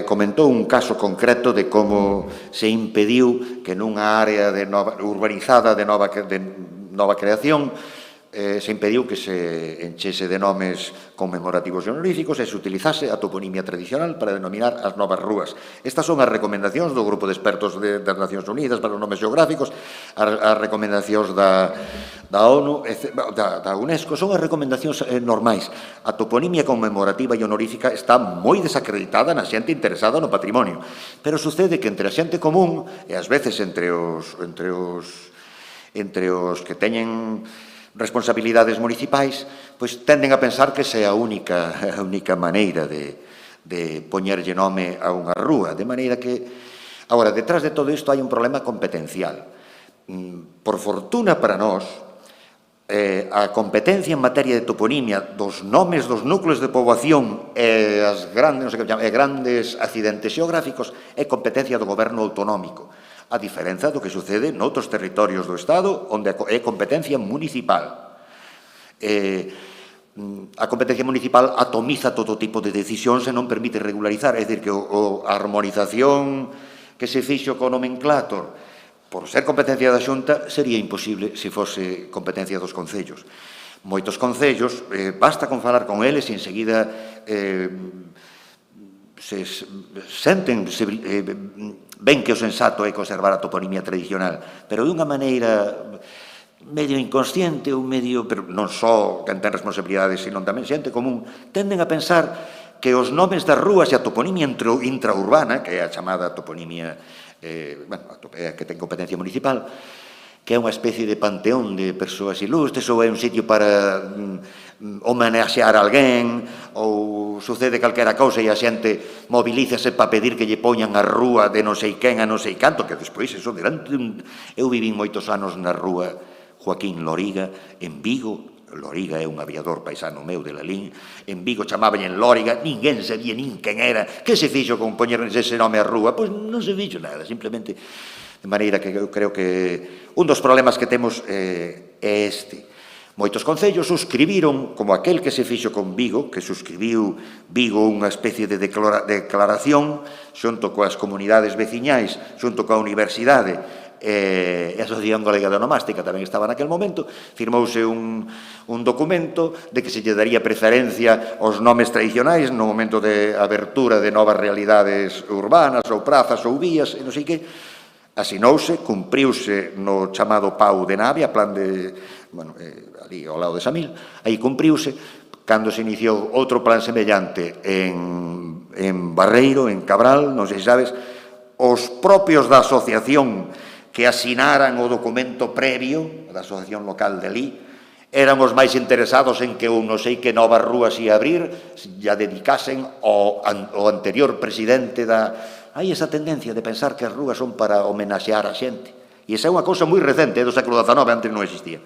comentou un caso concreto de como se impediu que nunha área urbanizada de nova creación se impediu que se enchese de nomes conmemorativos e honoríficos e se utilizase a toponimia tradicional para denominar as novas rúas. Estas son as recomendacións do Grupo de Expertos das Nacións Unidas para os Nomes Geográficos, as recomendacións da ONU, da UNESCO, son as recomendacións normais. A toponimia conmemorativa e honorífica está moi desacreditada na xente interesada no patrimonio, pero sucede que entre a xente común e ás veces entre os que teñen responsabilidades municipais, pois tenden a pensar que esa é a única maneira de poñerlle nome a unha rúa, de maneira que... Agora, detrás de todo isto hai un problema competencial. Por fortuna para nós, a competencia en materia de toponimia dos nomes dos núcleos de poboación e grandes accidentes xeográficos é competencia do goberno autonómico, a diferenza do que sucede noutros territorios do Estado onde é competencia municipal. A competencia municipal atomiza todo tipo de decisións e non permite regularizar, é dicir, que a armonización que se fixo co nomenclator por ser competencia da Xunta sería imposible se fose competencia dos concellos. Moitos concellos, basta con falar con eles e enseguida ven que o sensato é conservar a toponimia tradicional, pero de unha maneira medio inconsciente ou medio, pero non só quen ten responsabilidades, sino tamén xente común, tenden a pensar que os nomes das rúas e a toponimia intraurbana, que é a chamada toponimia que ten competencia municipal, que é unha especie de panteón de persoas ilustres, ou é un sitio para homenaxear a alguén, ou sucede calquera cousa e a xente mobilízase para pedir que lle poñan a rúa de non sei quen a non sei canto, que despois, eso, eu vivín moitos anos na rúa Joaquín Loriga, en Vigo. Loriga é un aviador paisano meu de Lalín, en Vigo chamaban Lóriga, ninguén sabía nin quen era, que se fixo con poñerles ese nome a rúa? Pois non se fixo nada, simplemente, de maneira que eu creo que un dos problemas que temos é este. Moitos concellos suscribiron, como aquel que se fixo con Vigo, que suscribiu Vigo unha especie de declaración xunto coas comunidades veciñais, xunto coa universidade e a Asociación Galega de Onomástica tamén estaba naquel momento, firmouse un documento de que se lle daría preferencia aos nomes tradicionais no momento de abertura de novas realidades urbanas ou prazas ou vías e non sei que. Asinouse, cumpriuse no chamado Pau de Navia, plan de, ali ao lado de Samil, aí cumpriuse, cando se iniciou outro plan semellante en Barreiro, en Cabral, non sei se sabes, os propios da asociación que asinaran o documento previo, da asociación local de Lí, eran os máis interesados en que un non sei que novas rúas ia abrir, ya dedicasen ao anterior presidente da... Hai esa tendencia de pensar que as rúas son para homenaxear a xente. E esa é unha cousa moi recente, do século XIX, antes non existía.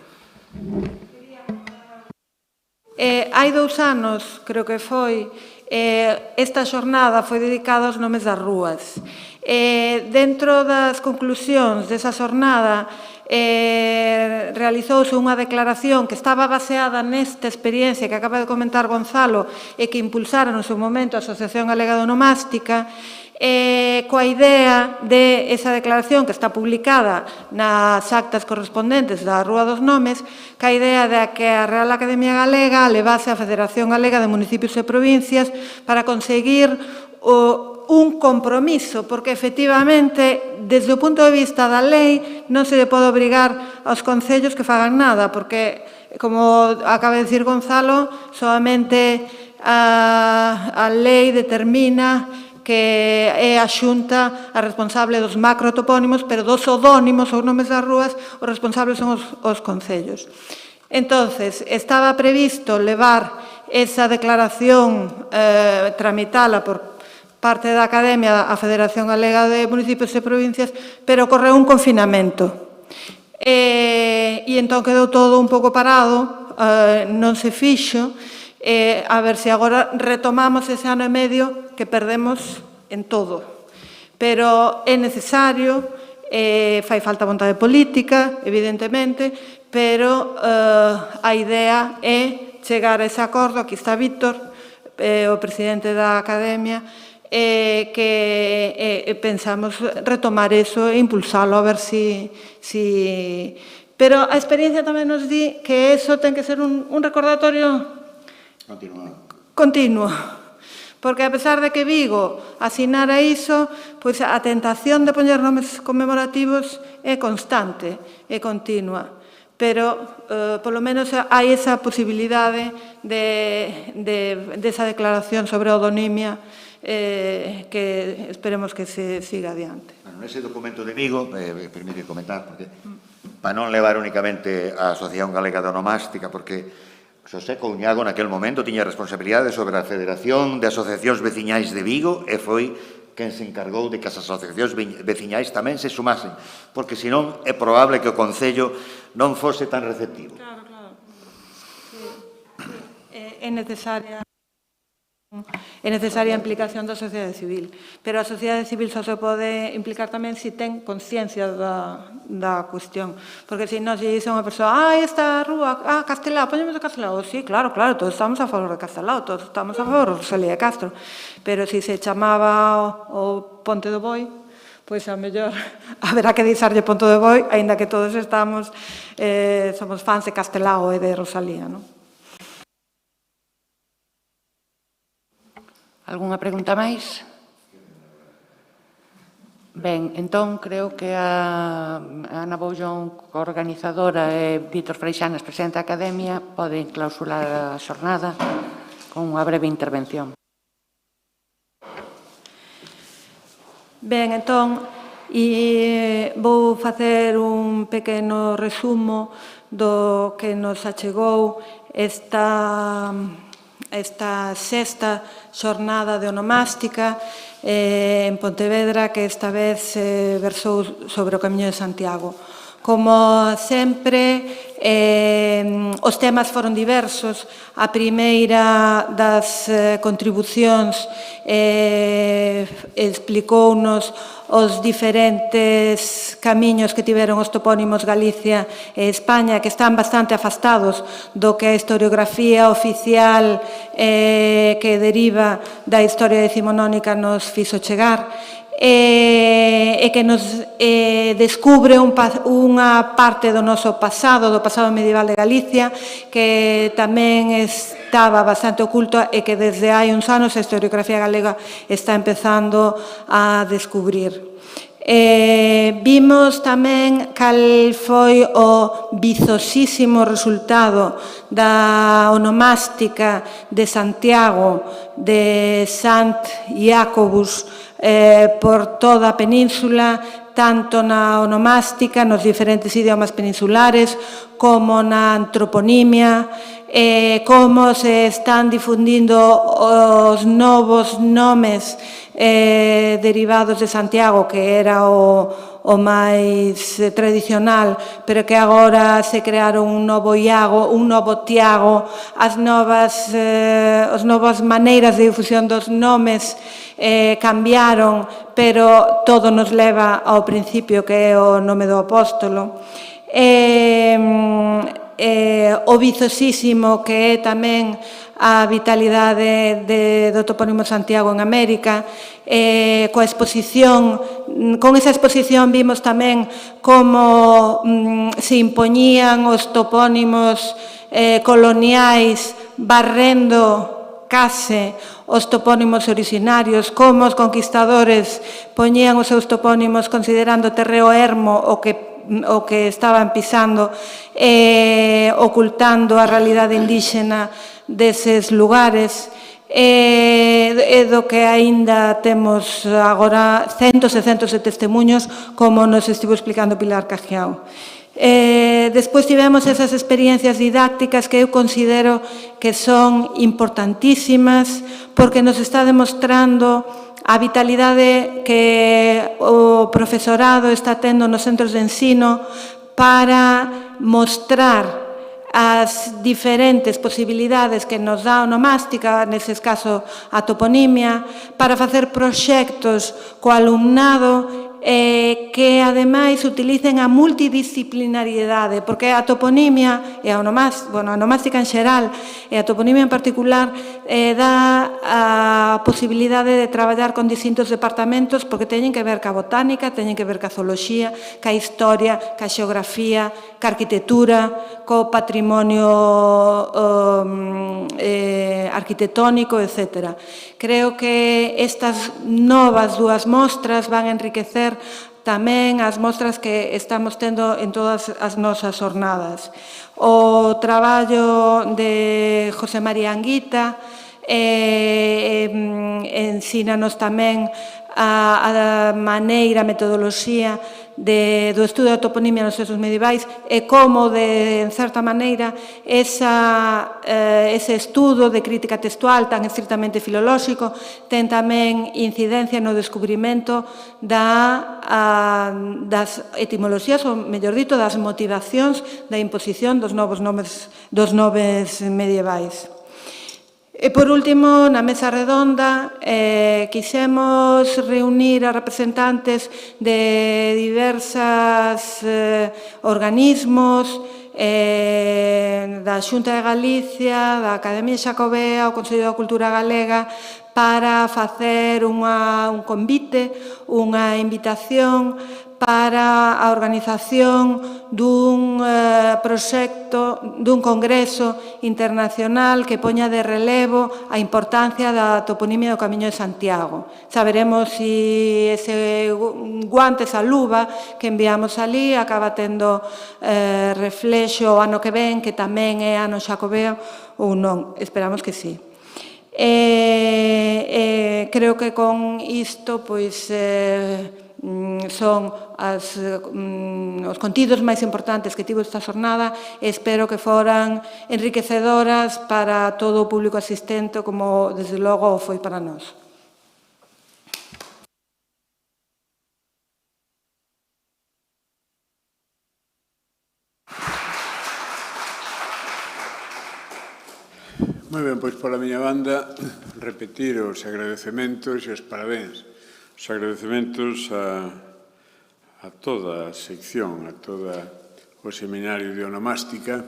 Hai 2 anos, creo que foi, esta xornada foi dedicada aos nomes das rúas. Dentro das conclusións desa xornada, realizouse unha declaración que estaba baseada nesta experiencia que acaba de comentar Gonzalo e que impulsara no seu momento a Asociación Galega de Onomástica, coa idea de esa declaración que está publicada nas actas correspondentes da Rúa dos Nomes, ca idea de que a Real Academia Galega levase a Federación Galega de Municipios e Provincias para conseguir un compromiso, porque efectivamente, desde o punto de vista da lei, non se pode obrigar aos concellos que fagan nada, porque, como acaba de dicir Gonzalo, solamente a lei determina que é a Xunta a responsable dos macrotopónimos, pero dos odónimos ou nomes das rúas, os responsables son os concellos. Entonces, estaba previsto levar esa declaración, tramitala por parte da Academia a Federación Galega de Municipios e Provincias, pero ocorreu un confinamento. E entón quedou todo un pouco parado, non se fixo, a ver se agora retomamos ese ano e medio que perdemos en todo. Pero é necesario, fai falta vontade política, evidentemente, pero a idea é chegar a ese acordo. Aquí está Víctor, o presidente da Academia, que pensamos retomar eso e impulsalo a ver si... Pero a experiencia tamén nos di que eso ten que ser un recordatorio continuo, porque a pesar de que Vigo asinara iso, pois a tentación de poñer nomes conmemorativos é constante, é continua, pero polo menos hai esa posibilidade desa declaración sobre a odonimia que esperemos que se siga adiante.
Nese documento de Vigo, permite comentar, porque para non levar únicamente a Asociación Galega de Onomástica, porque Xosé Couñago naquel momento tiña responsabilidade sobre a Federación de Asociacións Veciñais de Vigo e foi quen se encargou de que as asociacións veciñais tamén se sumasen, porque senón é probable que o Concello non fose tan receptivo.
Claro, claro. É necesaria a implicación da sociedade civil, pero a sociedade civil só se pode implicar tamén se ten conciencia da cuestión, porque se non se dice a unha persoa, esta rúa, Castelao, poñemos a Castelao, sí, claro, todos estamos a favor de Castelao, todos estamos a favor de Rosalía de Castro, pero se se chamaba o Ponte do Boi, pois a mellor haberá que deixarlle Ponte do Boi, aínda que todos somos fans de Castelao e de Rosalía, non?
Algúnha pregunta máis? Ben, entón, creo que a Ana Boullón, organizadora, e Víctor Freixanas, presidente da Academia, poden clausurar a xornada con unha breve intervención.
Ben, entón, vou facer un pequeno resumo do que nos achegou esta sexta xornada de onomástica en Pontevedra, que esta vez versou sobre o Camiño de Santiago. Como sempre, os temas foron diversos. A primeira das contribucións explicounos os diferentes camiños que tiveron os topónimos Galicia e España, que están bastante afastados do que a historiografía oficial que deriva da historia decimonónica nos fixo chegar, e que nos descubre unha parte do noso pasado, do pasado medieval de Galicia, que tamén estaba bastante oculto e que desde hai uns anos a historiografía galega está empezando a descubrir. Vimos tamén cal foi o vizosísimo resultado da onomástica de Santiago, de Sant Iacobus, por toda a península, tanto na onomástica, nos diferentes idiomas peninsulares, como na antroponimia, como se están difundindo os novos nomes derivados de Santiago, que era o máis tradicional, pero que agora se crearon un novo Iago, un novo Tiago, as novas maneiras de difusión dos nomes cambiaron, pero todo nos leva ao principio, que é o nome do apóstolo. o vizosísimo que é tamén a vitalidade do topónimo Santiago en América. Con esa exposición vimos tamén como se impoñían os topónimos coloniais barrendo case os topónimos originarios, como os conquistadores poñían os seus topónimos considerando terreo ermo o que estaban pisando, ocultando a realidade indíxena deses lugares, do que aínda temos agora centos e centos de testemunhos, como nos estivo explicando Pilar Cajiao. Despois tivemos esas experiencias didácticas que eu considero que son importantísimas, porque nos está demostrando a vitalidade que o profesorado está tendo nos centros de ensino para mostrar as diferentes posibilidades que nos dá a onomástica, nese caso a toponimia, para facer proxectos co alumnado que ademais utilicen a multidisciplinariedade, porque a toponimia e a onomástica en xeral e a toponimia en particular dá a posibilidade de traballar con distintos departamentos, porque teñen que ver ca botánica, teñen que ver ca zooloxía, ca historia, ca xeografía, ca arquitectura, co patrimonio arquitectónico, etc. Creo que estas novas dúas mostras van a enriquecer tamén as mostras que estamos tendo en todas as nosas jornadas. O traballo de José María Anguita ensínanos tamén a maneira, a metodoloxía do estudo da toponimia nos textos medievais e como, en certa maneira, ese estudo de crítica textual tan estritamente filolóxico ten tamén incidencia no descubrimento das etimoloxías, ou, mellor dito, das motivacións da imposición dos nomes medievais. E, por último, na mesa redonda, quixemos reunir a representantes de diversos organismos, da Xunta de Galicia, da Academia Xacobea, o Consello da Cultura Galega, para facer un convite, unha invitación para a organización dun proxecto, dun congreso internacional que poña de relevo a importancia da toponimia do Camiño de Santiago. Saberemos se ese guante, esa luva que enviamos ali acaba tendo reflexo o ano que ven, que tamén é ano xacobeo, ou non. Esperamos que sí. Creo que con isto, pois, son os contidos máis importantes que tivo esta xornada e espero que foran enriquecedoras para todo o público asistente, como desde logo foi para nós.
Moi ben, pois pola miña banda, repetir os agradecementos e os parabéns. Os agradecementos a toda a sección, a todo o seminario de onomástica,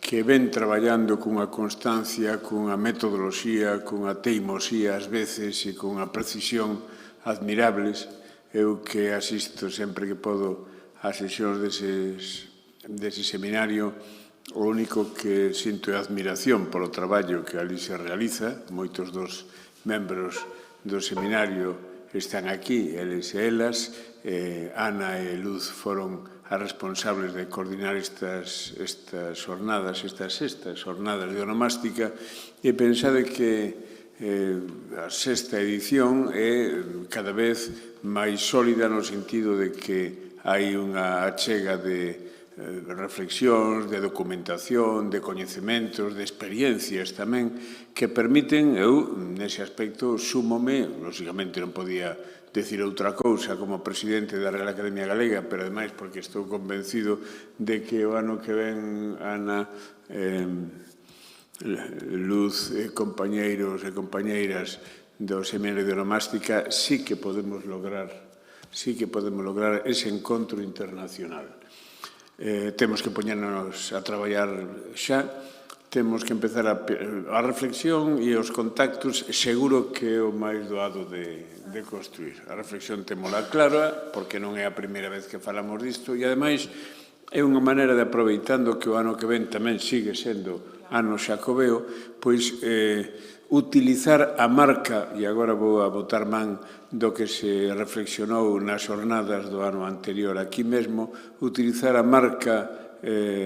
que ven traballando cunha constancia, cunha metodoloxía, cunha teimosía ás veces e cunha precisión admirables. Eu que asisto sempre que podo ás sesións dese seminario, o único que sinto é admiración polo traballo que ali se realiza. Moitos dos membros do seminario están aquí, eles e elas. Ana e Luz foron as responsables de coordinar estas xornadas, estas sextas xornadas de onomástica, e pensade que a sexta edición é cada vez máis sólida no sentido de que hai unha achega de reflexións, de documentación, de coñecementos, de experiencias tamén, que permiten, eu, nese aspecto, súmome, lógicamente non podía decir outra cousa como presidente da Real Academia Galega, pero ademais porque estou convencido de que o ano que ven, Ana, Luz, compañeiros e compañeiras do Seminario de Onomástica, sí que podemos lograr ese encontro internacional.
Temos que poñernos a traballar xa, temos que empezar a reflexión e os contactos seguro que é o máis doado de construir. A reflexión témola clara, porque non é a primeira vez que falamos disto, e ademais é unha maneira de, aproveitando que o ano que ven tamén sigue sendo ano xacobeo, pois utilizar a marca, e agora vou a botar man do que se reflexionou nas jornadas do ano anterior aquí mesmo, utilizar a marca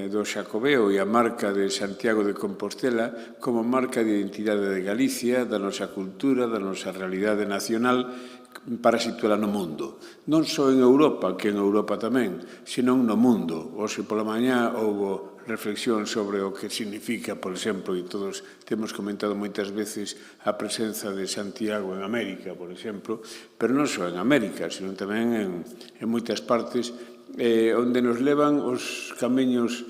do Xacobeo e a marca de Santiago de Compostela como marca de identidade de Galicia, da nosa cultura, da nosa realidade nacional, para situala no mundo. Non só en Europa, que en Europa tamén, senón no mundo. Hoxe pola mañá houbo reflexión sobre o que significa, por exemplo, e todos temos comentado moitas veces a presenza de Santiago en América, por exemplo, pero non só en América, senón tamén en moitas partes onde nos levan os camiños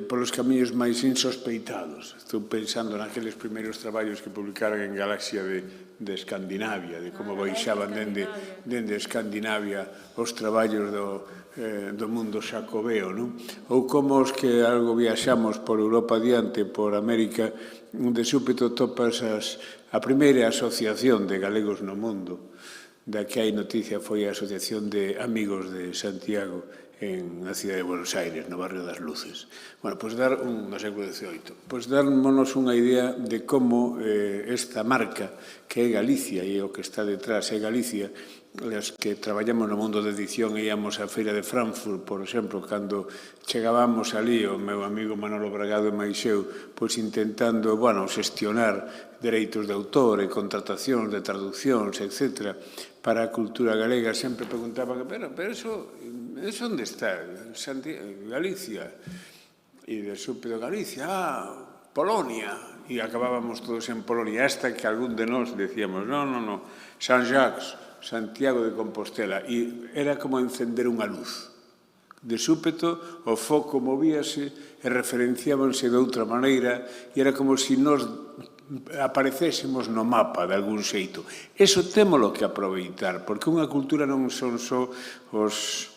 polos camiños máis insospeitados. Estou pensando naqueles primeiros traballos que publicaran en Galaxia de Escandinavia, de como baixaban dende Escandinavia os traballos do mundo xacobeo, non? Ou como os que algo viaxamos por Europa adiante, por América, de súpeto topas a primeira asociación de galegos no mundo, da que hai noticia foi a Asociación de Amigos de Santiago en a cidade de Buenos Aires, no barrio das Luces. Bueno, pois no século XVIII, pois darmonos unha idea de como esta marca, que é Galicia, e o que está detrás é Galicia, as que traballamos no mundo de edición e íamos á Feira de Frankfurt, por exemplo, cando chegábamos ali, o meu amigo Manolo Bragado e Maixeu, pois intentando, xestionar dereitos de autor e contratacións de traduccións, etc., para a cultura galega, sempre preguntaban, pero eso onde está? Galicia. E de súpeto Galicia, Polonia. E acabábamos todos en Polonia, hasta que algún de nós decíamos, no, Saint-Jacques, Santiago de Compostela. E era como encender unha luz. De súpeto, o foco movíase e referenciábanse de outra maneira, e era como se nós aparecésemos no mapa de algún xeito. Eso témolo que aproveitar, porque unha cultura non son só os,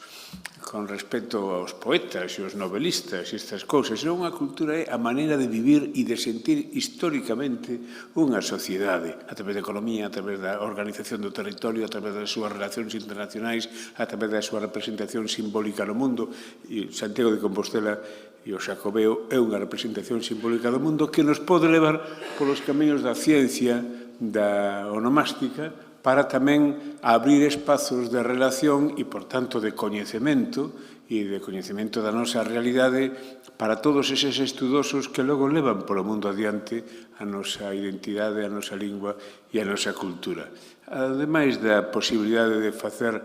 con respecto aos poetas e aos novelistas e estas cousas, senón unha cultura é a maneira de vivir e de sentir históricamente unha sociedade, a través da economía, a través da organización do territorio, a través das súas relacións internacionais, a través da súa representación simbólica no mundo. E Santiago de Compostela e o Xacobeo é unha representación simbólica do mundo que nos pode levar polos camiños da ciencia, da onomástica, para tamén abrir espazos de relación e, por tanto, de coñecemento e de coñecemento da nosa realidade para todos eses estudosos que logo levan polo mundo adiante a nosa identidade, a nosa lingua e a nosa cultura. Ademais da posibilidade de facer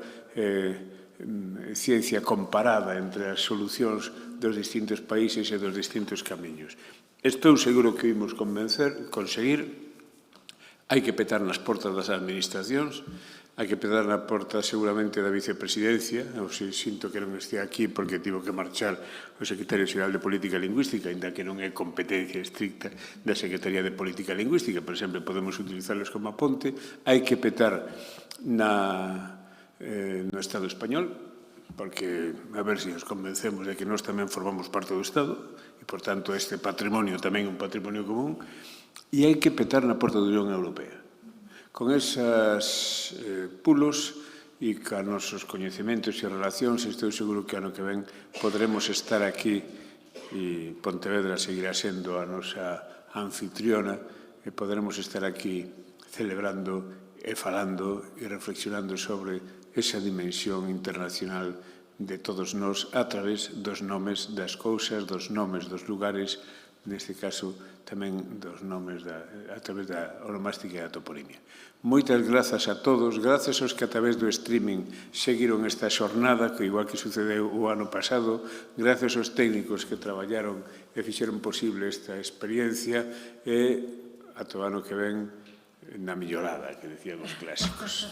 ciencia comparada entre as solucións dos distintos países e dos distintos camiños. Estou seguro que imos conseguir. Hai que petar nas portas das administracións, hai que petar na porta seguramente da vicepresidencia, ou se sinto que non estea aquí porque tivo que marchar o secretario xeral de Política Lingüística, ainda que non é competencia estricta da Secretaría de Política Lingüística, por exemplo, podemos utilizarlos como a ponte. Hai que petar no Estado español, porque a ver se nos convencemos de que nós tamén formamos parte do Estado, e, por tanto, este patrimonio tamén é un patrimonio común. E hai que petar na porta da Unión Europea. Con esos pulos e con nosos coñecementos e relacións, estou seguro que ano que ven podremos estar aquí e Pontevedra seguirá sendo a nosa anfitriona e podremos estar aquí celebrando e falando e reflexionando sobre esa dimensión internacional de todos nós a través dos nomes das cousas, dos nomes dos lugares, neste caso tamén dos nomes a través da onomástica e da toponimia. Moitas grazas a todos, grazas aos que a través do streaming seguiron esta xornada, que igual que sucedeu o ano pasado, grazas aos técnicos que traballaron e fixeron posible esta experiencia e ata o ano que ven na millorada, que decían os clásicos.